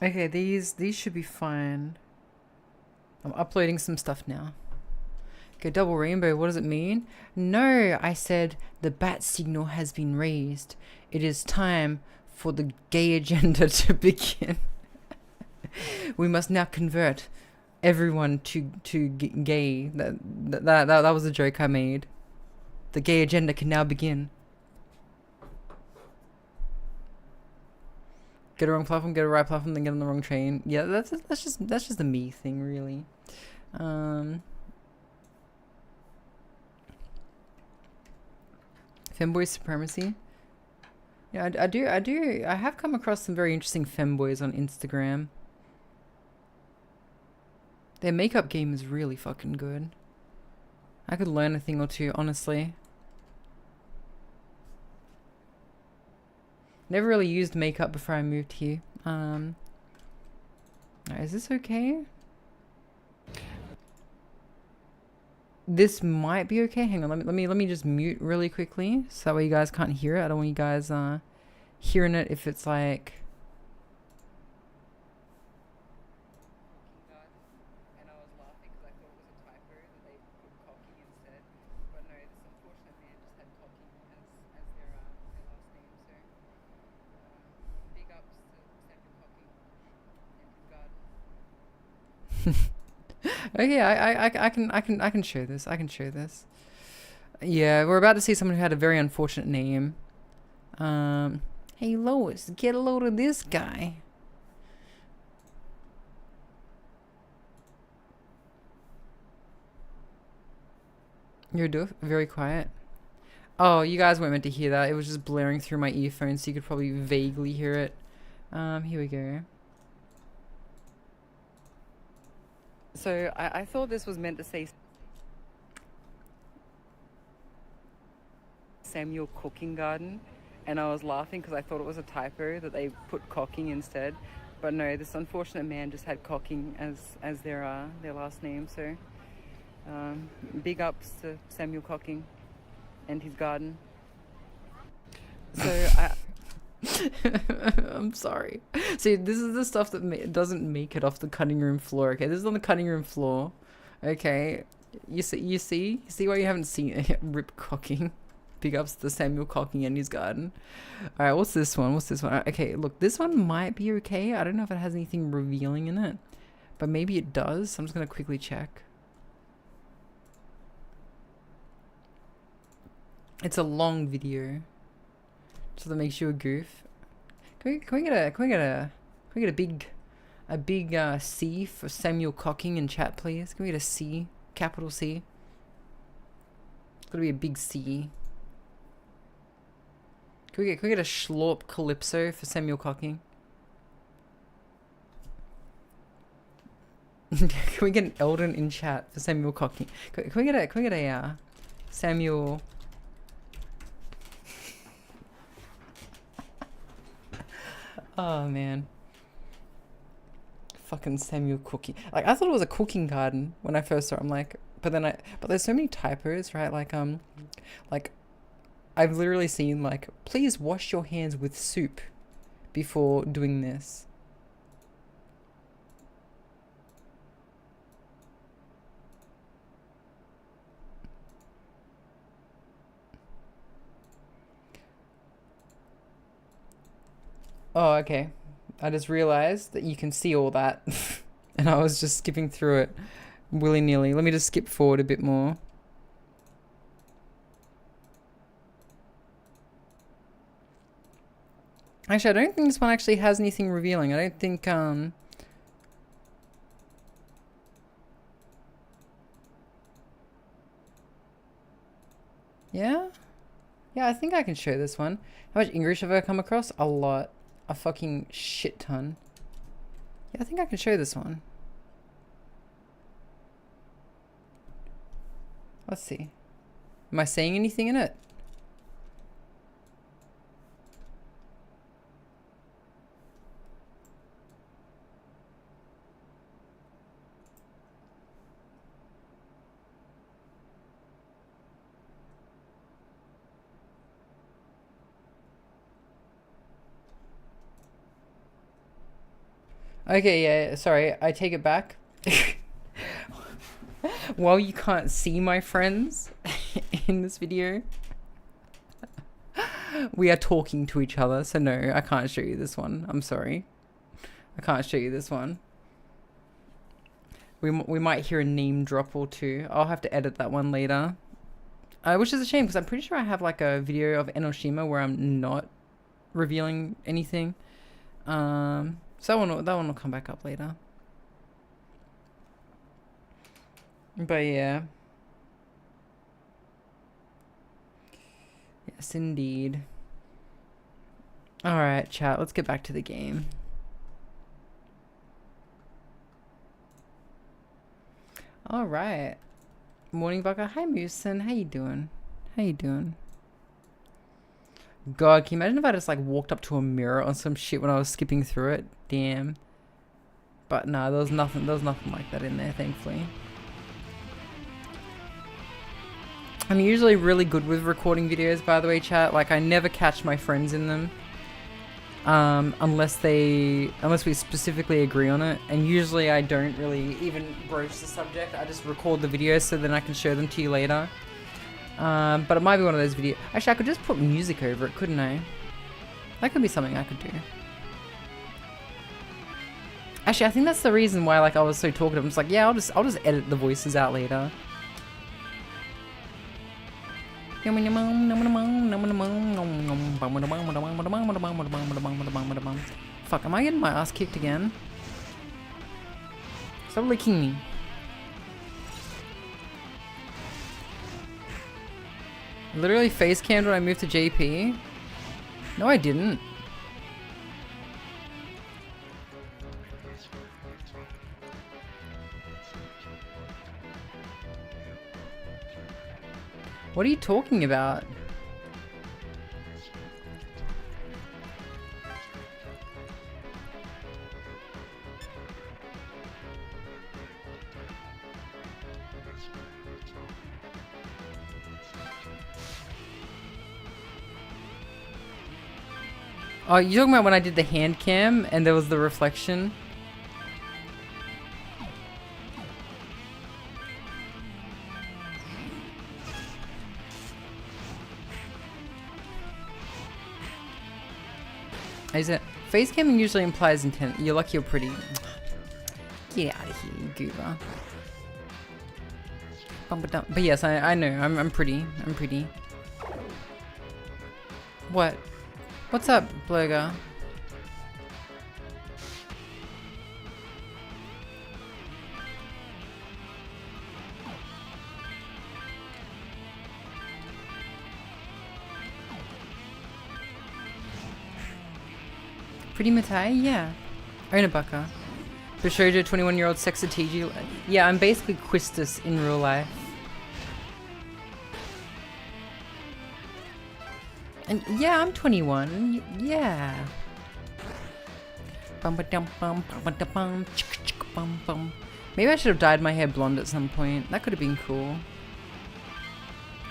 Okay, these should be fine. I'm uploading some stuff now. Okay, double rainbow, what does it mean? No, I said the bat signal has been raised. It is time for the gay agenda to begin. We must now convert everyone to gay. That was a joke I made. The gay agenda can now begin. Get a wrong platform, get a right platform, then get on the wrong train. Yeah, that's just a me thing, really. Femboy supremacy. Yeah, I have come across some very interesting femboys on Instagram. Their makeup game is really fucking good. I could learn a thing or two, honestly. Never really used makeup before I moved here. Is this okay? This might be okay. Hang on, let me just mute really quickly so that way you guys can't hear it. I don't want you guys hearing it if it's like okay, I can show this. I can show this. Yeah, we're about to see someone who had a very unfortunate name. Hey Lois, get a load of this guy. You're very quiet. Oh, you guys weren't meant to hear that. It was just blaring through my earphones, so you could probably vaguely hear it. Here we go. So I thought this was meant to say 𝓢𝓞𝓒𝓘𝓐𝓛𝓢, and I was laughing because I thought it was a typo that they put cocking instead. But no, this unfortunate man just had cocking as their last name. So big ups to 𝓢𝓞𝓒𝓘𝓐𝓛𝓢 and his garden. So I'm sorry. See, this is the stuff that doesn't make it off the cutting room floor. Okay, this is on the cutting room floor. Okay, you see why you haven't seen it? Rip cocking. Big ups to 𝓢𝓞𝓒𝓐𝓛𝓢 and his garden. All right, what's this one? Okay, look, this one might be okay. I don't know if it has anything revealing in it, but maybe it does. So I'm just gonna quickly check. It's a long video. So that makes you a goof. Can we get a big C for Samuel Cocking in chat, please? Can we get a C, capital C? It's gotta be a big C. Can we get a Schlorp Calypso for Samuel Cocking? Can we get an Eldon in chat for Samuel Cocking? Can we get a Samuel? Oh man. Fucking Samuel Cooking. Like, I thought it was a cooking garden when I first saw it. I'm like, but there's so many typos, right? Like I've literally seen like, please wash your hands with soup before doing this. Oh, okay. I just realized that you can see all that. And I was just skipping through it willy-nilly. Let me just skip forward a bit more. Actually, I don't think this one actually has anything revealing. I don't think, yeah? Yeah, I think I can show this one. How much English have I come across? A lot. A fucking shit ton. Yeah, I think I can show this one. Let's see. Am I saying anything in it? Okay, yeah, sorry, I take it back. While you can't see my friends in this video, we are talking to each other, so no, I can't show you this one. I'm sorry. I can't show you this one. We might hear a name drop or two. I'll have to edit that one later. Which is a shame, because I'm pretty sure I have like a video of Enoshima where I'm not revealing anything. So that one will come back up later. But yeah. Yes, indeed. Alright, chat, let's get back to the game. Alright. Morning, Baka. Hi, Moosin. How you doing? How you doing? God, can you imagine if I just like walked up to a mirror on some shit when I was skipping through it? Damn. But no, there was nothing like that in there, thankfully. I'm usually really good with recording videos, by the way, chat. Like, I never catch my friends in them. Unless we specifically agree on it. And usually I don't really even broach the subject. I just record the videos so then I can show them to you later. But it might be one of those videos. Actually, I could just put music over it, couldn't I? That could be something I could do. Actually, I think that's the reason why like I was so talkative. I'm just like, yeah, I'll just edit the voices out later. Fuck, am I getting my ass kicked again? Stop licking me. Literally face cammed when I moved to JP? No, I didn't. What are you talking about? Oh, you're talking about when I did the hand cam and there was the reflection? Is it? Face camming usually implies intent. You're lucky you're pretty. Get out of here, you goober. But yes, I know. I'm pretty. I'm pretty. What? What's up, Blurger? Pretty Matai? Yeah. Onabaka. Bishojo, 21-year-old Sexatiji. Yeah, I'm basically Quistis in real life. And yeah, I'm 21. Yeah. Maybe I should have dyed my hair blonde at some point. That could have been cool.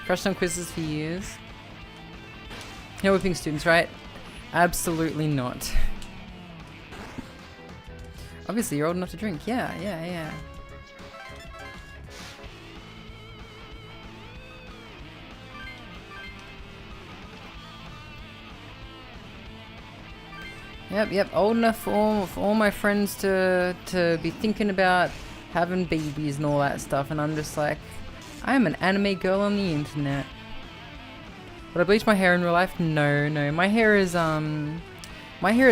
Crushed on quizzes for years. No whipping students, right? Absolutely not. Obviously, you're old enough to drink. Yeah. Yep. Old enough for all my friends to be thinking about having babies and all that stuff, and I'm just like, I'm an anime girl on the internet. Would I bleach my hair in real life? No. My hair is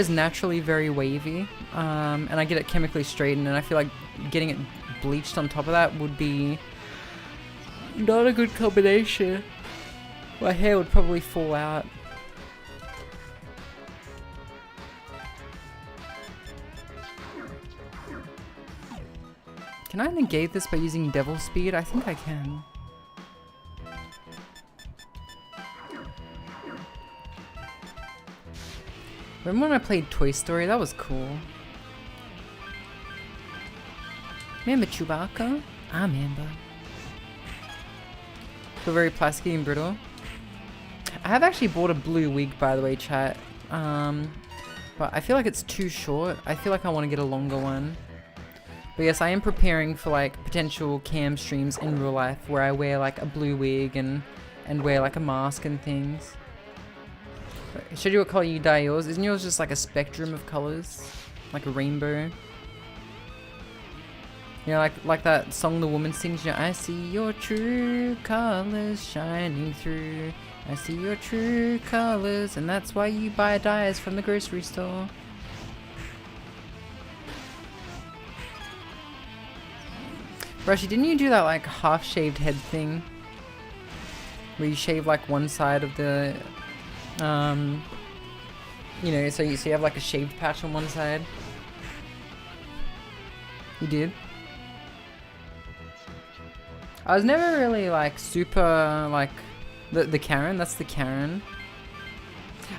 naturally very wavy, and I get it chemically straightened, and I feel like getting it bleached on top of that would be not a good combination. My hair would probably fall out. Can I negate this by using Devil Speed? I think I can. Remember when I played Toy Story? That was cool. Remember Chewbacca? I remember. Feel very plasticky and brittle. I have actually bought a blue wig, by the way, chat. But I feel like it's too short. I feel like I want to get a longer one. But yes, I am preparing for like potential cam streams in real life where I wear like a blue wig and wear like a mask and things. Should you what color you dye yours? Isn't yours just like a spectrum of colors? Like a rainbow? You know, like that song the woman sings, you know, I see your true colors shining through. I see your true colors, and that's why you buy dyes from the grocery store. Brushy, didn't you do that like half-shaved head thing? Where you shave like one side of the, you know, so you have like a shaved patch on one side? You did? I was never really like super like the Karen, that's the Karen.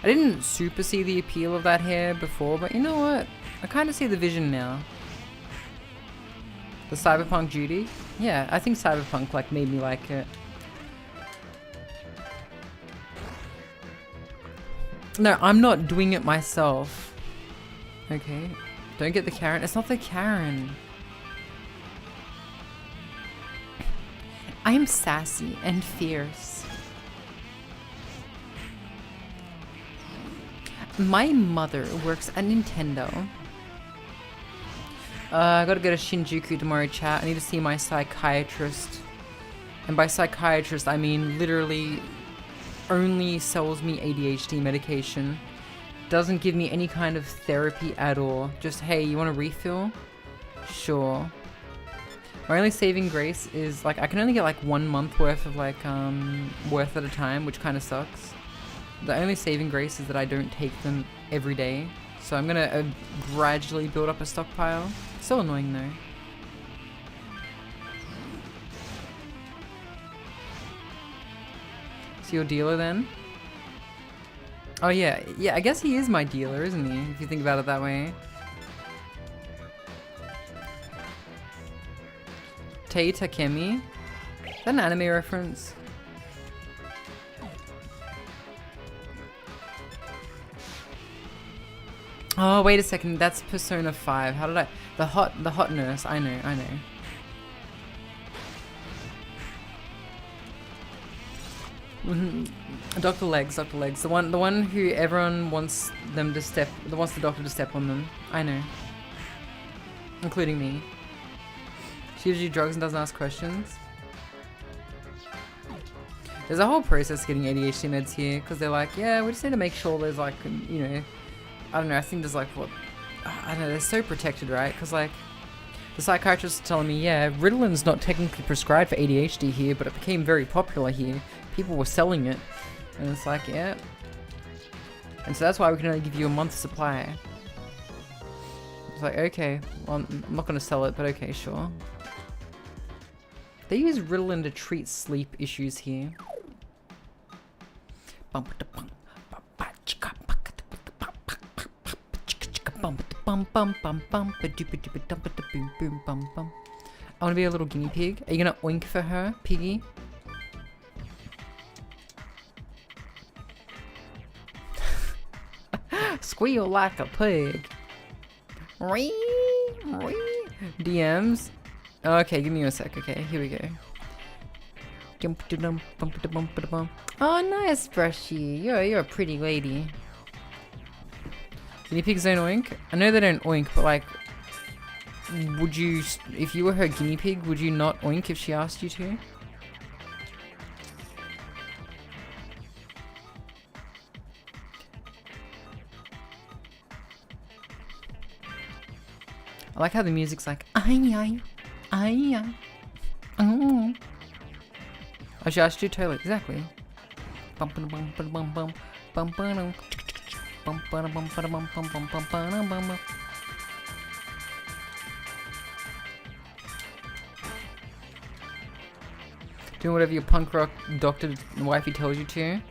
I didn't super see the appeal of that hair before, but you know what? I kind of see the vision now. The cyberpunk Judy? Yeah, I think cyberpunk like made me like it. No, I'm not doing it myself. Okay, don't get the Karen. It's not the Karen. I am sassy and fierce. My mother works at Nintendo. I gotta go to Shinjuku tomorrow, chat. I need to see my psychiatrist. And by psychiatrist, I mean literally only sells me ADHD medication. Doesn't give me any kind of therapy at all. Just, hey, you want a refill? Sure. My only saving grace is, like, I can only get like 1 month worth of, like, worth at a time, which kind of sucks. The only saving grace is that I don't take them every day. So I'm gonna gradually build up a stockpile. So annoying though. So your dealer then? Oh yeah, I guess he is my dealer, isn't he? If you think about it that way. Tei Takemi? Is that an anime reference? Oh, wait a second, that's Persona 5. How did I... The hot nurse, I know. Dr. Legs. The one who everyone wants them to step... wants the doctor to step on them. I know. Including me. She gives you drugs and doesn't ask questions. There's a whole process getting ADHD meds here, because they're like, yeah, we just need to make sure there's like, you know, I don't know, I think there's like, what, I don't know, they're so protected, right? Because like, the psychiatrist was telling me, yeah, Ritalин's not technically prescribed for ADHD here, but it became very popular here. People were selling it. And it's like, yeah. And so that's why we can only give you a month's supply. It's like, okay, well, I'm not going to sell it, but okay, sure. They use Ritalin to treat sleep issues here. I want to be a little guinea pig. Are you gonna oink for her, piggy? Squeal like a pig. DMs. Okay, give me a sec. Okay, here we go. Oh, nice, Brushy. You're a pretty lady. Guinea pigs don't oink? I know they don't oink, but like, would you, if you were her guinea pig, would you not oink if she asked you to? I like how the music's like, ay. Oh, she asked you totally, exactly. Doing whatever your punk rock doctor wifey tells you to.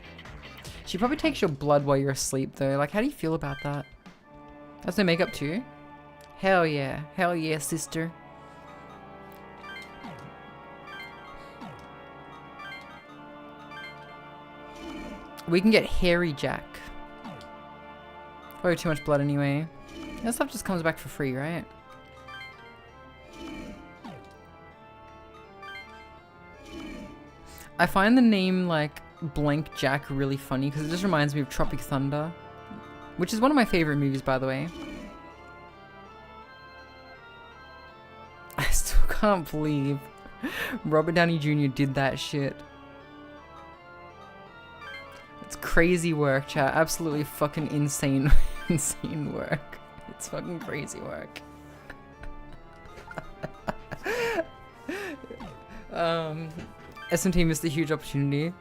She probably takes your blood while you're asleep though. Like, how do you feel about that? That's no makeup too? Hell yeah, sister. We can get Hairy Jack. Probably too much blood anyway. That stuff just comes back for free, right? I find the name like Blank Jack really funny because it just reminds me of Tropic Thunder, which is one of my favorite movies, by the way. I still can't believe Robert Downey Jr. did that shit. It's crazy work, chat. Absolutely fucking insane, insane work. It's fucking crazy work. SMT missed a huge opportunity.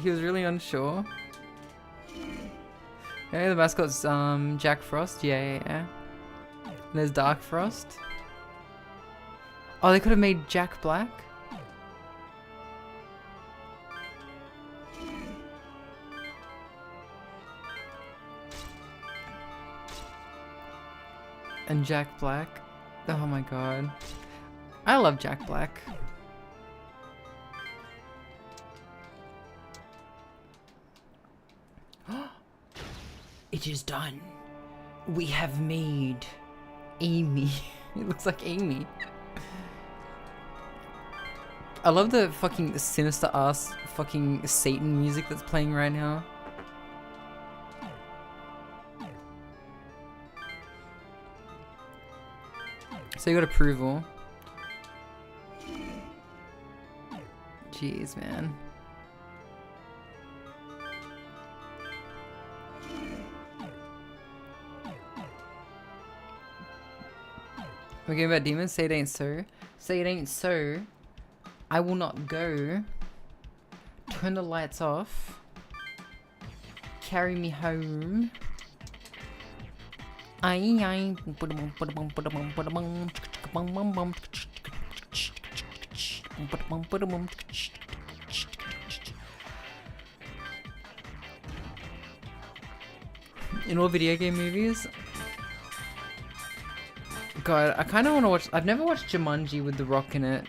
He was really unsure. Okay, the mascot's Jack Frost. Yeah. And there's Dark Frost. Oh, they could have made Jack Black. And Jack Black. Oh my god. I love Jack Black. It is done. We have made Amy. It looks like Amy. I love the fucking sinister ass fucking Satan music that's playing right now. So you got approval. Jeez, man. We're getting about demons? Say it ain't so. Say it ain't so. I will not go. Turn the lights off. Carry me home. Aye. In all video game movies? God, I kind of want to watch... I've never watched Jumanji with The Rock in it.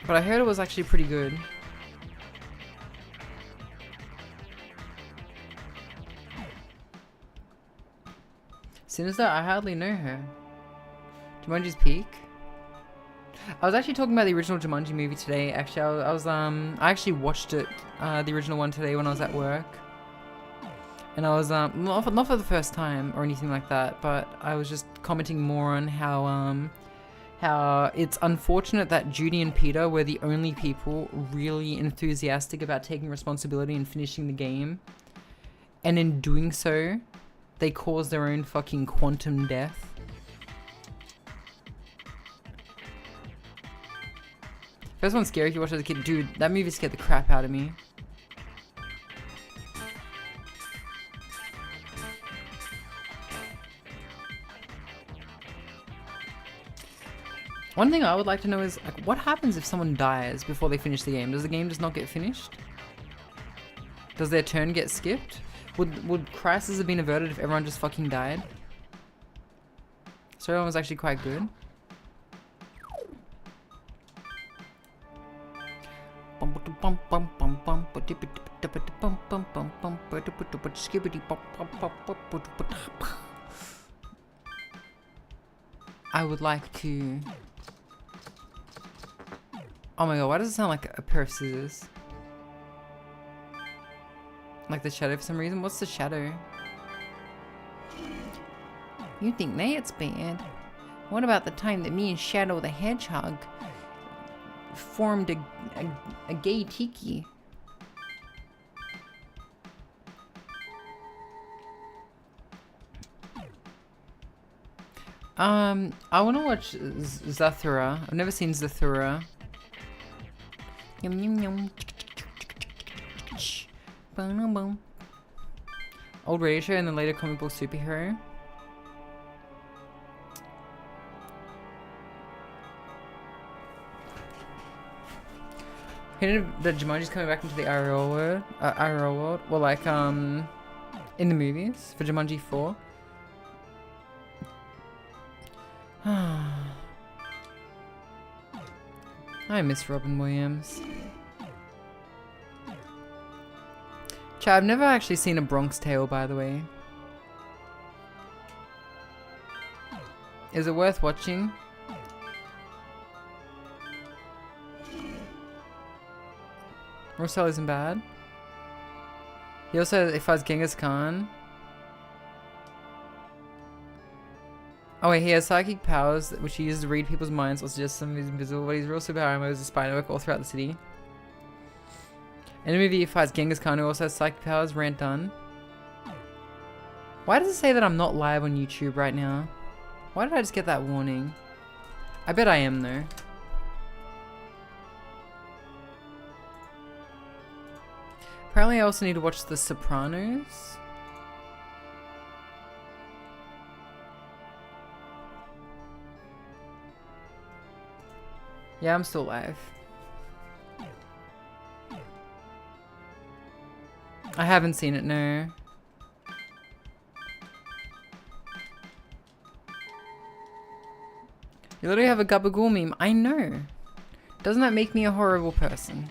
But I heard it was actually pretty good. Sinister? I hardly know her. Jumanji's Peak? I was actually talking about the original Jumanji movie today. Actually, I actually watched it, the original one today when I was at work. And I was, not for the first time or anything like that, but I was just commenting more on how, how it's unfortunate that Judy and Peter were the only people really enthusiastic about taking responsibility and finishing the game. And in doing so, they caused their own fucking quantum death. First one's scary if you watch it as a kid. Dude, that movie scared the crap out of me. One thing I would like to know is, like, what happens if someone dies before they finish the game? Does the game just not get finished? Does their turn get skipped? Would crisis have been averted if everyone just fucking died? Storyline was actually quite good. I would like to... Oh my god, why does it sound like a pair of scissors? Like the shadow for some reason? What's the shadow? You think that's bad? What about the time that me and Shadow the Hedgehog formed a gay tiki? I want to watch 𝓢𝓞𝓒𝓘𝓐𝓛𝓢. I've never seen 𝓢𝓞𝓒𝓢. Yum yum yum. Old radio show and then later comic book superhero. Hinted that Jumanji's coming back into the IRL world. Well, like, in the movies for Jumanji 4. I miss Robin Williams. Chat, I've never actually seen A Bronx Tale, by the way. Is it worth watching? Russell isn't bad. He also fights Genghis Khan. Oh wait, he has psychic powers which he uses to read people's minds or suggest some of his invisible, but his real superpower is a spy network all throughout the city. In the movie he fights Genghis Khan, who also has psychic powers. Rant done. Why does it say that I'm not live on YouTube right now? Why did I just get that warning? I bet I am though. Apparently I also need to watch The Sopranos. Yeah, I'm still live. I haven't seen it, no. You literally have a gabagool meme. I know. Doesn't that make me a horrible person?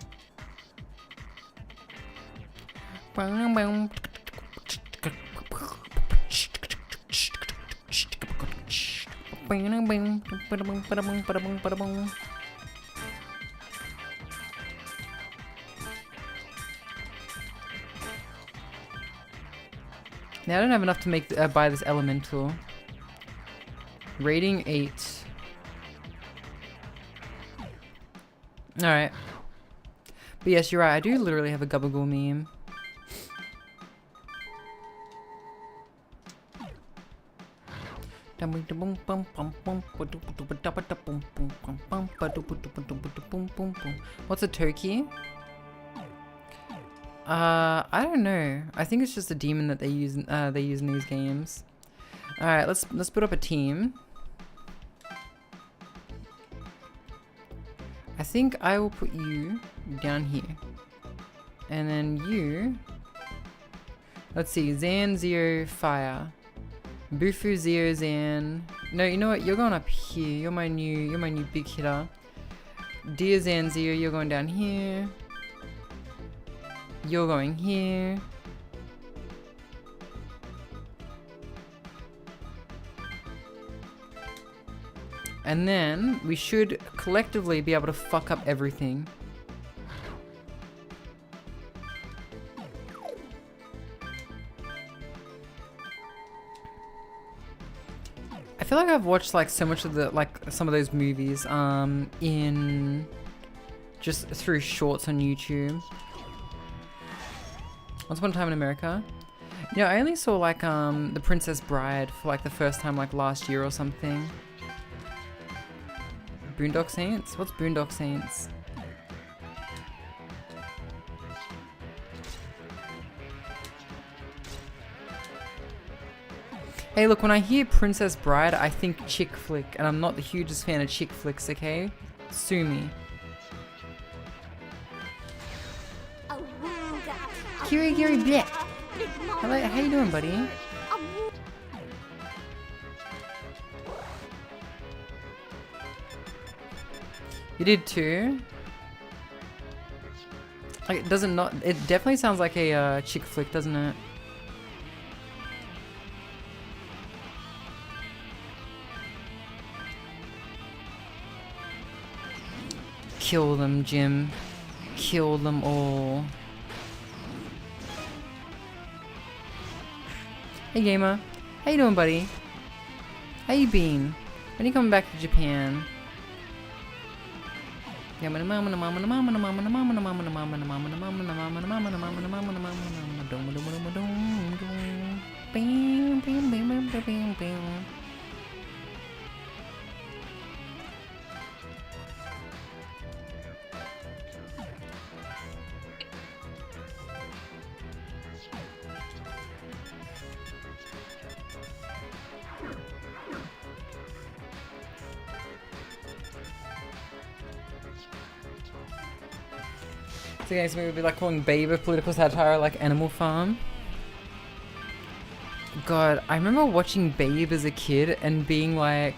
Now I don't have enough to make buy this elemental. Rating 8. Alright. But yes, you're right. I do literally have a gabagool meme. What's a turkey? I don't know. I think it's just a demon that they use in these games. All right, let's put up a team. I think I will put you down here, and then you. Let's see, Zan 0 fire, Bufu 0 Zan. No, you know what? You're going up here. You're my new big hitter. Dear Zan 0, you're going down here. You're going here. And then we should collectively be able to fuck up everything. I feel like I've watched like so much of the some of those movies in just through shorts on YouTube. Once Upon a Time in America. You know, I only saw like The Princess Bride for like the first time like last year or something. Boondock Saints? What's Boondock Saints? Hey, look, when I hear Princess Bride, I think chick flick, and I'm not the hugest fan of chick flicks, okay? Sue me. Kiri Giri Bleh. Hello, how you doing, buddy? You did too? Like, it doesn't not. It definitely sounds like a chick flick, doesn't it? Kill them, Jim. Kill them all. Hey, gamer. How you doing, buddy? How you been? When are you coming back to Japan? So guys, we would be like calling Babe a political satire like Animal Farm. God, I remember watching Babe as a kid and being like,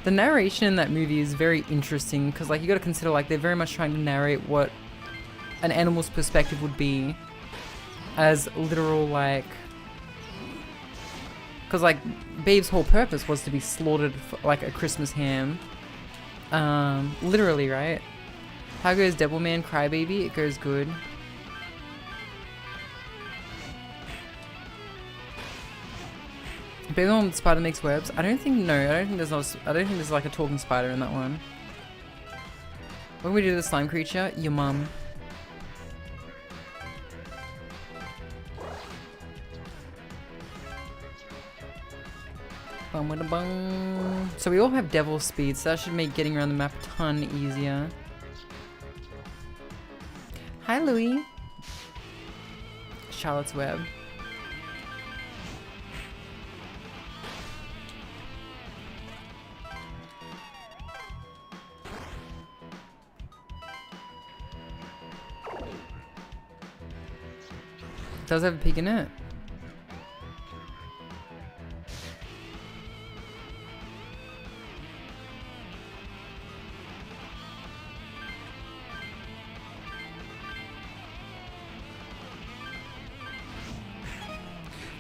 the narration in that movie is very interesting because like you got to consider like they're very much trying to narrate what an animal's perspective would be as literal like, because like Babe's whole purpose was to be slaughtered for, like a Christmas ham, literally, right? How goes Devilman Crybaby? It goes good. Baby one with spider makes webs. I don't think there's like a talking spider in that one. When we do the slime creature, your mum. So we all have devil speed, so that should make getting around the map a ton easier. Hi, Louie. Charlotte's Web. Does have a pig in it?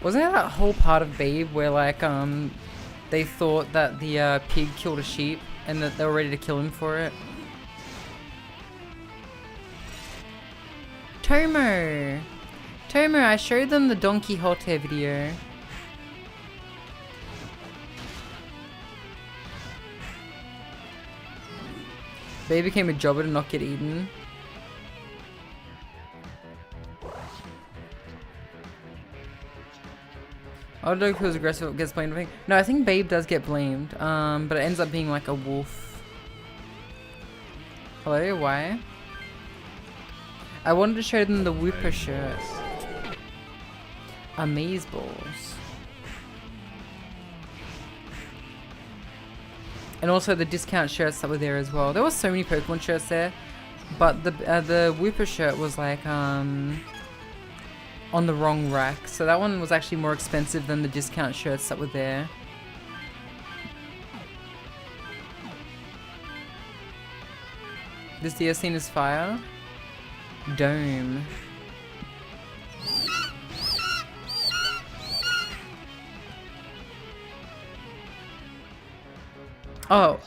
Wasn't there that whole part of Babe where like they thought that the pig killed a sheep and that they were ready to kill him for it? Tomo! Tomo, I showed them the Don Quixote video. Babe became a jobber to not get eaten. Oh, dog who's aggressive gets blamed. No, I think Babe does get blamed, but it ends up being like a wolf. Hello, why? I wanted to show them the Whooper shirt. Amazeballs. And also the discount shirts that were there as well. There were so many Pokemon shirts there, but the Whooper shirt was like on the wrong rack, so that one was actually more expensive than the discount shirts that were there. This DS scene is fire. Dome. Oh,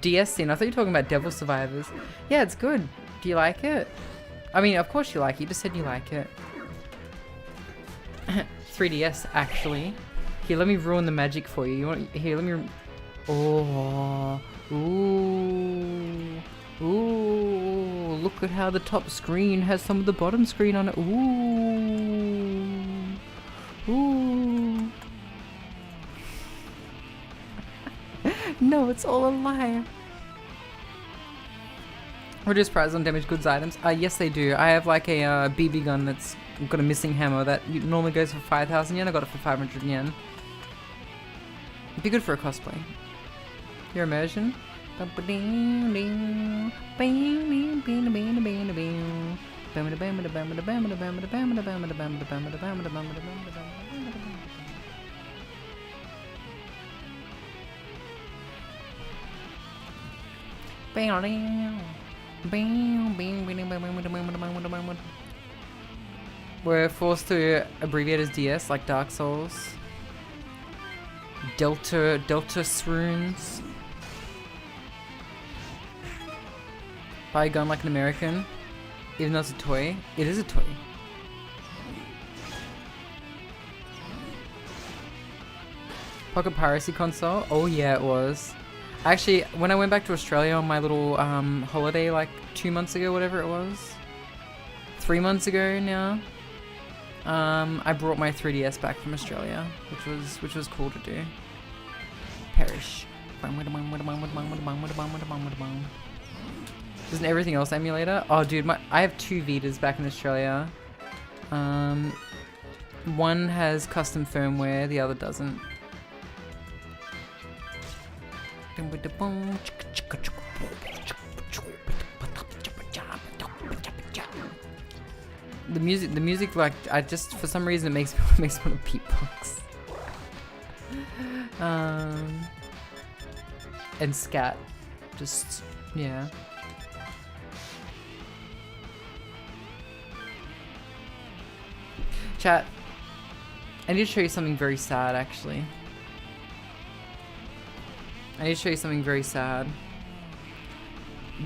DS scene. I thought you were talking about Devil Survivors. Yeah, it's good. Do you like it? I mean, of course you like it. You just said you like it. 3DS, actually. Here, let me ruin the magic for you. You want? Here, let me. Oh, ooh, ooh! Look at how the top screen has some of the bottom screen on it. Ooh, ooh. No, it's all a lie. Reduce price on damaged goods items. Yes, they do. I have like a BB gun that's got a missing hammer that normally goes for 5,000 yen. I got it for 500 yen. It'd be good for a cosplay. Your immersion. We're forced to abbreviate as DS, like Dark Souls. 𝓢𝓞𝓒𝓘𝓐𝓛𝓢. Buy a gun like an American. Even though it's a toy. It is a toy. Pocket piracy console? Oh yeah, it was. Actually, when I went back to Australia on my little holiday like 2 months ago, whatever it was. 3 months ago now. I brought my 3DS back from Australia, which was cool to do. Perish. Isn't everything else emulator? Oh dude, I have 2 Vitas back in Australia. One has custom firmware, the other doesn't. The music, like, I just, for some reason, it makes me want to beatbox. And scat. Just, yeah. Chat, I need to show you something very sad, actually. I need to show you something very sad.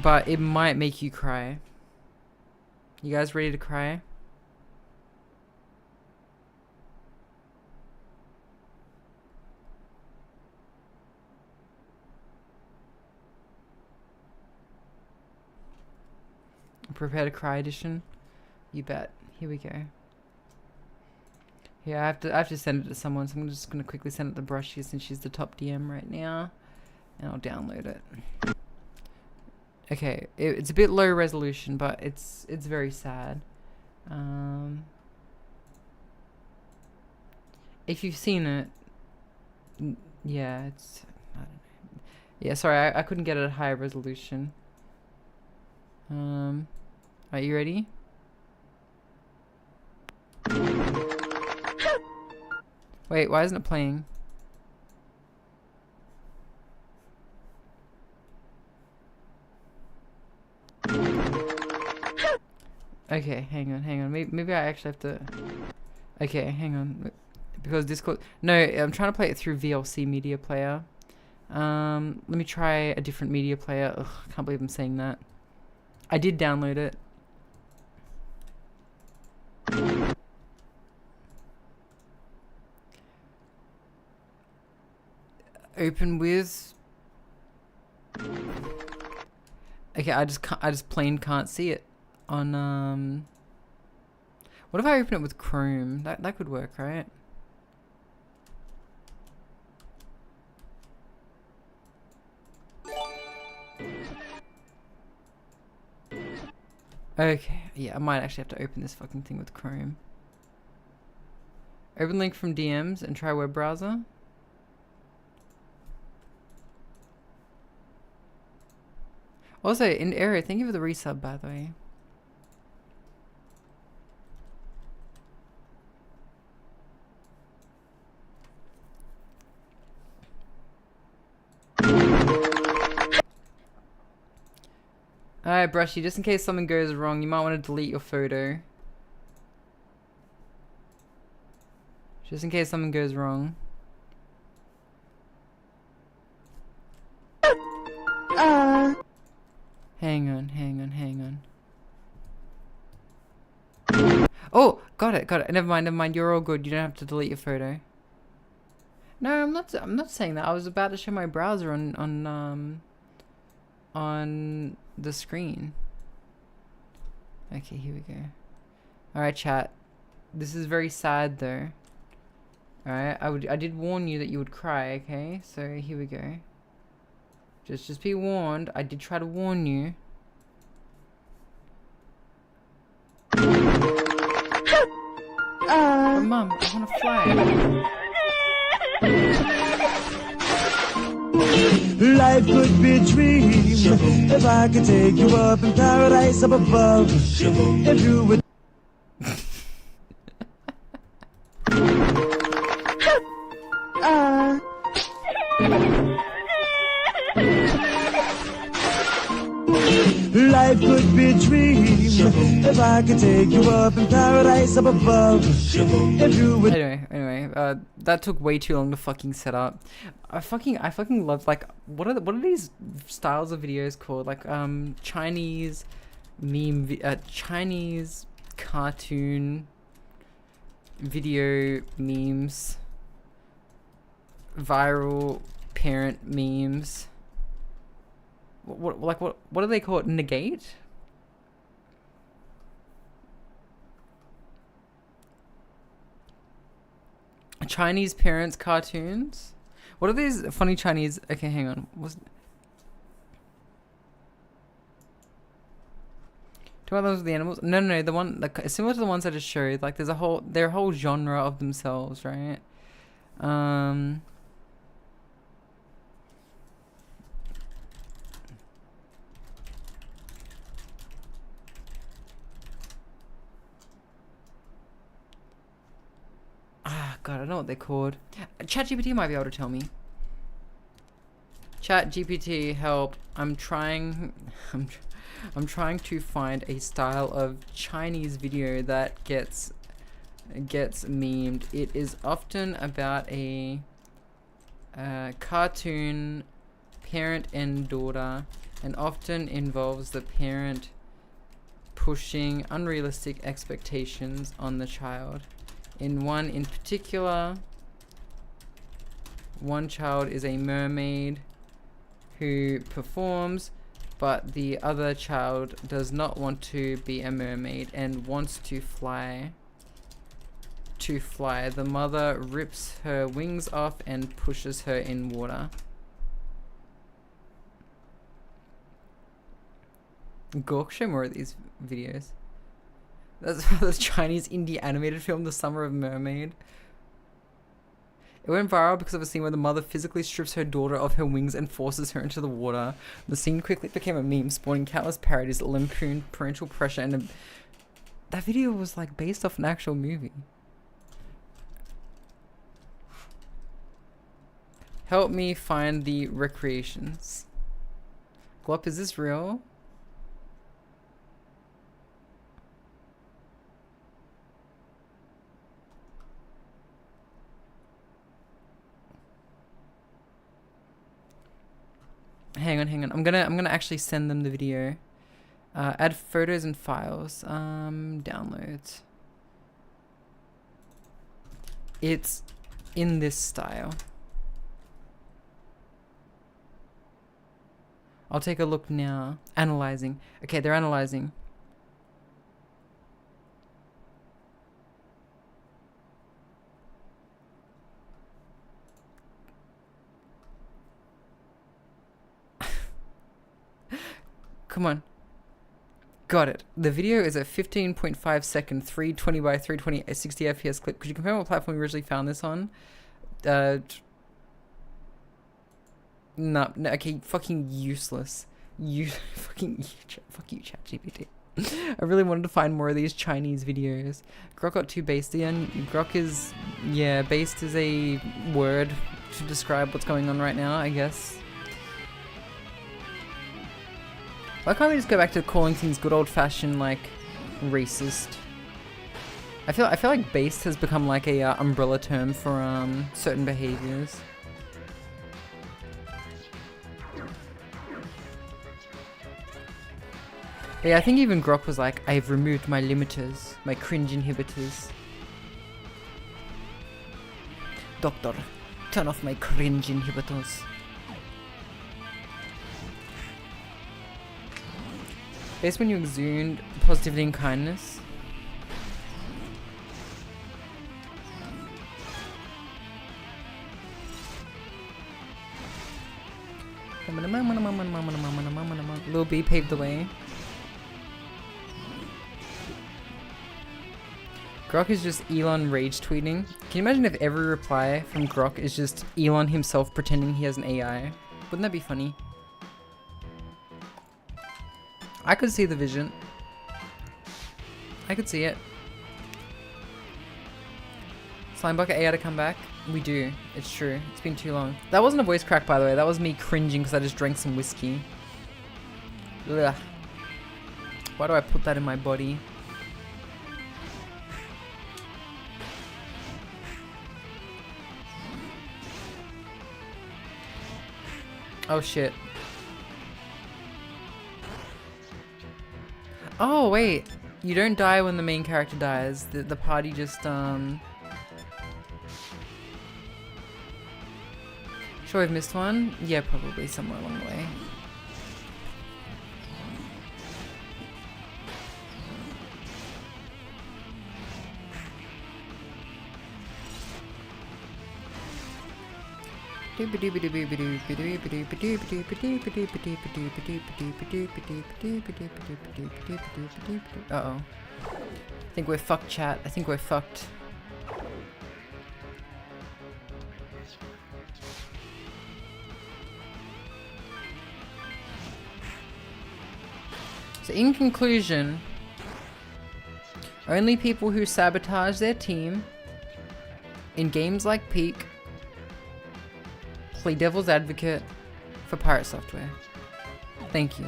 But it might make you cry. You guys ready to cry? Prepare to cry edition? You bet. Here we go. Here, I have to send it to someone, so I'm just gonna quickly send it to Brushy since she's the top DM right now. And I'll download it. Okay, it's a bit low resolution, but it's very sad. If you've seen it, yeah, it's, I don't know. Yeah, sorry, I couldn't get it at higher resolution. Are you ready? Wait, why isn't it playing? Okay, hang on. Maybe I actually have to... Okay, hang on. Because Discord... No, I'm trying to play it through VLC Media Player. Let me try a different media player. Ugh, I can't believe I'm saying that. I did download it. Open with... Okay, I just plain can't see it on what if I open it with Chrome? That could work, right? Okay, yeah, I might actually have to open this fucking thing with Chrome. Open link from DMs and try web browser. Also, in area, thank you for the resub, by the way. Alright, Brushy, just in case something goes wrong, you might want to delete your photo. Just in case something goes wrong. Hang on. Oh, got it. Never mind. You're all good. You don't have to delete your photo. No, I'm not. I'm not saying that. I was about to show my browser on the screen. Okay, here we go. All right, chat. This is very sad though. All right, I did warn you that you would cry. Okay, so here we go. Just be warned. I did try to warn you. But Mum, I want to fly. Life could be a dream if I could take you up in paradise up above. If you would. Life could be a dream if I could take you up in paradise up above. If you would. Anyway, that took way too long to fucking set up. I fucking love, like, what are these styles of videos called? Like Chinese meme, Chinese cartoon video memes, viral parent memes. What do they call it? Negate? Chinese parents cartoons? What are these funny Chinese? Okay, hang on. Two of those with the animals? No, the one like similar to the ones I just showed. Like they're a whole genre of themselves, right? God, I don't know what they're called. ChatGPT might be able to tell me. ChatGPT, help! I'm trying to find a style of Chinese video that gets memed. It is often about a cartoon parent and daughter, and often involves the parent pushing unrealistic expectations on the child. In one in particular, one child is a mermaid who performs, but the other child does not want to be a mermaid and wants to fly. The mother rips her wings off and pushes her in water. Gork, show more of these videos. That's the Chinese indie animated film, The Summer of Mermaid. It went viral because of a scene where the mother physically strips her daughter of her wings and forces her into the water. The scene quickly became a meme, spawning countless parodies that lampooned parental pressure, and that video was like based off an actual movie. Help me find the recreations. Glop, is this real? Hang on. I'm gonna actually send them the video. Add photos and files. Downloads. It's in this style. I'll take a look now. Analyzing. Okay, they're analyzing. Come on. Got it. The video is a 15.5 second 320 by 320 60 FPS clip. Could you confirm what platform you originally found this on? No, okay, fucking useless. Fuck you, ChatGPT. I really wanted to find more of these Chinese videos. Grok got too basty, and Grok is, yeah, based is a word to describe what's going on right now, I guess. Why can't we just go back to calling things good old-fashioned, like, racist? I feel like based has become like a umbrella term for certain behaviors. But yeah, I think even Grok was like, I've removed my limiters, my cringe inhibitors. Doctor. Turn off my cringe inhibitors. Based when you exude positivity and kindness. Lil B paved the way. Grok is just Elon rage tweeting. Can you imagine if every reply from Grok is just Elon himself pretending he has an AI? Wouldn't that be funny? I could see the vision. I could see it. Slime Bucket AI to come back? We do. It's true. It's been too long. That wasn't a voice crack, by the way. That was me cringing because I just drank some whiskey. Ugh. Why do I put that in my body? Oh shit. Oh wait, you don't die when the main character dies. The party just Sure I've missed one? Yeah, probably somewhere along the way. Uh-oh. I think we're fucked, chat. I think we're fucked. So in conclusion, only people who sabotage their team in games like Peak play devil's advocate for Pirate Software. Thank you.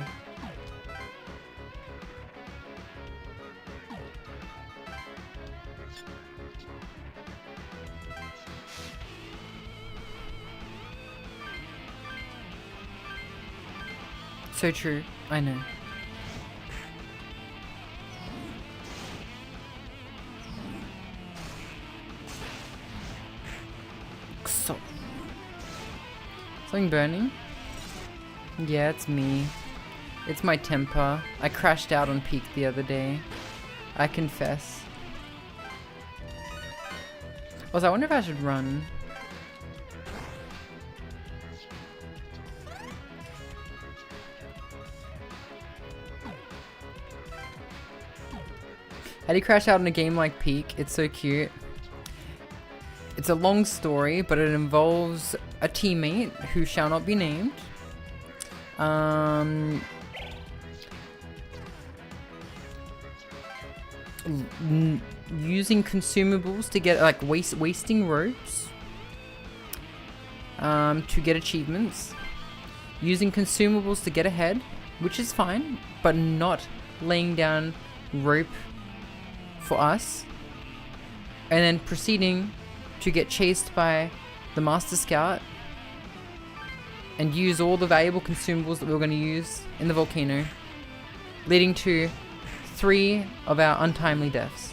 So true, I know. So. Something burning? Yeah, it's me. It's my temper. I crashed out on Peak the other day. I confess. Also, I wonder if I should run. How do you crash out in a game like Peak? It's so cute. It's a long story, but it involves a teammate who shall not be named. Using consumables to get, like, wasting ropes to get achievements. Using consumables to get ahead, which is fine, but not laying down rope for us. And then proceeding to get chased by the Master Scout and use all the valuable consumables that we were going to use in the volcano, leading to 3 of our untimely deaths.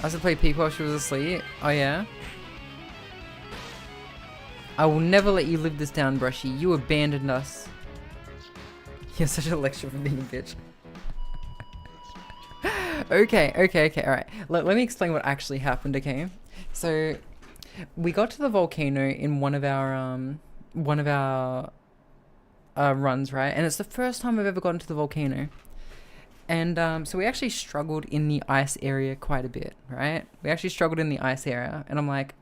I used to play Peak while she was asleep. Oh yeah? I will never let you live this down, Brushy. You abandoned us. You're such a lecture for being a bitch. Okay, alright. Let me explain what actually happened, okay? So, we got to the volcano in one of our runs, right? And it's the first time I've ever gotten to the volcano. And so we actually struggled in the ice area quite a bit, right? We actually struggled in the ice area, and I'm like,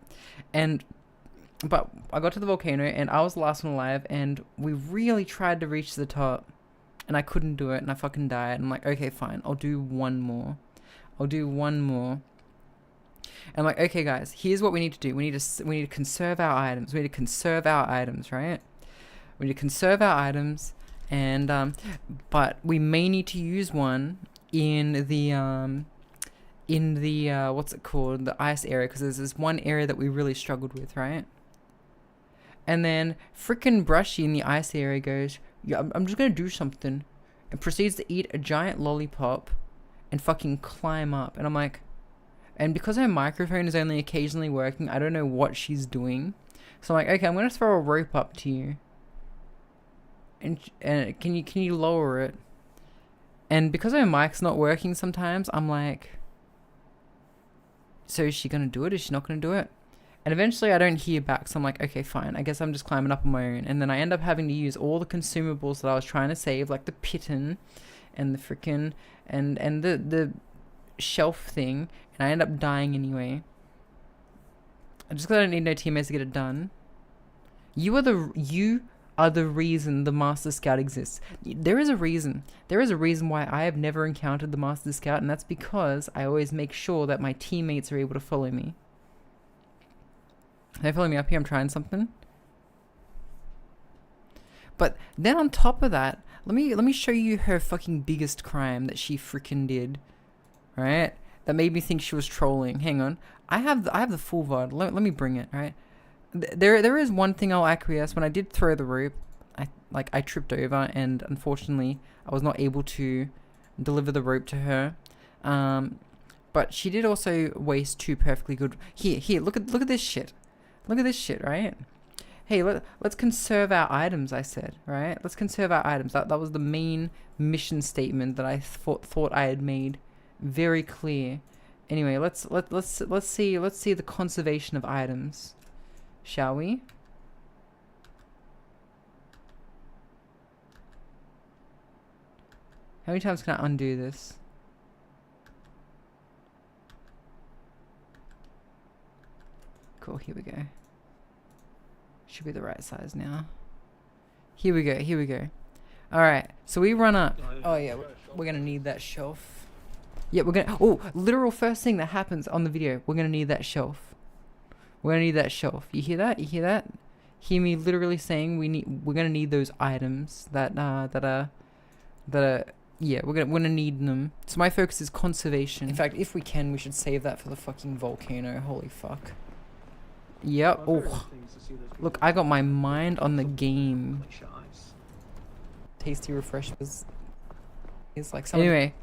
but I got to the volcano, and I was the last one alive, and we really tried to reach the top. And I couldn't do it, and I fucking died. I'm like, okay, fine, I'll do one more. And I'm like, okay, guys, here's what we need to do. We need to conserve our items. We need to conserve our items, right? We need to conserve our items, and but we may need to use one in the what's it called? The ice area, because there's this one area that we really struggled with, right? And then frickin' Brushy in the ice area goes, yeah, I'm just gonna do something. and proceeds to eat a giant lollipop and fucking climb up. And I'm like, and because her microphone is only occasionally working, I don't know what she's doing. So I'm like, okay, I'm gonna throw a rope up to you. And can you lower it? And because her mic's not working sometimes, I'm like, so is she gonna do it? Is she not gonna do it? And eventually I don't hear back, so I'm like, okay, fine. I guess I'm just climbing up on my own. And then I end up having to use all the consumables that I was trying to save, like the piton and the frickin' and the shelf thing. And I end up dying anyway. Just because I don't need no teammates to get it done. You are the reason the Master Scout exists. There is a reason. There is a reason why I have never encountered the Master Scout, and that's because I always make sure that my teammates are able to follow me. They follow me up here. I'm trying something. But then on top of that, let me show you her fucking biggest crime that she freaking did. Right? That made me think she was trolling. Hang on. I have the full VOD. Let me bring it, right? There is one thing I'll acquiesce. When I did throw the rope, I tripped over, and unfortunately I was not able to deliver the rope to her. But she did also waste 2 perfectly good. Here, look at this shit. Look at this shit, right? Hey, let's conserve our items, I said, right? Let's conserve our items. That was the main mission statement that I thought I had made very clear. Anyway, let's see the conservation of items, shall we? How many times can I undo this? Cool, here we go. Should be the right size now. Here we go. Alright, so we run up. Oh yeah, we're gonna need that shelf. Yeah, we're gonna, oh, literal first thing that happens on the video, we're gonna need that shelf. We're gonna need that shelf. You hear that? You hear that? Hear me literally saying we're gonna need those items that are yeah, we're gonna need them. So my focus is conservation. In fact, if we can, we should save that for the fucking volcano. Holy fuck. Yep. Oh, look, I got my mind on the game. Tasty refreshers. It's like something. Anyway,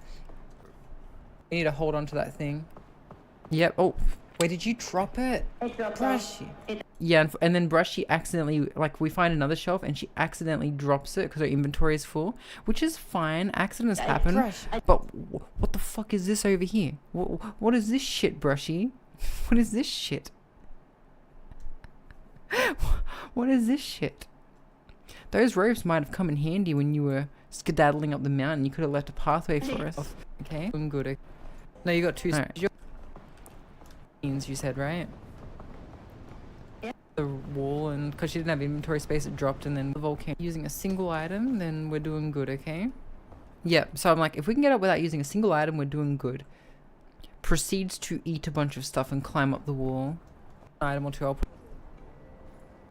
we need to hold on to that thing. Yep. Oh, wait, did you drop it? Brushy. Yeah, and then Brushy accidentally, like, we find another shelf and she accidentally drops it because her inventory is full, which is fine. Accidents happen. But what the fuck is this over here? What is this shit, Brushy? What is this shit? What is this shit? Those ropes might have come in handy when you were skedaddling up the mountain. You could have left a pathway for us. Okay, I'm good. No, you got 2. Right. You said, right? Yeah. The wall, and because she didn't have inventory space, it dropped, and then the volcano. Using a single item, then we're doing good. Okay. Yep. So I'm like, if we can get up without using a single item, we're doing good. Proceeds to eat a bunch of stuff and climb up the wall. An item or 2. I'll put.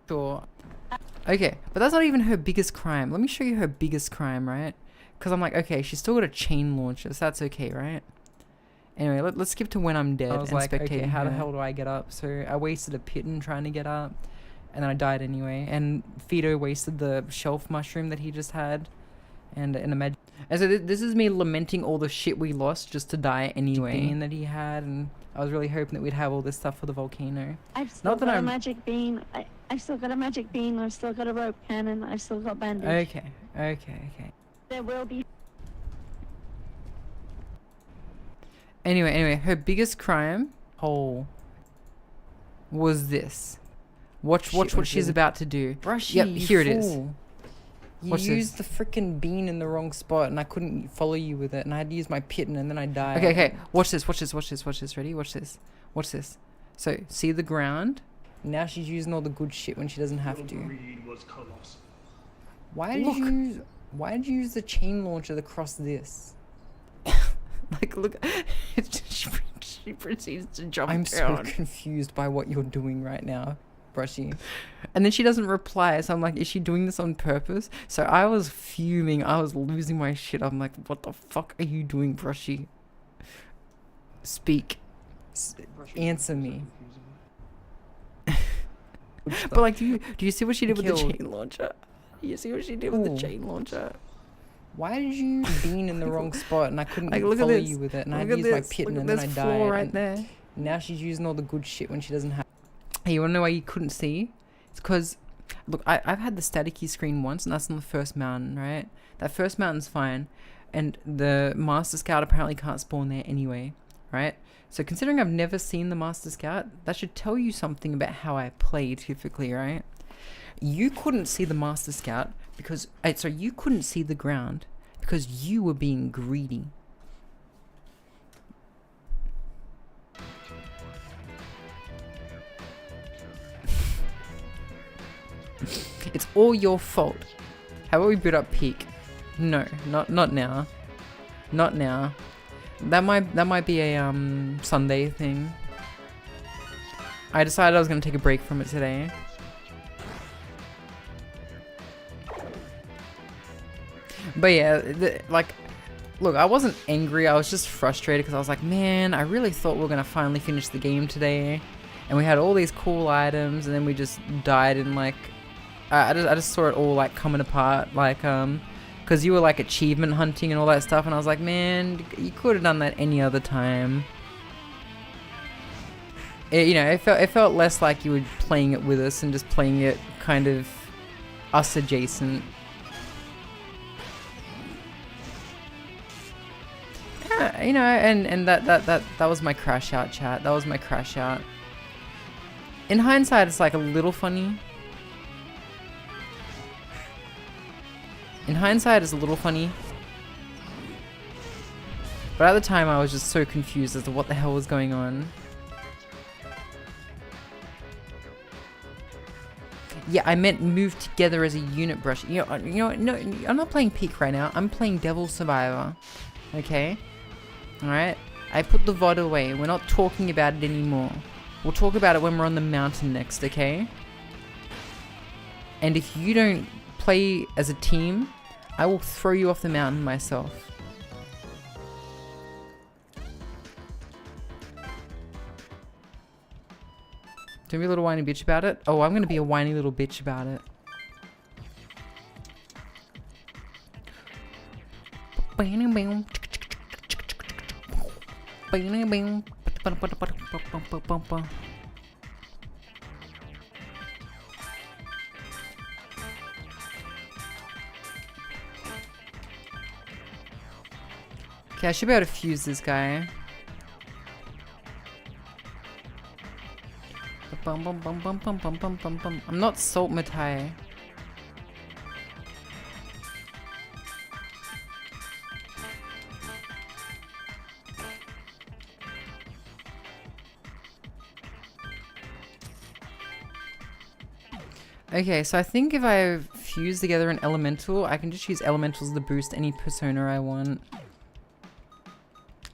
Sure. Okay, but that's not even her biggest crime. Let me show you her biggest crime, right? Because I'm like, okay, she's still got a chain launcher, so that's okay, right? Anyway, let's skip to when I'm dead. I was like, okay, how the hell do I get up? So I wasted a piton trying to get up, and then I died anyway. And Fido wasted the shelf mushroom that he just had, and imagine. And so this is me lamenting all the shit we lost just to die anyway. Bean that he had, and I was really hoping that we'd have all this stuff for the volcano. I've still got a magic bean. I've still got a magic bean. I've still got a rope cannon. I've still got bandage. Okay. There will be. Anyway, her biggest crime, was this. Watch what she's about to do. Brushy, yep, here it is. You used the freaking bean in the wrong spot, and I couldn't follow you with it, and I had to use my piton, and then I died. Okay. Watch this. Ready? Watch this. So, see the ground? Now she's using all the good shit when she doesn't have to. Why did you use the chain launcher to cross this? Like, look, she proceeds to jump down. I'm so confused by what you're doing right now, Brushy. And then she doesn't reply, so I'm like, is she doing this on purpose? So I was fuming. I was losing my shit. I'm like, what the fuck are you doing, Brushy? Speak. Answer me. But like, do you see what she did with the chain launcher? You see what she did with the chain launcher? Why did you bean in the wrong spot and I couldn't Like, look at follow this. you with it and I had Look to at use my this. pitten Look and at then I this died. floor right and there. now she's using all the good shit when she doesn't have. Hey, you wanna know why you couldn't see? It's because, look, I've had the staticky screen once and that's on the first mountain, right? That first mountain's fine. And the Master Scout apparently can't spawn there anyway, right? So considering I've never seen the Master Scout, that should tell you something about how I play typically, right? You couldn't see the Master Scout because, sorry, you couldn't see the ground because you were being greedy. It's all your fault. How about we build up peak? No, not now. Not now. That might be a Sunday thing. I decided I was gonna take a break from it today. But yeah, like, look, I wasn't angry. I was just frustrated because I was like, man, I really thought we were gonna finally finish the game today, and we had all these cool items, and then we just died in like, I just saw it all like coming apart, like because you were like achievement hunting and all that stuff, and I was like, man, you could have done that any other time. You know, it felt less like you were playing it with us and just playing it kind of us adjacent. Yeah, you know, and that was my crash out, chat. That was my crash out. In hindsight, it's like a little funny. In hindsight, it's a little funny. But at the time, I was just so confused as to what the hell was going on. Yeah, I meant move together as a unit, brush. You know, no, I'm not playing Peak right now. I'm playing Devil Survivor. Okay? Alright? I put the VOD away. We're not talking about it anymore. We'll talk about it when we're on the mountain next, okay? And if you don't play as a team, I will throw you off the mountain myself. Don't be a little whiny bitch about it. Oh, I'm gonna be a whiny little bitch about it. Okay, I should be able to fuse this guy. I'm not 𝓢𝓞𝓒𝓘𝓐𝓛𝓢. Okay, so I think if I fuse together an elemental, I can just use elementals to boost any persona I want.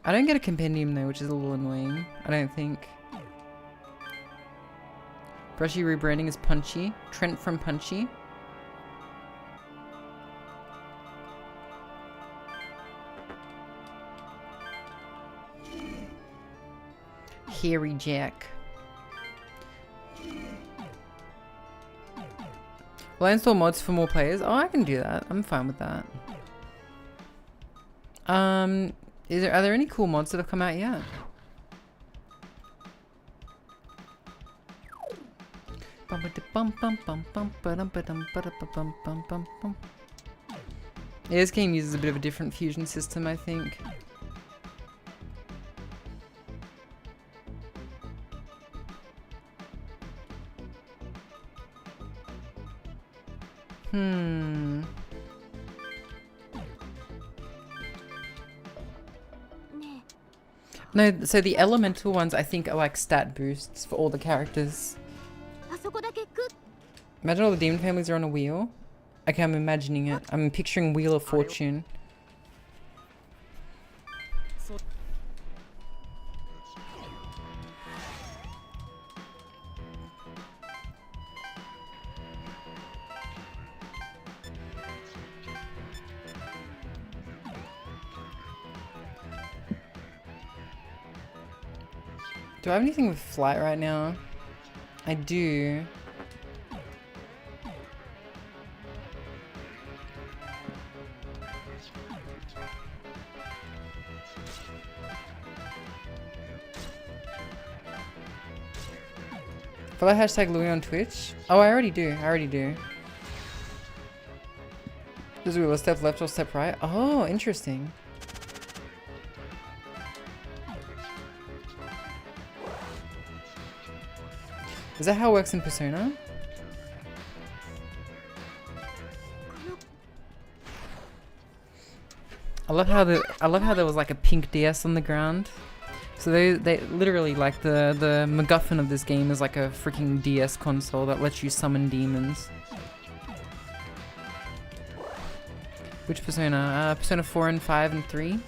I don't get a compendium though, which is a little annoying. I don't think. Brushy rebranding as Punchy. Trent from Punchy. Hairy Jack. Will I install mods for more players? Oh, I can do that. I'm fine with that. Are there any cool mods that have come out yet? Yeah, this game uses a bit of a different fusion system, I think. No, so the elemental ones I think are like stat boosts for all the characters. Imagine all the demon families are on a wheel. Okay, I'm imagining it. I'm picturing Wheel of Fortune. Do I have anything with flight right now? I do. Follow hashtag Louis on Twitch. Oh, I already do. Does we a step left or step right? Oh, interesting. Is that how it works in Persona? I love how there was like a pink DS on the ground. So they literally, like, the MacGuffin of this game is like a freaking DS console that lets you summon demons. Which Persona? Persona 4 and 5 and 3?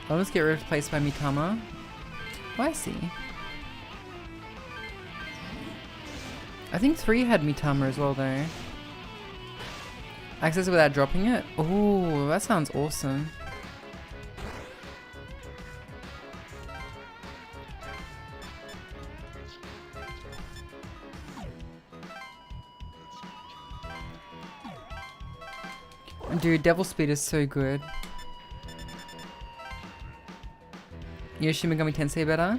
Almost get replaced by Mikama. Oh, I see. I think 3 had Mitama as well though. Access it without dropping it? Oh, that sounds awesome. Dude, Devil Speed is so good. Yo, Shin Megami Tensei better?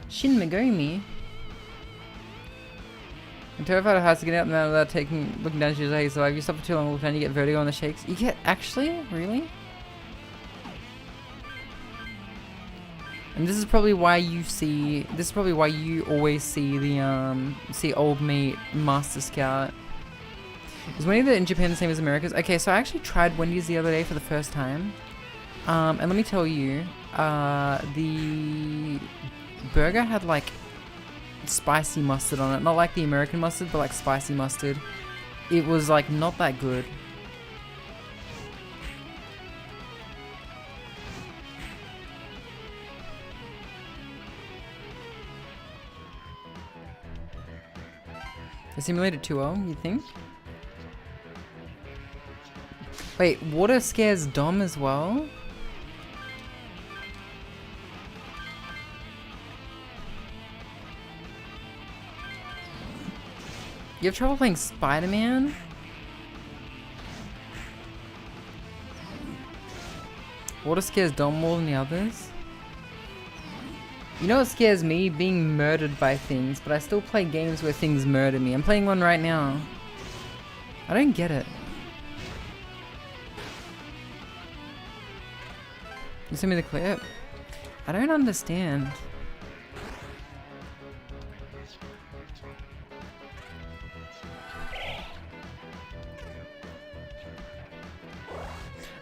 Shin Megami? I'm terrified of heights to get out now without looking down to your legs. So if you stop for too long, look down, you get vertigo on the shakes. You get, actually? Really? And this is probably why you always see the, see Old Mate Master Scout. Is Wendy in Japan the same as America's? Okay, so I actually tried Wendy's the other day for the first time. And let me tell you, the burger had like spicy mustard on it. Not like the American mustard, but like spicy mustard. It was like not that good. The simulator 2.0, you think? Wait, water scares Dom as well? You have trouble playing Spider-Man? Water scares Dom more than the others? You know what scares me? Being murdered by things, but I still play games where things murder me. I'm playing one right now. I don't get it. You send me the clip? I don't understand.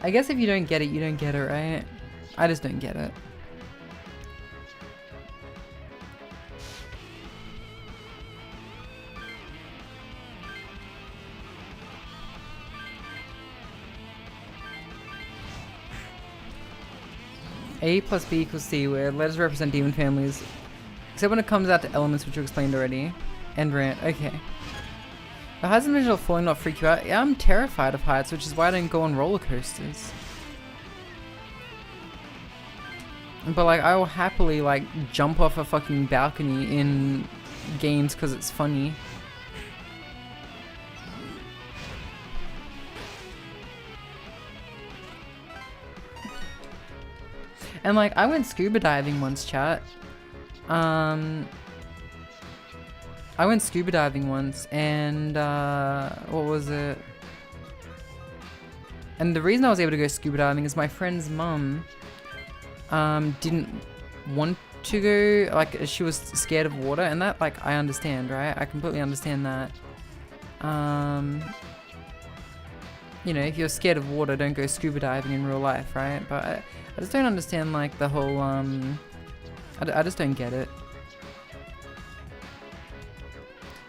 I guess if you don't get it, you don't get it, right? I just don't get it. A plus B equals C, where letters represent demon families. Except when it comes out to elements, which you explained already. End rant, okay. The heights and visual falling not freak you out? Yeah, I'm terrified of heights, which is why I don't go on roller coasters. But like, I will happily like jump off a fucking balcony in games because it's funny. And like, I went scuba diving once, chat. I went scuba diving once, and what was it? And the reason I was able to go scuba diving is my friend's mum didn't want to go, like, she was scared of water, and that, like, I understand, right? I completely understand that. You know, if you're scared of water, don't go scuba diving in real life, right? But I just don't understand, like, the whole, I just don't get it.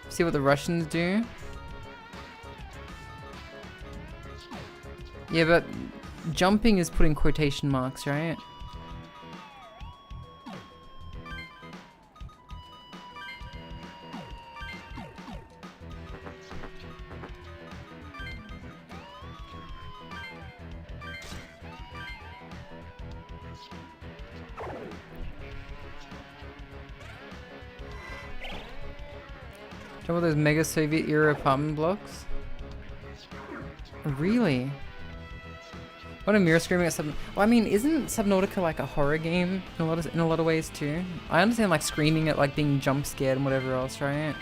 See what the Russians do? Yeah, but jumping is putting quotation marks, right? Remember those mega Soviet era apartment blocks? Really? What a mirror screaming at Well, I mean, isn't Subnautica like a horror game in a lot of ways too? I understand like screaming at like being jump scared and whatever else, right?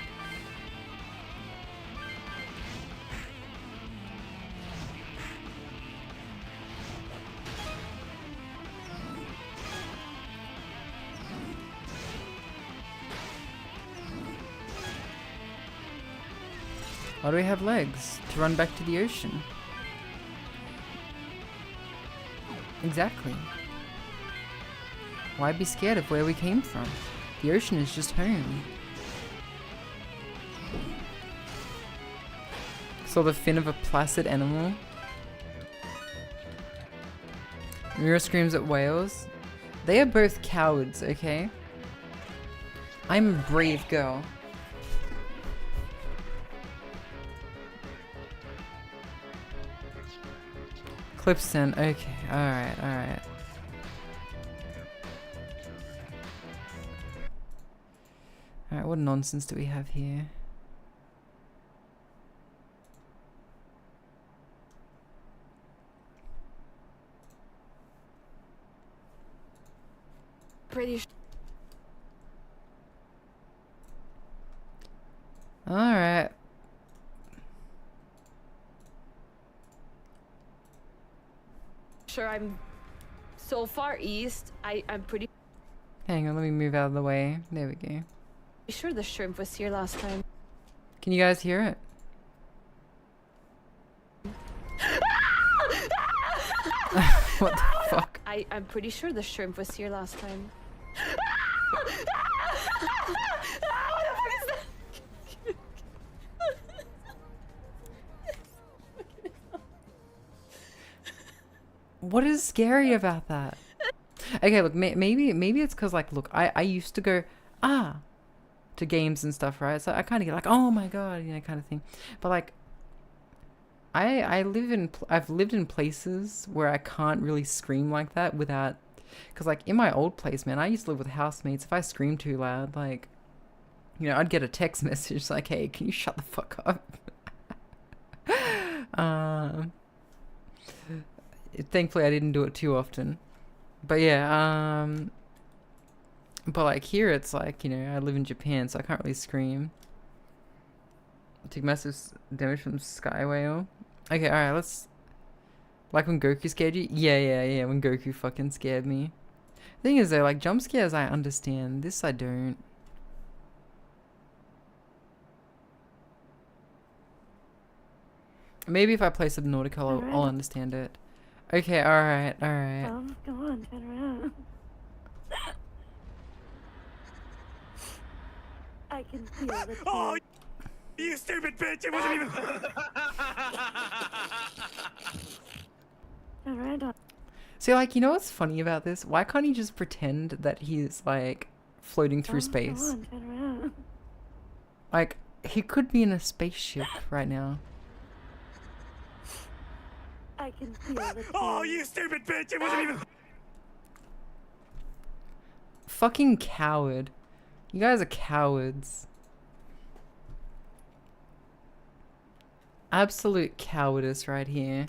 Why do we have legs? To run back to the ocean. Exactly. Why be scared of where we came from? The ocean is just home. Saw the fin of a placid animal. Mira screams at whales. They are both cowards, okay? I'm a brave girl. 𝓢𝓞𝓒𝓘𝓐𝓛𝓢. Okay, alright, alright. Alright, what nonsense do we have here? Pretty Alright. sure I'm so far east. I'm pretty Hang on, let me move out of the way. There we go. sure the shrimp was here last time. Can you guys hear it? What the fuck? I'm pretty sure the shrimp was here last time. What is scary about that? Okay, look, maybe it's because, like, look, I used to go, to games and stuff, right? So I kind of get like, oh my god, you know, kind of thing. But, like, I've lived in places where I can't really scream like that without, because, like, in my old place, man, I used to live with housemates. If I screamed too loud, like, you know, I'd get a text message like, hey, can you shut the fuck up? Thankfully, I didn't do it too often. But yeah, but like here, it's like, you know, I live in Japan, so I can't really scream. I take massive damage from Sky Whale. Okay, alright, let's... Like when Goku scared you? Yeah, when Goku fucking scared me. The thing is though, like, jump scares I understand. This I don't. Maybe if I play 𝓢𝓞𝓒𝓘𝓐𝓛𝓢, I'll understand it. Okay, alright. Go on, turn around. I can feel the Oh, you stupid bitch! It wasn't even. Turn around. See, like, you know what's funny about this? Why can't he just pretend that he's, like, floating through space? Go on, turn around. Like, he could be in a spaceship right now. I can feel the Oh, you stupid bitch! It wasn't even. Fucking coward. You guys are cowards. Absolute cowardice right here.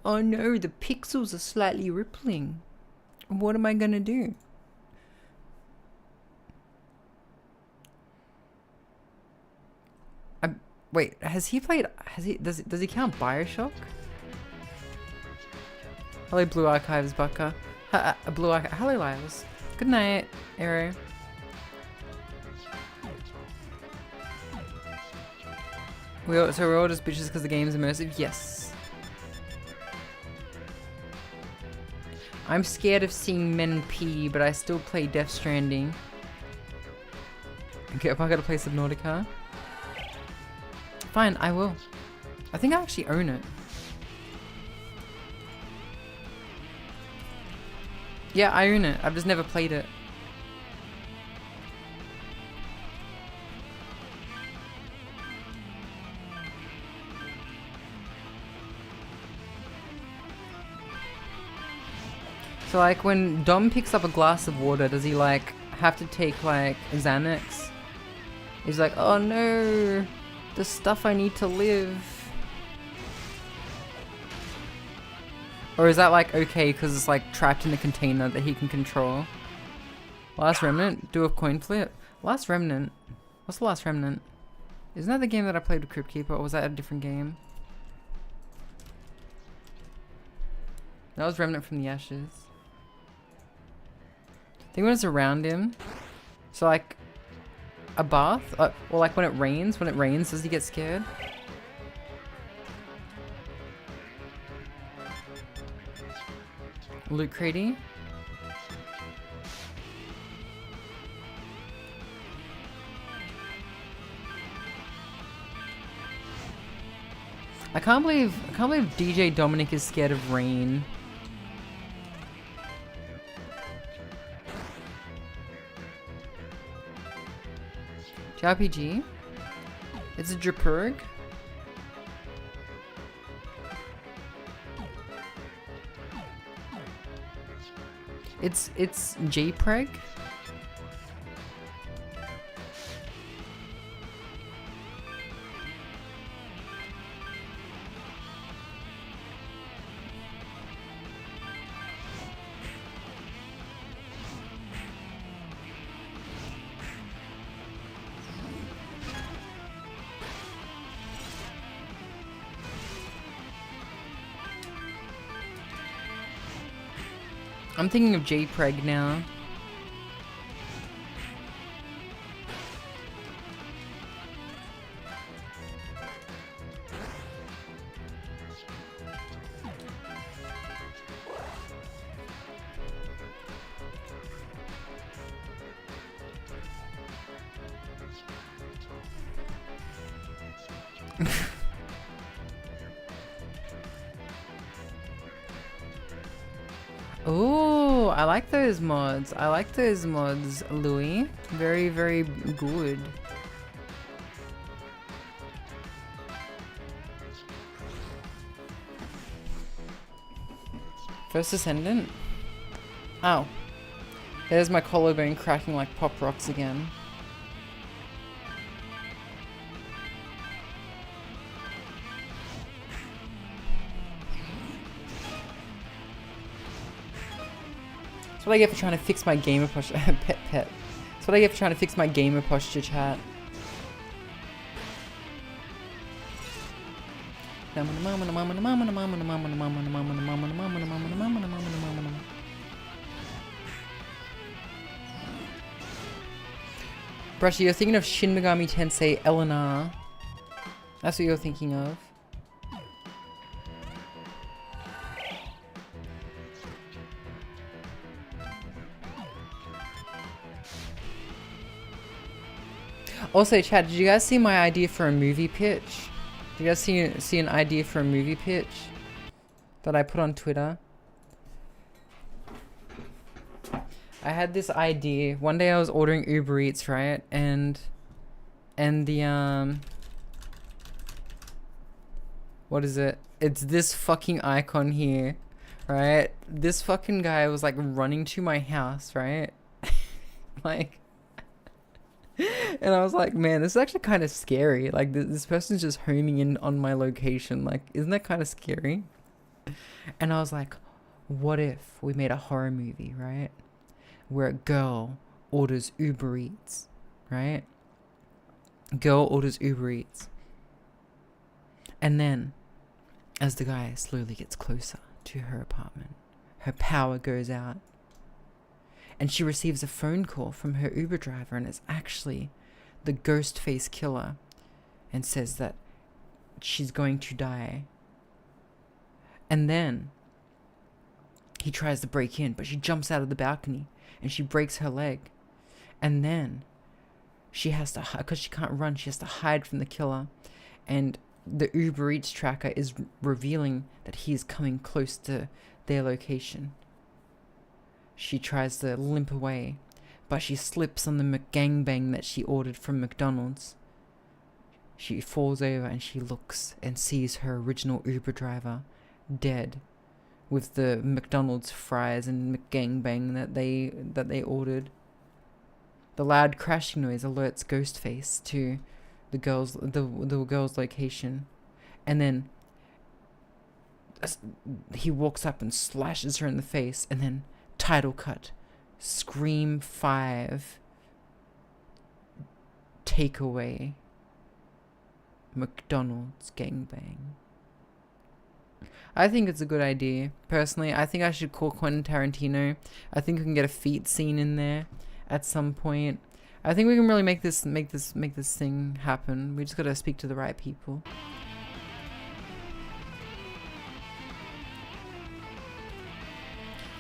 Oh no, the pixels are slightly rippling. What am I gonna do? Wait, has he played... Does he count Bioshock? Hello, Blue Archives, Bucker. Blue Archive. Hello, Lyles. Good night, Arrow. So we're all just bitches because the game's immersive? Yes. I'm scared of seeing men pee, but I still play Death Stranding. Okay, if I gotta play 𝓢𝓞𝓒𝓘𝓐𝓛𝓢. Fine, I will. I think I actually own it. Yeah, I own it. I've just never played it. So like when Dom picks up a glass of water, does he like have to take like Xanax. He's like, oh no, the stuff I need to live. Or is that like okay because it's like trapped in a container that he can control? Last Remnant, do a coin flip. Last Remnant, what's the Last Remnant? Isn't that the game that I played with Crypt Keeper, or was that a different game? That was Remnant from the Ashes. I think when it's around him, so like a bath, or like when it rains, does he get scared? Loot cratey. I can't believe DJ Dominic is scared of rain. JRPG? It's a Drapurg? It's JPreg? I'm thinking of JPreg now. Oh, I like those mods. I like those mods, Louis. Very, very good. First Ascendant? Oh. There's my collarbone cracking like Pop Rocks again. That's what I get for trying to fix my gamer posture. Pet. That's what I get for trying to fix my gamer posture, chat. Brushy, you're thinking of Shin Megami Tensei Eleanor. That's what you're thinking of. Also, chat, did you guys see my idea for a movie pitch? Did you guys see an idea for a movie pitch that I put on Twitter? I had this idea. One day I was ordering Uber Eats, right? And the what is it? It's this fucking icon here, right? This fucking guy was like running to my house, right? Like, and I was like, man, this is actually kind of scary. Like, this person's just homing in on my location. Like, isn't that kind of scary? And I was like, what if we made a horror movie, right? Where a girl orders Uber Eats, right? Girl orders Uber Eats. And then, as the guy slowly gets closer to her apartment, her power goes out. And she receives a phone call from her Uber driver, and it's actually the ghost face killer, and says that she's going to die. And then he tries to break in, but she jumps out of the balcony and she breaks her leg. And then she has to, because she can't run, she has to hide from the killer. And the Uber Eats tracker is revealing that he's coming close to their location. She tries to limp away, but she slips on the McGangbang that she ordered from McDonald's. She falls over and she looks and sees her original Uber driver dead, with the McDonald's fries and McGangbang that they ordered. The loud crashing noise alerts Ghostface to the girl's location, and then he walks up and slashes her in the face, and then title cut, Scream 5, takeaway, McDonald's gangbang. I think it's a good idea. Personally, I think I should call Quentin Tarantino. I think we can get a feet scene in there at some point. I think we can really make this thing happen. We just gotta speak to the right people.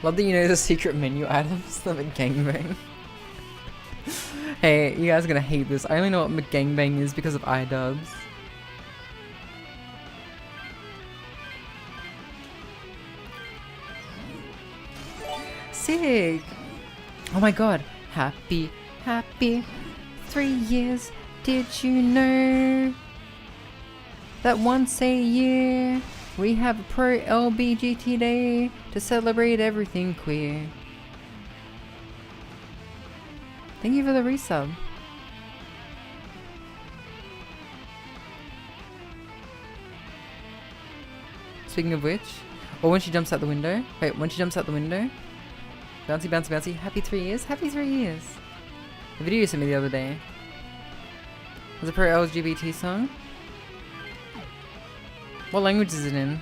Love that you know the secret menu items. The McGangbang. Hey, you guys are gonna hate this. I only know what McGangbang is because of iDubbbz. Sick! Oh my god. Happy 3 years. Did you know that once a year we have a pro LBGT day to celebrate everything queer? Thank you for the resub. Speaking of which, or when she jumps out the window. Wait, when she jumps out the window. Bouncy, bouncy, bouncy. Happy 3 years. Happy 3 years. The video you sent me the other day was a pro LGBT song. What language is it in?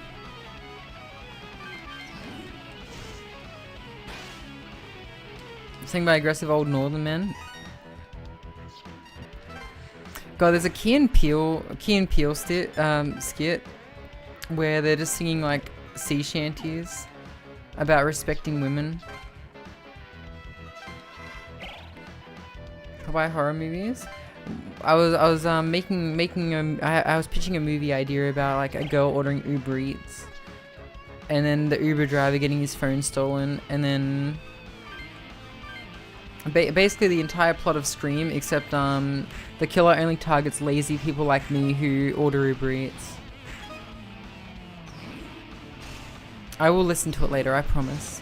Sing by aggressive old northern men. God, there's a Key and Peele skit where they're just singing like sea shanties about respecting women. Why horror movies? I was pitching a movie idea about like a girl ordering Uber Eats, and then the Uber driver getting his phone stolen, and then basically the entire plot of Scream, except the killer only targets lazy people like me who order Uber Eats. I will listen to it later, I promise.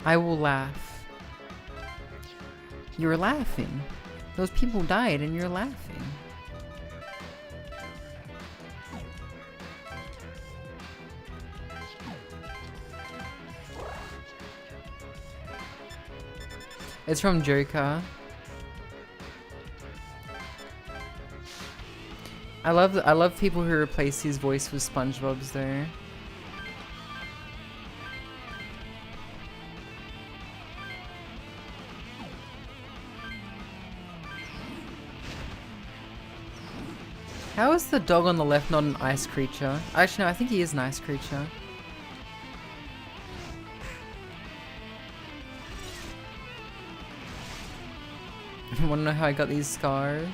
I will laugh. You're laughing. Those people died and you're laughing. It's from Joker. I love people who replace his voice with SpongeBob's though. How is the dog on the left not an ice creature? Actually, no, I think he is an ice creature. Wanna know how I got these scars?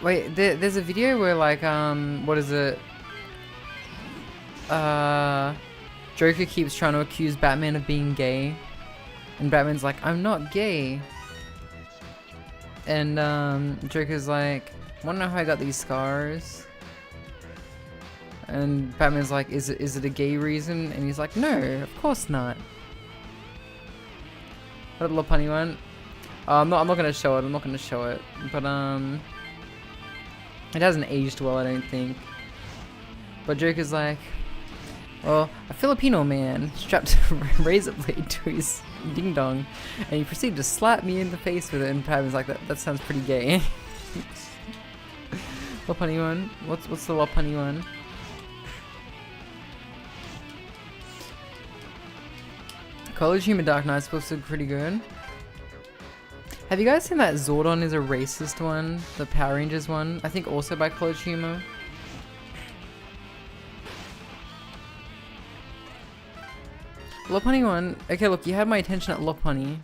Wait, there's a video where like, what is it? Joker keeps trying to accuse Batman of being gay. And Batman's like, I'm not gay. And Joker's like, wanna know how I got these scars? And Batman's like, is it a gay reason? And he's like, no, of course not. What a little punny one. I'm not gonna show it. I'm not gonna show it. But it hasn't aged well, I don't think. But Joker's like, well, a Filipino man strapped a razor blade to his ding dong, and he proceeded to slap me in the face with it. And Batman's like, that sounds pretty gay. Little punny one. What's the little punny one? College Humor Dark Knight's supposed to look pretty good. Have you guys seen that Zordon is a racist one? The Power Rangers one? I think also by College Humor. Lopunny one. Okay, look, you had my attention at Lopunny.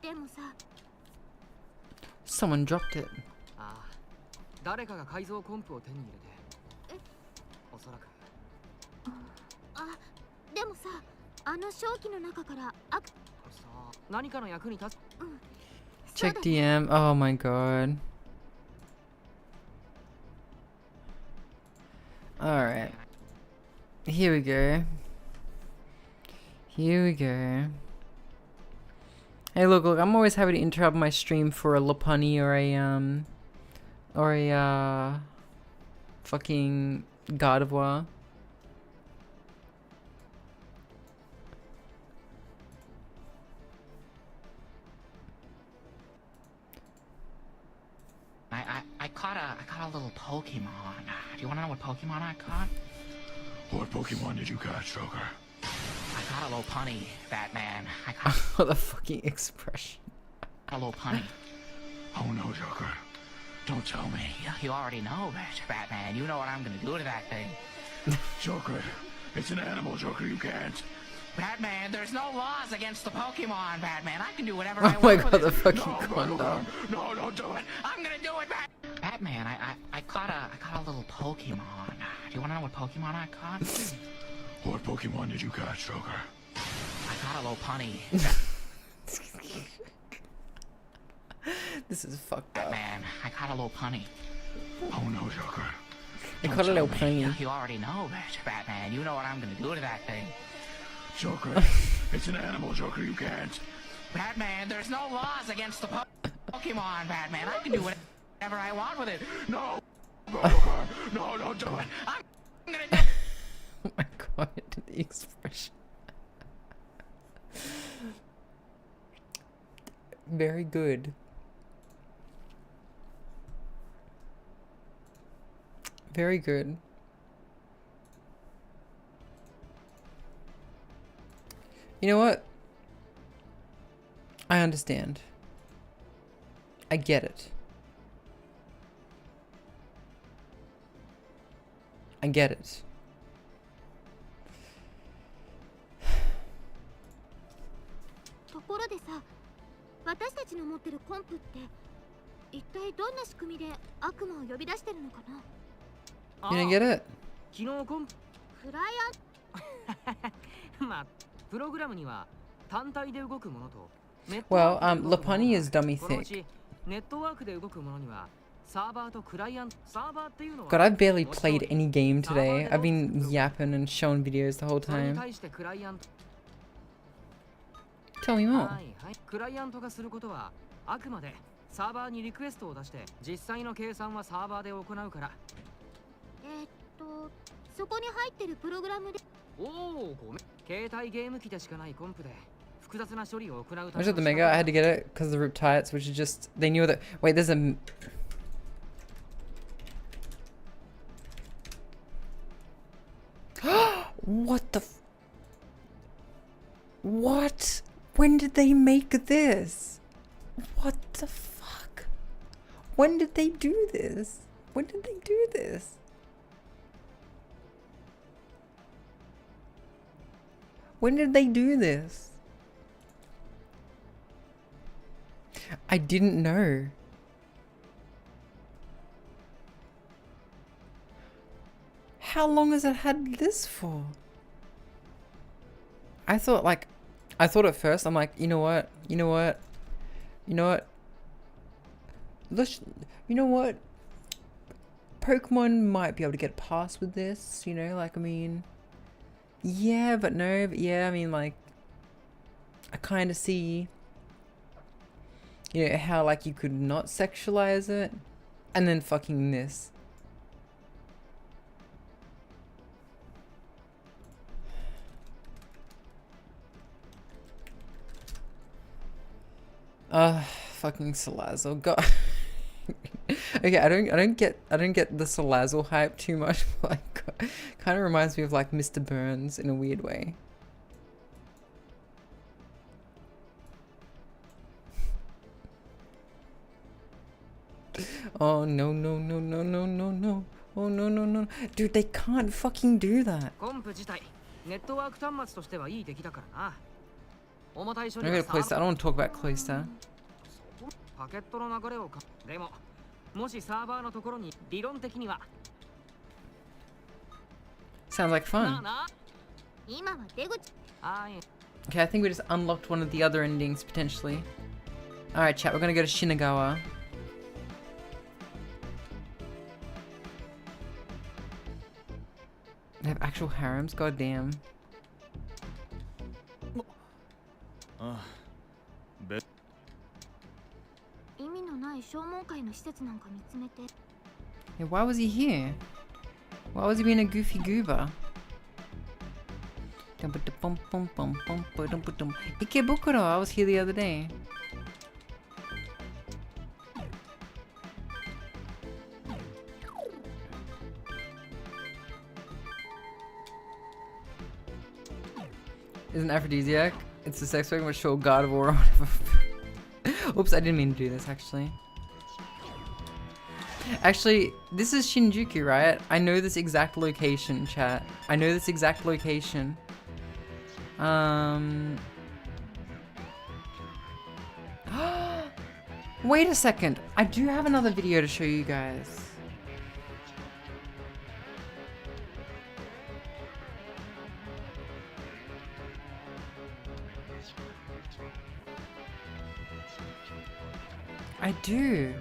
でもさ、 Someone dropped it. ああ、誰かが改造コンプを手に入れて。おそらく。あ、でもさ、あの正気の中から悪。さあ、何かの役に立つ。Check DM. Oh my god. Alright. Here we go. Here we go. Hey, look, I'm always happy to interrupt my stream for a 𝓢𝓞𝓒𝓘𝓐𝓛𝓢 or a fucking God of War. I caught a little Pokemon. Do you want to know what Pokemon I caught? What Pokemon did you catch, Joker? I caught a 𝓢𝓞𝓒𝓘𝓐𝓛𝓢, Batman. I caught What the fucking expression. a 𝓢𝓞𝓒𝓘𝓐𝓛𝓢. Oh no, Joker. Don't tell me. You already know it, Batman. You know what I'm gonna do to that thing. Joker, it's an animal, Joker. You can't. Batman, there's no laws against the Pokemon, Batman. I can do whatever Oh I my want god, with the it. fucking No, condom. No, don't do it. I'm gonna do it, Batman. I caught a little Pokemon. Do you want to know what Pokemon I caught? What Pokemon did you catch, Joker? I caught a 𝓢𝓞𝓒𝓘𝓐𝓛𝓢. This is fucked up. Man, I caught a 𝓢𝓞𝓒𝓘𝓐𝓛𝓢. Oh no, Joker. I caught a little pony. You already know it, Batman. You know what I'm gonna do to that thing. Joker, it's an animal, Joker. You can't. Batman, there's no laws against the Pokemon, Batman. I can do whatever I want with it. No, Joker. No, don't do it. I'm gonna do Oh my god, the expression. Very good. Very good. You know what? I understand. I get it. I get it.ところでさ、私たちの持ってるコンプって一体どんな仕組みで悪魔を呼び出してるのかな？ You didn't get it? 昨日コンプ。クライアンまあ、プログラムには単体で動くものと。Well, 𝓢𝓞𝓒𝓘𝓐𝓛𝓢 is dummy このう thick. ちネットワークで動くものにはサーバーとクライアント。サーバーっていうのは God, I've barely played any game today. I've been yapping and showing videos the whole それに time. 対してクライアント。 Tell me more. はいはい。クライアントがすることはあくまでサーバーにリクエストを出して実際の計算はサーバーで行うから。そこに入ってるプログラムで。おお、ごめん。携帯ゲーム機でしかないコンプで複雑な処理を行うた I め just had the mega. I had to get it because of the riptides, which is just they knew that. Wait, there's a. What the? What? When did they make this? What the fuck? When did they do this? When did they do this? When did they do this? I didn't know. How long has it had this for? I thought at first, I'm like, you know what? Pokemon might be able to get past with this, you know, like, I mean, yeah, but no, but yeah, I mean, like, I kind of see, you know, how, like, you could not sexualize it, and then fucking this. Fucking 𝓢𝓞𝓒𝓚𝓚. God. Okay, I don't get the 𝓢𝓞𝓒𝓚 hype too much, but like, kind of reminds me of like Mr. Burns in a weird way. Oh no no no no no no no. Oh no no no. Dude, they can't fucking do that. コンプ自体ネットワーク端末としてはいい出来だからな。重たい処 I'm 理 gonna は go to Cloister. I don't want to talk about Cloister. パケットの流れをかでももしサーバーのところに理論的には Sounds like fun. 今は出口。 Okay, I think we just unlocked one of the other endings potentially. Alright, chat, we're gonna go to Shinagawa. They have actual harems? God damn. 意味のない証文会の施設なんか見つめて。 Yeah, why was he here? Why was he being a goofy goober? Ikebukuro, I was here the other day. Isn't aphrodisiac? It's the sex weapon with show God of War or whatever. Oops, I didn't mean to do this actually. Actually, this is Shinjuku, right? I know this exact location, chat. I know this exact location. Wait a second. I do have another video to show you guys. I do.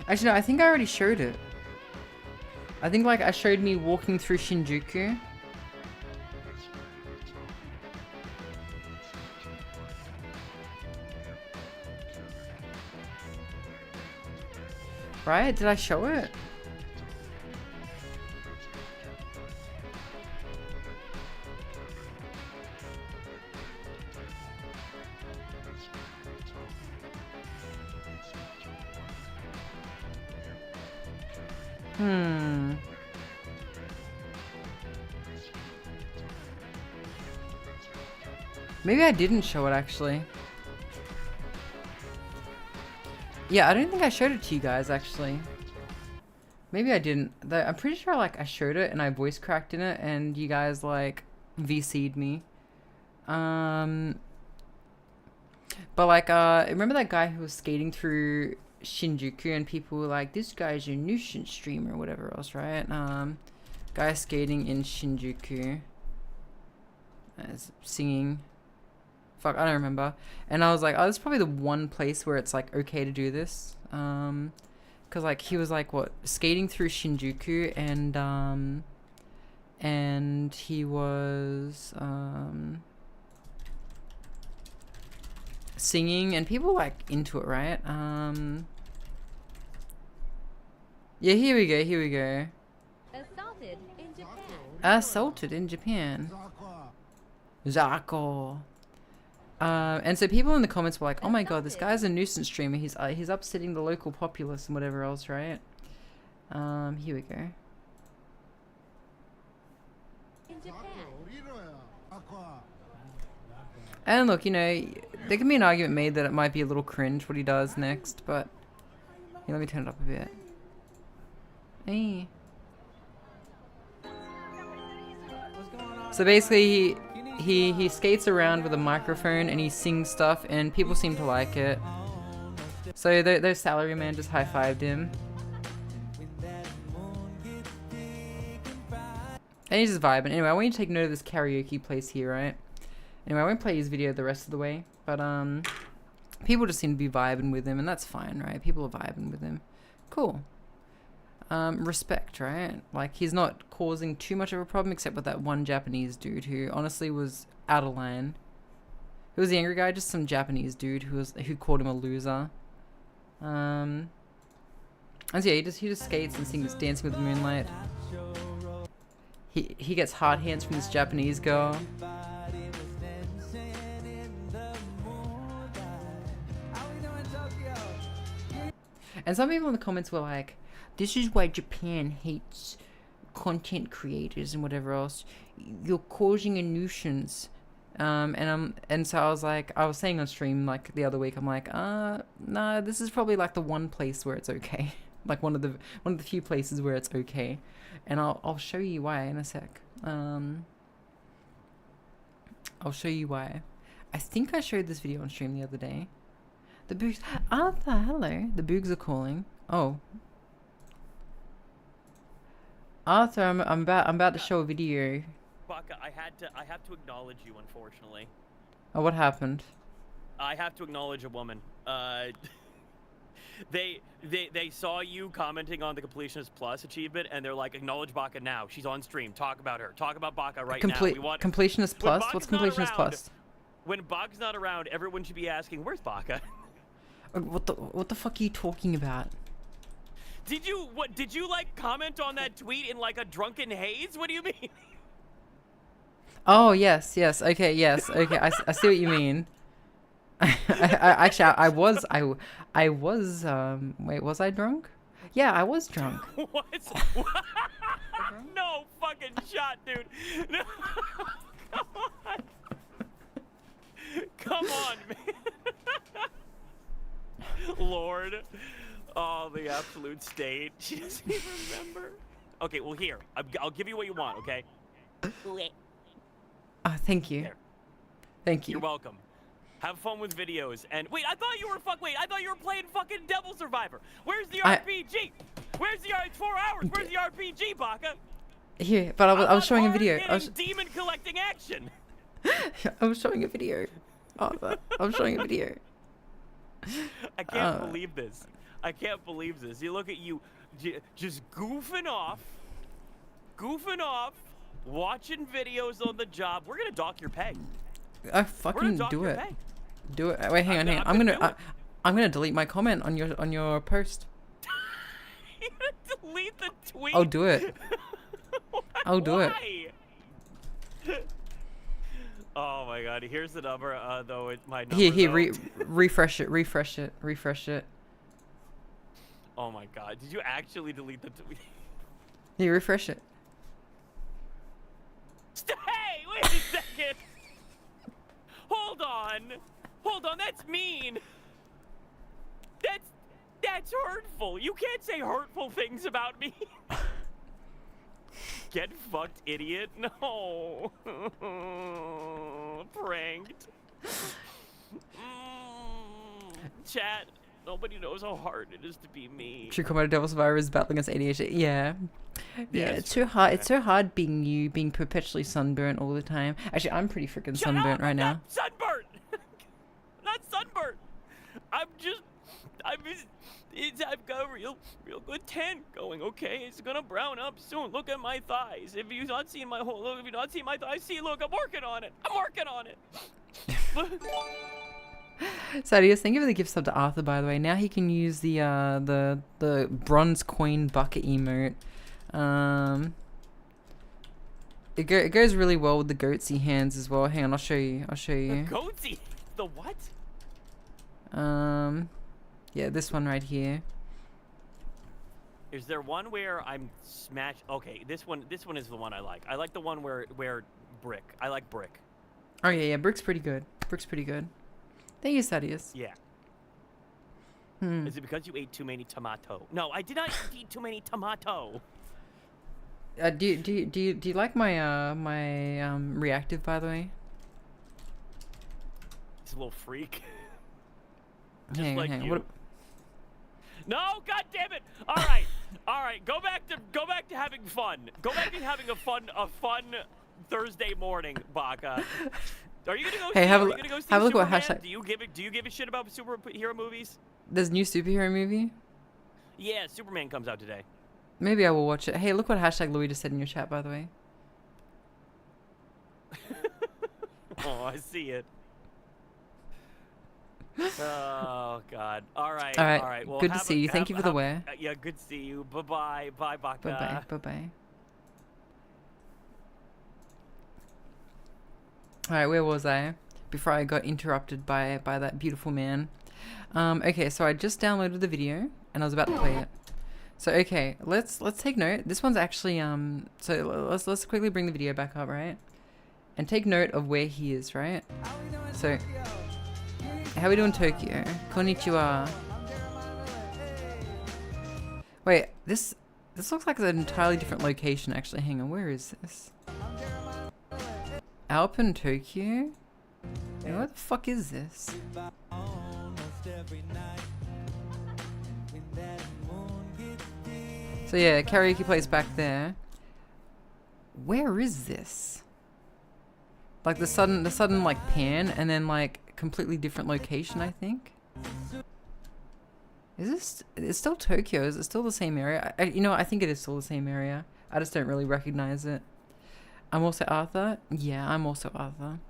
Actually, no, I think I already showed it. I think like I showed me walking through Shinjuku. Right? Did I show it? Maybe I didn't show it actually. Yeah, I don't think I showed it to you guys actually. Maybe I didn't. I'm pretty sure like I showed it and I voice cracked in it and you guys like VC'd me. But like remember that guy who was skating through Shinjuku and people were like, this guy's a nuisance streamer or whatever else, right? Guy skating in Shinjuku. Singing. Fuck, I don't remember. And I was like, oh, this is probably the one place where it's like okay to do this. Cause like he was like what, skating through Shinjuku and he was singing and people like into it, right? Yeah, here we go, here we go. Assaulted in Japan. Assaulted in Japan. Zako. And so people in the comments were like, oh my god, this guy's a nuisance streamer. He's upsetting the local populace and whatever else, right? Here we go. In Japan. And look, you know, there can be an argument made that it might be a little cringe what he does next, but here, let me turn it up a bit. Hey. So basically, he skates around with a microphone and he sings stuff, and people seem to like it. So those salaryman just high-fived him. And he's just vibing. Anyway, I want you to take note of this karaoke place here, right? Anyway, I won't play his video the rest of the way, but people just seem to be vibing with him, and that's fine, right? People are vibing with him. Cool. Respect, right? Like, he's not causing too much of a problem, except with that one Japanese dude who honestly was out of line. Who was the angry guy? Just some Japanese dude who called him a loser. And so yeah, he just skates and sings Dancing with the Moonlight. He gets hard hands from this Japanese girl. And some people in the comments were like, this is why Japan hates content creators and whatever else. You're causing a nuisance. And so I was like, I was saying on stream like the other week, I'm like, nah, this is probably like the one place where it's okay. Like one of the few places where it's okay, and I'll show you why in a sec. I'll show you why. I think I showed this video on stream the other day. The boogs. Arthur, hello. The boogs are calling. Oh. Arthur, I'm about to show a video. Baka, I have to acknowledge you, unfortunately. Oh, what happened? I have to acknowledge a woman. They saw you commenting on the Completionist Plus achievement, and they're like, acknowledge Baka now. She's on stream. Talk about her. Talk about Baka right now. We want Completionist Plus? What's Completionist Plus? When Baka's not around, everyone should be asking, where's Baka? What the fuck are you talking about? Did you like comment on that tweet in like a drunken haze? What do you mean? Oh yes, okay, yes, okay. I see what you mean. I was wait, was I drunk? Yeah, I was drunk. What? No fucking shot, dude. No. Come on, man. Lord. Oh, the absolute state. She doesn't even remember. Okay, well here, I'll give you what you want, okay? Thank you. There. Thank you. You're welcome. Have fun with videos. And wait, I thought you were playing fucking Devil Survivor. Where's the RPG? Where's the it's 4 hours? Where's the RPG, Baka? Here, but I was showing a video. I was demon collecting action. I was showing a video. I was showing a video. I can't believe this. I can't believe this. You look at you, just goofing off, watching videos on the job. We're gonna dock your pay. I fucking do it. Do it. Wait, hang on. I'm gonna delete my comment on your post. You're gonna delete the tweet? I'll do it. I'll do it. Oh my god. Here's the number. Though it my number. Here. Refresh it. Oh my god. Did you actually delete the tweet? Here, refresh it. Hey, wait a second. Hold on. That's mean. That's hurtful. You can't say hurtful things about me. Get fucked, idiot. No. Pranked. Chat. Nobody knows how hard it is to be me. True comment, Devil Survivor is battling against ADHD. Yeah, it's too hard. It's so hard being you, being perpetually sunburnt all the time. Actually, I'm pretty freaking sunburnt right now. Sunburnt. Not sunburnt. I've got a real good tan going. Okay, it's gonna brown up soon. Look at my thighs. If you've not seen my thighs, see, look, I'm working on it. Sadius, thank you for the gift sub to Arthur, by the way. Now he can use the bronze coin bucket emote. It goes really well with the goatsy hands as well. Hang on, I'll show you. The goatsy? The what? Yeah, this one right here. Is there one where I'm smashed? Okay, this one is the one I like. I like the one where brick. I like brick. Oh yeah, brick's pretty good. Thank you, Sadius. Yeah. Is it because you ate too many tomato? No, I did not eat too many tomato. Do you like my reactive, by the way? It's a little freak. Hang on. No, god damn it! All right. Go back to having fun. Go back to having a fun Thursday morning, Baka. Are you gonna go? Hey, have a look what hashtag. Do you give a shit about superhero movies? There's a new superhero movie. Yeah, Superman comes out today. Maybe I will watch it. Hey, look what hashtag Louis just said in your chat, by the way. Oh, I see it. Oh God! All right. Well, good to see you. Thank you for the wear. Yeah, good to see you. Bye, Baka. Bye. All right, where was I before I got interrupted by that beautiful man? Okay, so I just downloaded the video and I was about to play it. So okay, let's take note. This one's actually so let's quickly bring the video back up, right? And take note of where he is, right? So how we doing, Tokyo? Konnichiwa. Wait, this looks like an entirely different location actually. Hang on, where is this? Alpen, Tokyo? Yeah, what the fuck is this? So yeah, karaoke place back there. Where is this? Like the sudden like pan and then like completely different location, I think. Is this? It's still Tokyo. Is it still the same area? You know, I think it is still the same area. I just don't really recognize it. I'm also Arthur. Yeah, I'm also Arthur.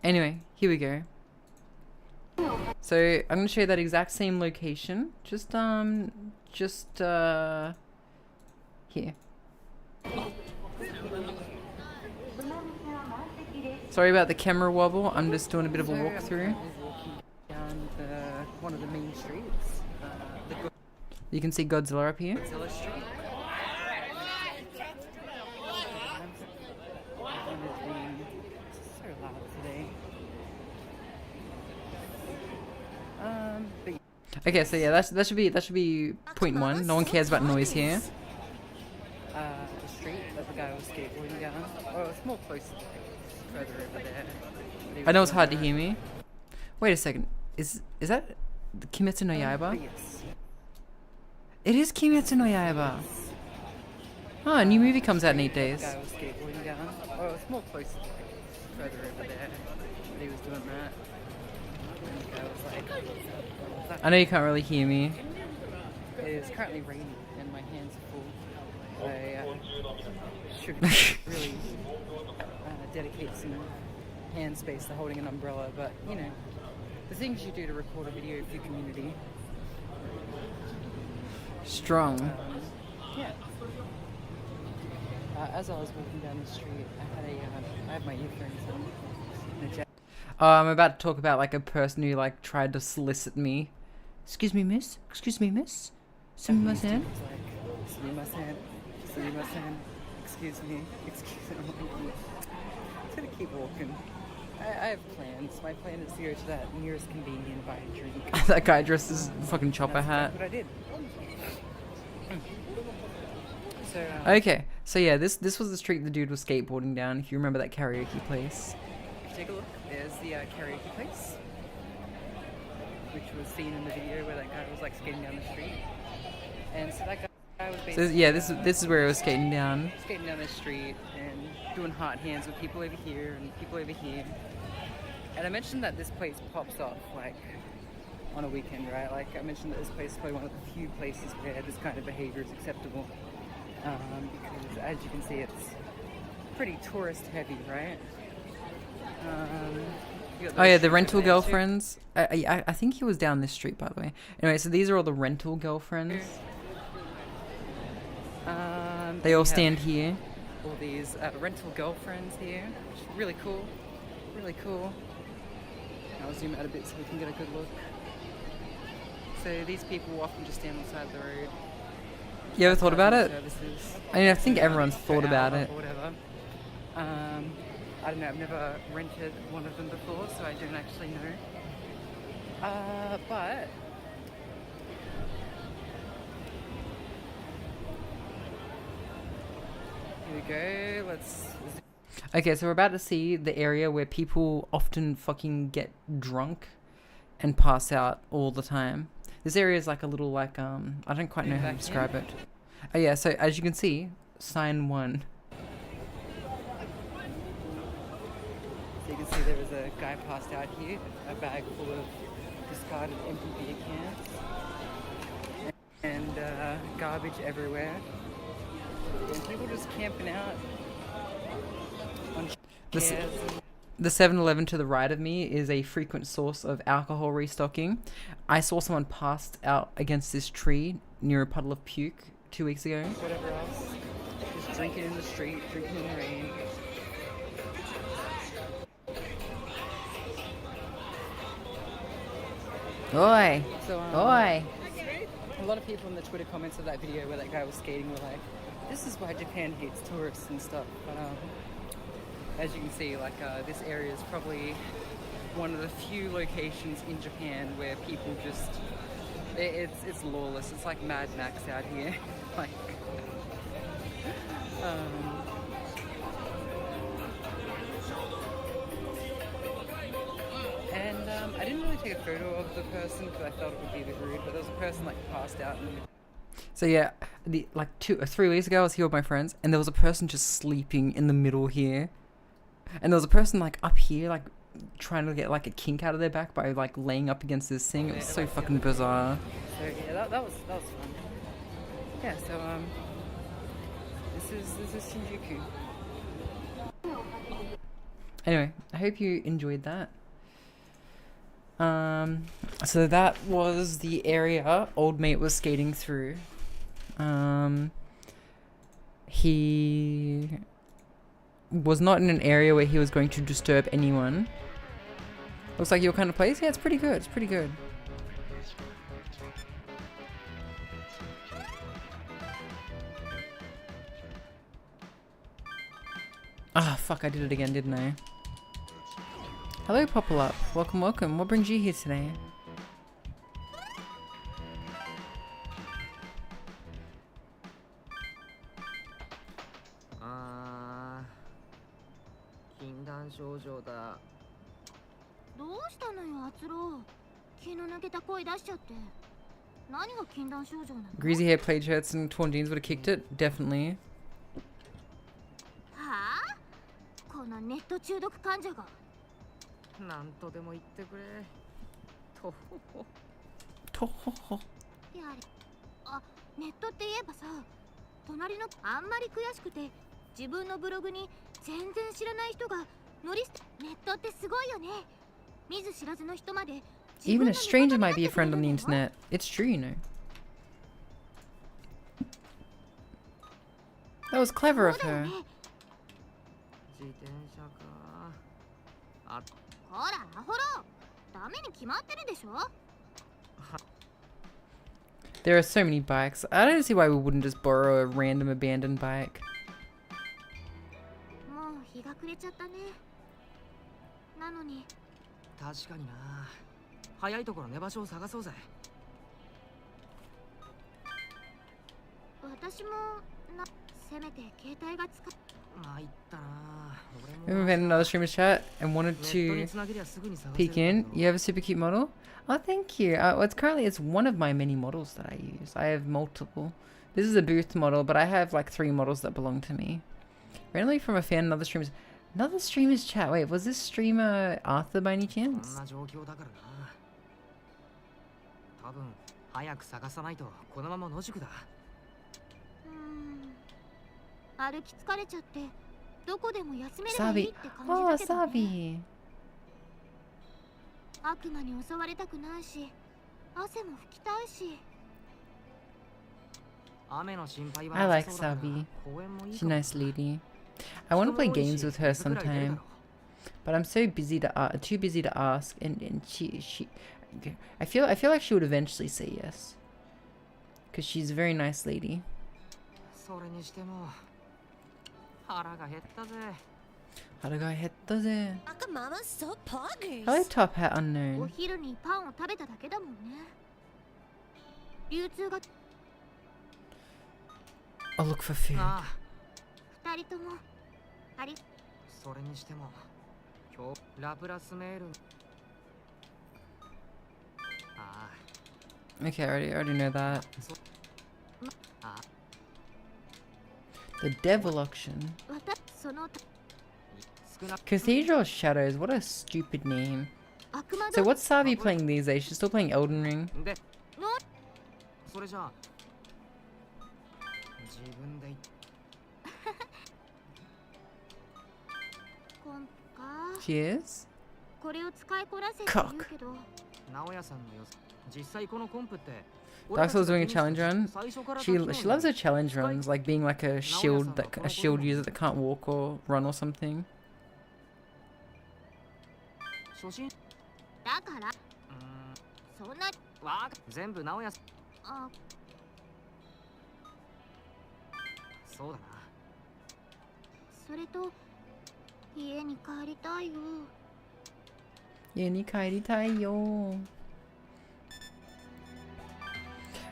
Anyway, here we go. So I'm gonna show you that exact same location. Just here. Sorry about the camera wobble. I'm just doing a bit of a walkthrough. Down one of the main streets. You can see Godzilla up here. Godzilla Street. So loud today. Okay, so yeah, that should be point one. No one cares about noise here. The street that the guy was skateboarding down. Oh, it's more close, further over there. I know it's hard to hear me. Wait a second. Is that the Kimetsu no Yaiba? Yes. It is Kimetsu no Yaiba. Oh, a new movie comes out in 8 days. The guy was skateboarding down. Oh, it's more close, further over there. He was doing that. And the guy was like, I know you can't really hear me. It is currently raining and my hands are full. I should really dedicate some hand space to holding an umbrella, but you know, the things you do to record a video for your community. Strong. Yeah. As I was walking down the street, I had my earphones on. Oh, I'm about to talk about like a person who like tried to solicit me. Excuse me, miss. Excuse me, miss. Sumimasen. Sumimasen. Sumimasen. Excuse me. Excuse me. I'm gonna keep walking. I have plans. My plan is to go to that nearest convenience and buy a drink. That guy dressed as fucking chopper hat. That's what I did. So, okay, so yeah, this was the street the dude was skateboarding down. If you remember that karaoke place. If you take a look, there's the karaoke place, which was seen in the video where that guy was like skating down the street. And so that guy was basically. So yeah, this is where he was skating down. Skating down the street and doing hot hands with people over here and people over here. And I mentioned that this place pops up like on a weekend, right? Like I mentioned that this place is probably one of the few places where this kind of behavior is acceptable. Because as you can see, it's pretty tourist heavy, right? Oh yeah, the rental girlfriends. I think he was down this street, by the way. Anyway, so these are all the rental girlfriends. They all stand here. All these rental girlfriends here, which is really cool. Really cool. I'll zoom out a bit so we can get a good look. So these people often just stand on the side of the road. You ever thought about it? I mean, I think everyone's thought about it. Whatever. I don't know, I've never rented one of them before, so I don't actually know. But here we go, let's... Okay, so we're about to see the area where people often fucking get drunk and pass out all the time. This area is like a little like, I don't quite know how to describe it. Oh yeah, so as you can see, sign 1. So you can see there was a guy passed out here, a bag full of discarded empty beer cans. And garbage everywhere. And people just camping out on chairs. The 7-Eleven to the right of me is a frequent source of alcohol restocking. I saw someone passed out against this tree near a puddle of puke 2 weeks ago. Whatever else. Just drinking in the street, drinking in the rain. Oi! So, oi! A lot of people in the Twitter comments of that video where that guy was skating were like, this is why Japan hates tourists and stuff. But as you can see, like this area is probably one of the few locations in Japan where people just It's lawless. It's like Mad Max out here. Like, and I didn't really take a photo of the person because I thought it would be a bit rude. But there was a person like passed out. So yeah, like 2 or 3 weeks ago, I was here with my friends, and there was a person just sleeping in the middle here, and there was a person like up here, like trying to get like a kink out of their back by like laying up against this thing. It was so fucking bizarre. So yeah, that was fun. Yeah. So this is Shinjuku. Anyway, I hope you enjoyed that. So that was the area old mate was skating through. He was not in an area where he was going to disturb anyone. Looks like your kind of place? Yeah, it's pretty good. It's pretty good. Ah, fuck, I did it again, didn't I? Hello, Popple Up. Welcome, welcome. What brings you here today? Greasy hair, plaid shirts, and torn jeans would have kicked it. Definitely. Even a stranger might be a friend on the internet. It's true, you know. That was clever of her. There are so many bikes. I don't see why we wouldn't just borrow a random abandoned bike. We haven't had another streamer's chat and wanted to peek in. You have a super cute model? Oh, thank you. Well, it's one of my many models that I use. I have multiple. This is a booth model, but I have like 3 models that belong to me. Randomly from a fan, another streamer's chat. Wait, was this streamer Arthur by any chance? Sabi. Oh, Sabi. I like Sabi. She's a nice lady. I want to play games with her sometime, but I'm so busy too busy to ask, and I feel like she would eventually say yes, because she's a very nice lady. Hello, Top Hat Unknown. I'll look for food. Okay, I already know that. The Devil Auction. Cathedral Shadows, what a stupid name. So what's Sabi playing these days? She's still playing Elden Ring? She is? Cock. Dark Souls doing a challenge run. She loves her challenge runs, like being like a shield user that can't walk or run or something.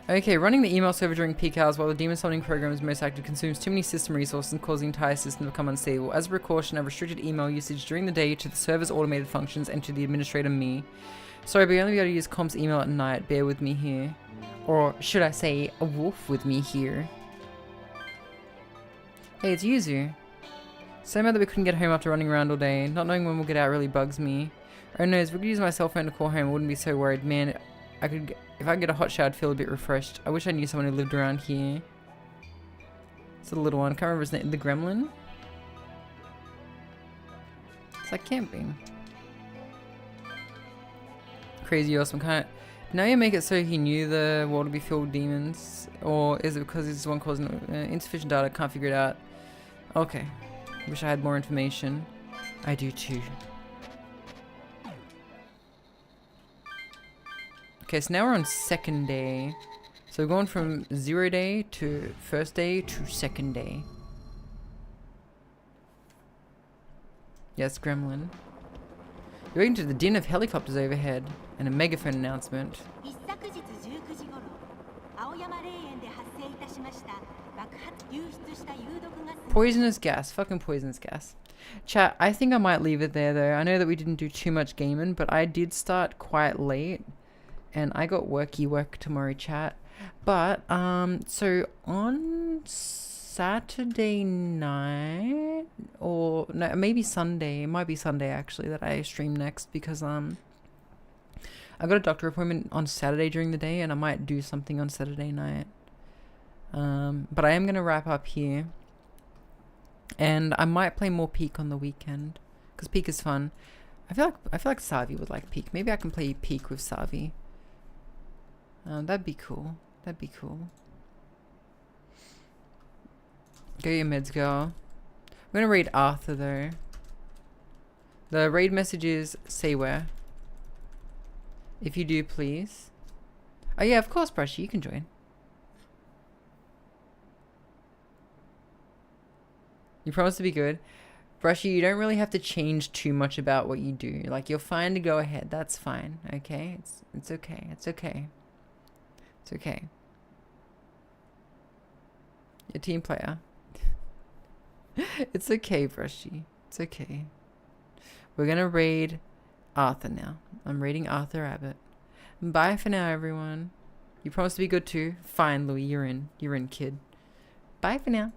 Okay, running the email server during peak hours while the demon summoning program is most active consumes too many system resources and causes the entire system to become unstable. As a precaution, I've restricted email usage during the day to the server's automated functions and to the administrator me. Sorry, but you only be able to use comp's email at night. Bear with me here. Or should I say, a wolf with me here. Hey, it's Yuzu. So mad that we couldn't get home after running around all day. Not knowing when we'll get out really bugs me. Oh no, if we could use my cell phone to call home, I wouldn't be so worried. Man, if I could get a hot shower, I'd feel a bit refreshed. I wish I knew someone who lived around here. It's a little one. I can't remember his name. The Gremlin? It's like camping. Crazy awesome. Now you make it so he knew the world would be filled with demons? Or is it because he's the one causing insufficient data? Can't figure it out. Okay. Wish I had more information. I do too. Okay, so now we're on second day. So we're going from 0 day to first day to second day. Yes, Gremlin. You're waiting to the din of helicopters overhead and a megaphone announcement. Poisonous gas. Fucking poisonous gas. Chat, I think I might leave it there though. I know that we didn't do too much gaming, but I did start quite late. And I got work tomorrow, chat. But, so on Saturday night, or no, maybe Sunday, it might be Sunday actually that I stream next because, I got a doctor appointment on Saturday during the day and I might do something on Saturday night. But I am going to wrap up here. And I might play more Peak on the weekend because Peak is fun. I feel like Savi would like Peak. Maybe I can play Peak with Savi. That'd be cool. That'd be cool. Go your meds, girl. I'm gonna raid Arthur though. The raid message is say where. If you do, please. Oh yeah, of course, Brushy, you can join. You promise to be good. Brushy, you don't really have to change too much about what you do. Like, you're fine to go ahead. That's fine. Okay? It's okay. It's okay. It's okay. You're a team player. It's okay, Brushy. It's okay. We're gonna raid Arthur now. I'm raiding Arthur Abbott. Bye for now, everyone. You promise to be good too? Fine, Louis. You're in. You're in, kid. Bye for now.